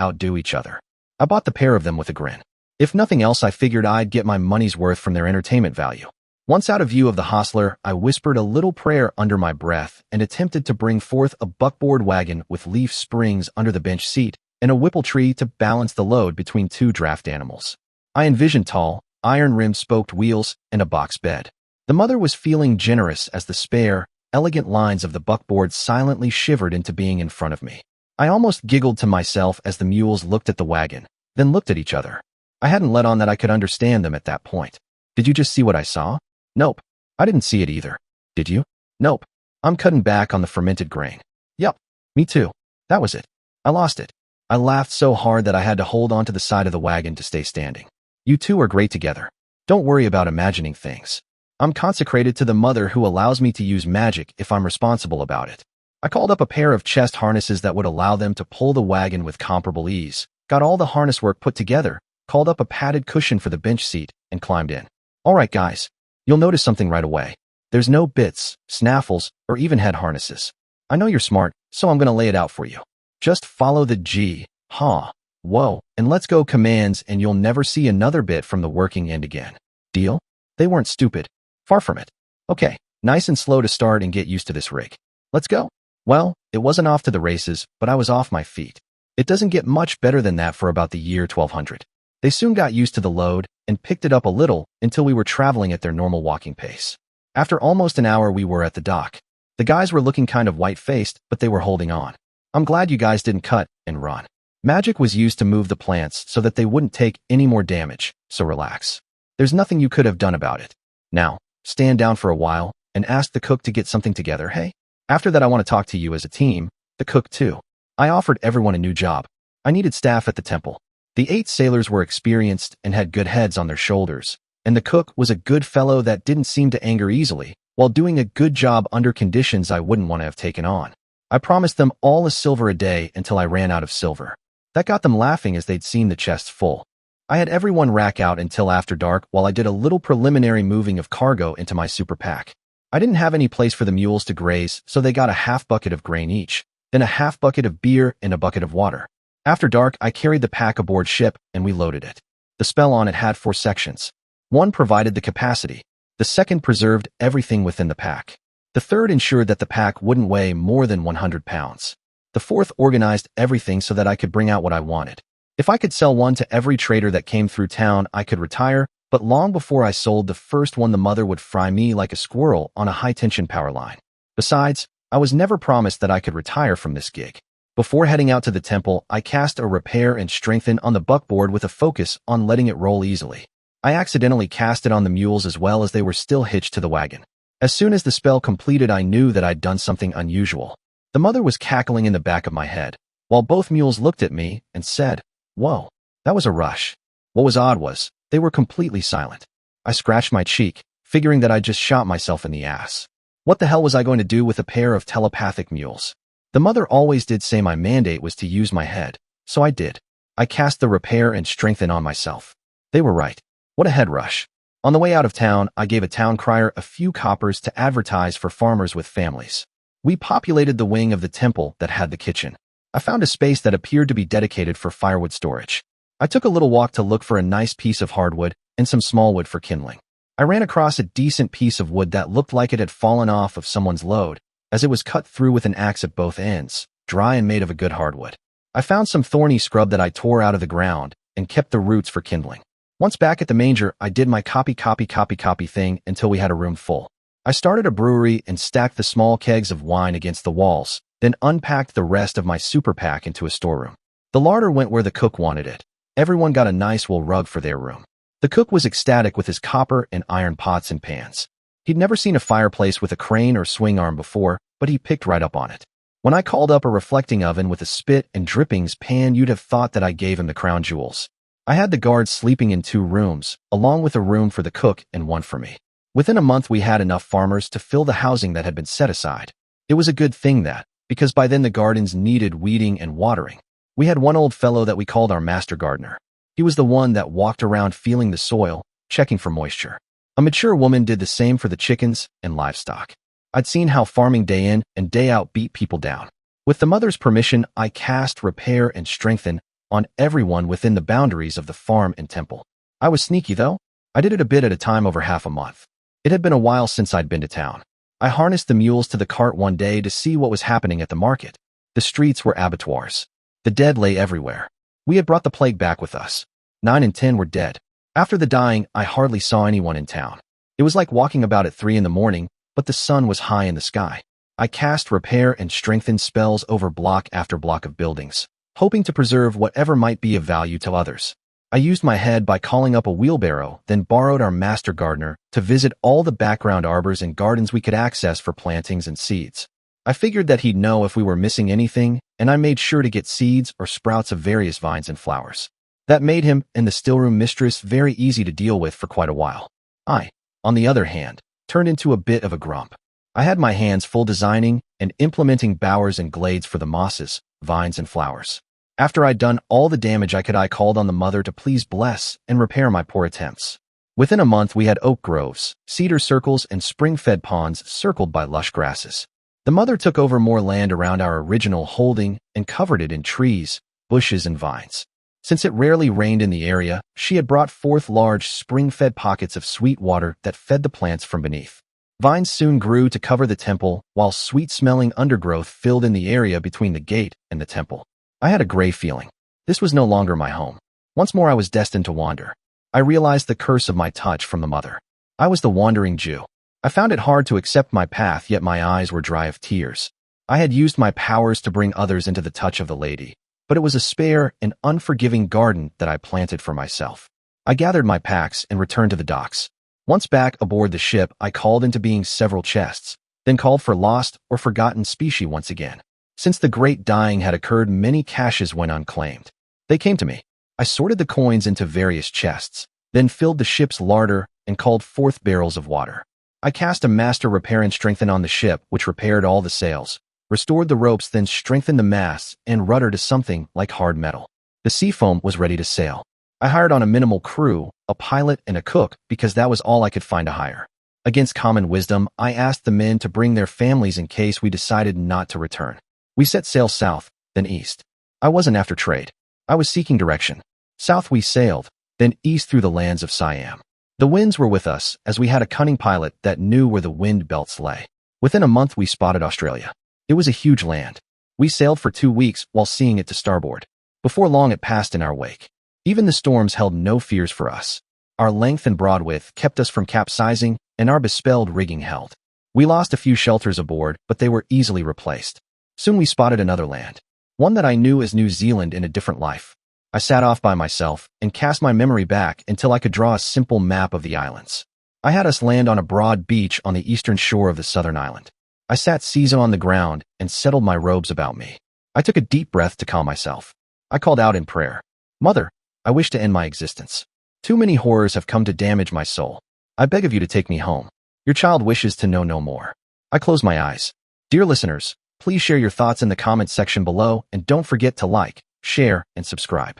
outdo each other. I bought the pair of them with a grin. If nothing else, I figured I'd get my money's worth from their entertainment value. Once out of view of the hostler, I whispered a little prayer under my breath and attempted to bring forth a buckboard wagon with leaf springs under the bench seat and a whipple tree to balance the load between 2 draft animals. I envisioned tall, iron-rimmed spoked wheels and a box bed. The mother was feeling generous as the spare, elegant lines of the buckboard silently shivered into being in front of me. I almost giggled to myself as the mules looked at the wagon, then looked at each other. I hadn't let on that I could understand them at that point. Did you just see what I saw? Nope. I didn't see it either. Did you? Nope. I'm cutting back on the fermented grain. Yup. Me too. That was it. I lost it. I laughed so hard that I had to hold onto the side of the wagon to stay standing. You two are great together. Don't worry about imagining things. I'm consecrated to the mother who allows me to use magic if I'm responsible about it. I called up a pair of chest harnesses that would allow them to pull the wagon with comparable ease, got all the harness work put together, called up a padded cushion for the bench seat, and climbed in. All right, guys. You'll notice something right away. There's no bits, snaffles, or even head harnesses. I know you're smart, so I'm going to lay it out for you. Just follow the G, ha, whoa, and let's go commands and you'll never see another bit from the working end again. Deal? They weren't stupid. Far from it. Okay, nice and slow to start and get used to this rig. Let's go. Well, it wasn't off to the races, but I was off my feet. It doesn't get much better than that for about the year 1200. They soon got used to the load and picked it up a little until we were traveling at their normal walking pace. After almost an hour, we were at the dock. The guys were looking kind of white-faced, but they were holding on. I'm glad you guys didn't cut and run. Magic was used to move the plants so that they wouldn't take any more damage, so relax. There's nothing you could have done about it. Now, stand down for a while and ask the cook to get something together, hey? After that, I want to talk to you as a team, the cook too. I offered everyone a new job. I needed staff at the temple. The 8 sailors were experienced and had good heads on their shoulders, and the cook was a good fellow that didn't seem to anger easily, while doing a good job under conditions I wouldn't want to have taken on. I promised them all a silver a day until I ran out of silver. That got them laughing as they'd seen the chests full. I had everyone rack out until after dark while I did a little preliminary moving of cargo into my super pack. I didn't have any place for the mules to graze, so they got a half bucket of grain each, then a half bucket of beer and a bucket of water. After dark, I carried the pack aboard ship and we loaded it. The spell on it had 4 sections. One provided the capacity. The second preserved everything within the pack. The third ensured that the pack wouldn't weigh more than 100 pounds. The fourth organized everything so that I could bring out what I wanted. If I could sell one to every trader that came through town, I could retire, but long before I sold the first one, the mother would fry me like a squirrel on a high-tension power line. Besides, I was never promised that I could retire from this gig. Before heading out to the temple, I cast a repair and strengthen on the buckboard with a focus on letting it roll easily. I accidentally cast it on the mules as well as they were still hitched to the wagon. As soon as the spell completed, I knew that I'd done something unusual. The mother was cackling in the back of my head, while both mules looked at me and said, "Whoa, that was a rush." What was odd was, they were completely silent. I scratched my cheek, figuring that I'd just shot myself in the ass. What the hell was I going to do with a pair of telepathic mules? The mother always did say my mandate was to use my head, so I did. I cast the repair and strengthen on myself. They were right. What a head rush. On the way out of town, I gave a town crier a few coppers to advertise for farmers with families. We populated the wing of the temple that had the kitchen. I found a space that appeared to be dedicated for firewood storage. I took a little walk to look for a nice piece of hardwood and some small wood for kindling. I ran across a decent piece of wood that looked like it had fallen off of someone's load, as it was cut through with an axe at both ends, dry and made of a good hardwood. I found some thorny scrub that I tore out of the ground and kept the roots for kindling. Once back at the manger, I did my copy thing until we had a room full. I started a brewery and stacked the small kegs of wine against the walls, then unpacked the rest of my super pack into a storeroom. The larder went where the cook wanted it. Everyone got a nice wool rug for their room. The cook was ecstatic with his copper and iron pots and pans. He'd never seen a fireplace with a crane or swing arm before, but he picked right up on it. When I called up a reflecting oven with a spit and drippings pan, you'd have thought that I gave him the crown jewels. I had the guards sleeping in 2 rooms, along with a room for the cook and one for me. Within a month, we had enough farmers to fill the housing that had been set aside. It was a good thing that, because by then the gardens needed weeding and watering. We had one old fellow that we called our master gardener. He was the one that walked around feeling the soil, checking for moisture. A mature woman did the same for the chickens and livestock. I'd seen how farming day in and day out beat people down. With the mother's permission, I cast repair and strengthen on everyone within the boundaries of the farm and temple. I was sneaky though. I did it a bit at a time over half a month. It had been a while since I'd been to town. I harnessed the mules to the cart one day to see what was happening at the market. The streets were abattoirs. The dead lay everywhere. We had brought the plague back with us. 9 in 10 were dead. After the dying, I hardly saw anyone in town. It was like walking about at 3 in the morning, but the sun was high in the sky. I cast repair and strengthen spells over block after block of buildings, hoping to preserve whatever might be of value to others. I used my head by calling up a wheelbarrow, then borrowed our master gardener to visit all the background arbors and gardens we could access for plantings and seeds. I figured that he'd know if we were missing anything, and I made sure to get seeds or sprouts of various vines and flowers. That made him and the stillroom mistress very easy to deal with for quite a while. I, on the other hand, turned into a bit of a grump. I had my hands full designing and implementing bowers and glades for the mosses, vines, and flowers. After I'd done all the damage I could, I called on the mother to please bless and repair my poor attempts. Within a month, we had oak groves, cedar circles, and spring-fed ponds circled by lush grasses. The mother took over more land around our original holding and covered it in trees, bushes, and vines. Since it rarely rained in the area, she had brought forth large spring-fed pockets of sweet water that fed the plants from beneath. Vines soon grew to cover the temple, while sweet-smelling undergrowth filled in the area between the gate and the temple. I had a gray feeling. This was no longer my home. Once more I was destined to wander. I realized the curse of my touch from the mother. I was the wandering Jew. I found it hard to accept my path, yet my eyes were dry of tears. I had used my powers to bring others into the touch of the lady, but it was a spare and unforgiving garden that I planted for myself. I gathered my packs and returned to the docks. Once back aboard the ship, I called into being several chests, then called for lost or forgotten specie once again. Since the great dying had occurred, many caches went unclaimed. They came to me. I sorted the coins into various chests, then filled the ship's larder and called forth barrels of water. I cast a master repair and strengthen on the ship, which repaired all the sails, restored the ropes, then strengthened the masts and rudder to something like hard metal. The sea foam was ready to sail. I hired on a minimal crew, a pilot and a cook, because that was all I could find to hire. Against common wisdom, I asked the men to bring their families in case we decided not to return. We set sail south, then east. I wasn't after trade. I was seeking direction. South we sailed, then east through the lands of Siam. The winds were with us, as we had a cunning pilot that knew where the wind belts lay. Within a month we spotted Australia. It was a huge land. We sailed for 2 weeks while seeing it to starboard. Before long it passed in our wake. Even the storms held no fears for us. Our length and broad width kept us from capsizing, and our bespelled rigging held. We lost a few shelters aboard, but they were easily replaced. Soon we spotted another land, one that I knew as New Zealand in a different life. I sat off by myself and cast my memory back until I could draw a simple map of the islands. I had us land on a broad beach on the eastern shore of the southern island. I sat season on the ground and settled my robes about me. I took a deep breath to calm myself. I called out in prayer, "Mother, I wish to end my existence. Too many horrors have come to damage my soul. I beg of you to take me home. Your child wishes to know no more." I closed my eyes. Dear listeners, please share your thoughts in the comments section below and don't forget to like, share, and subscribe.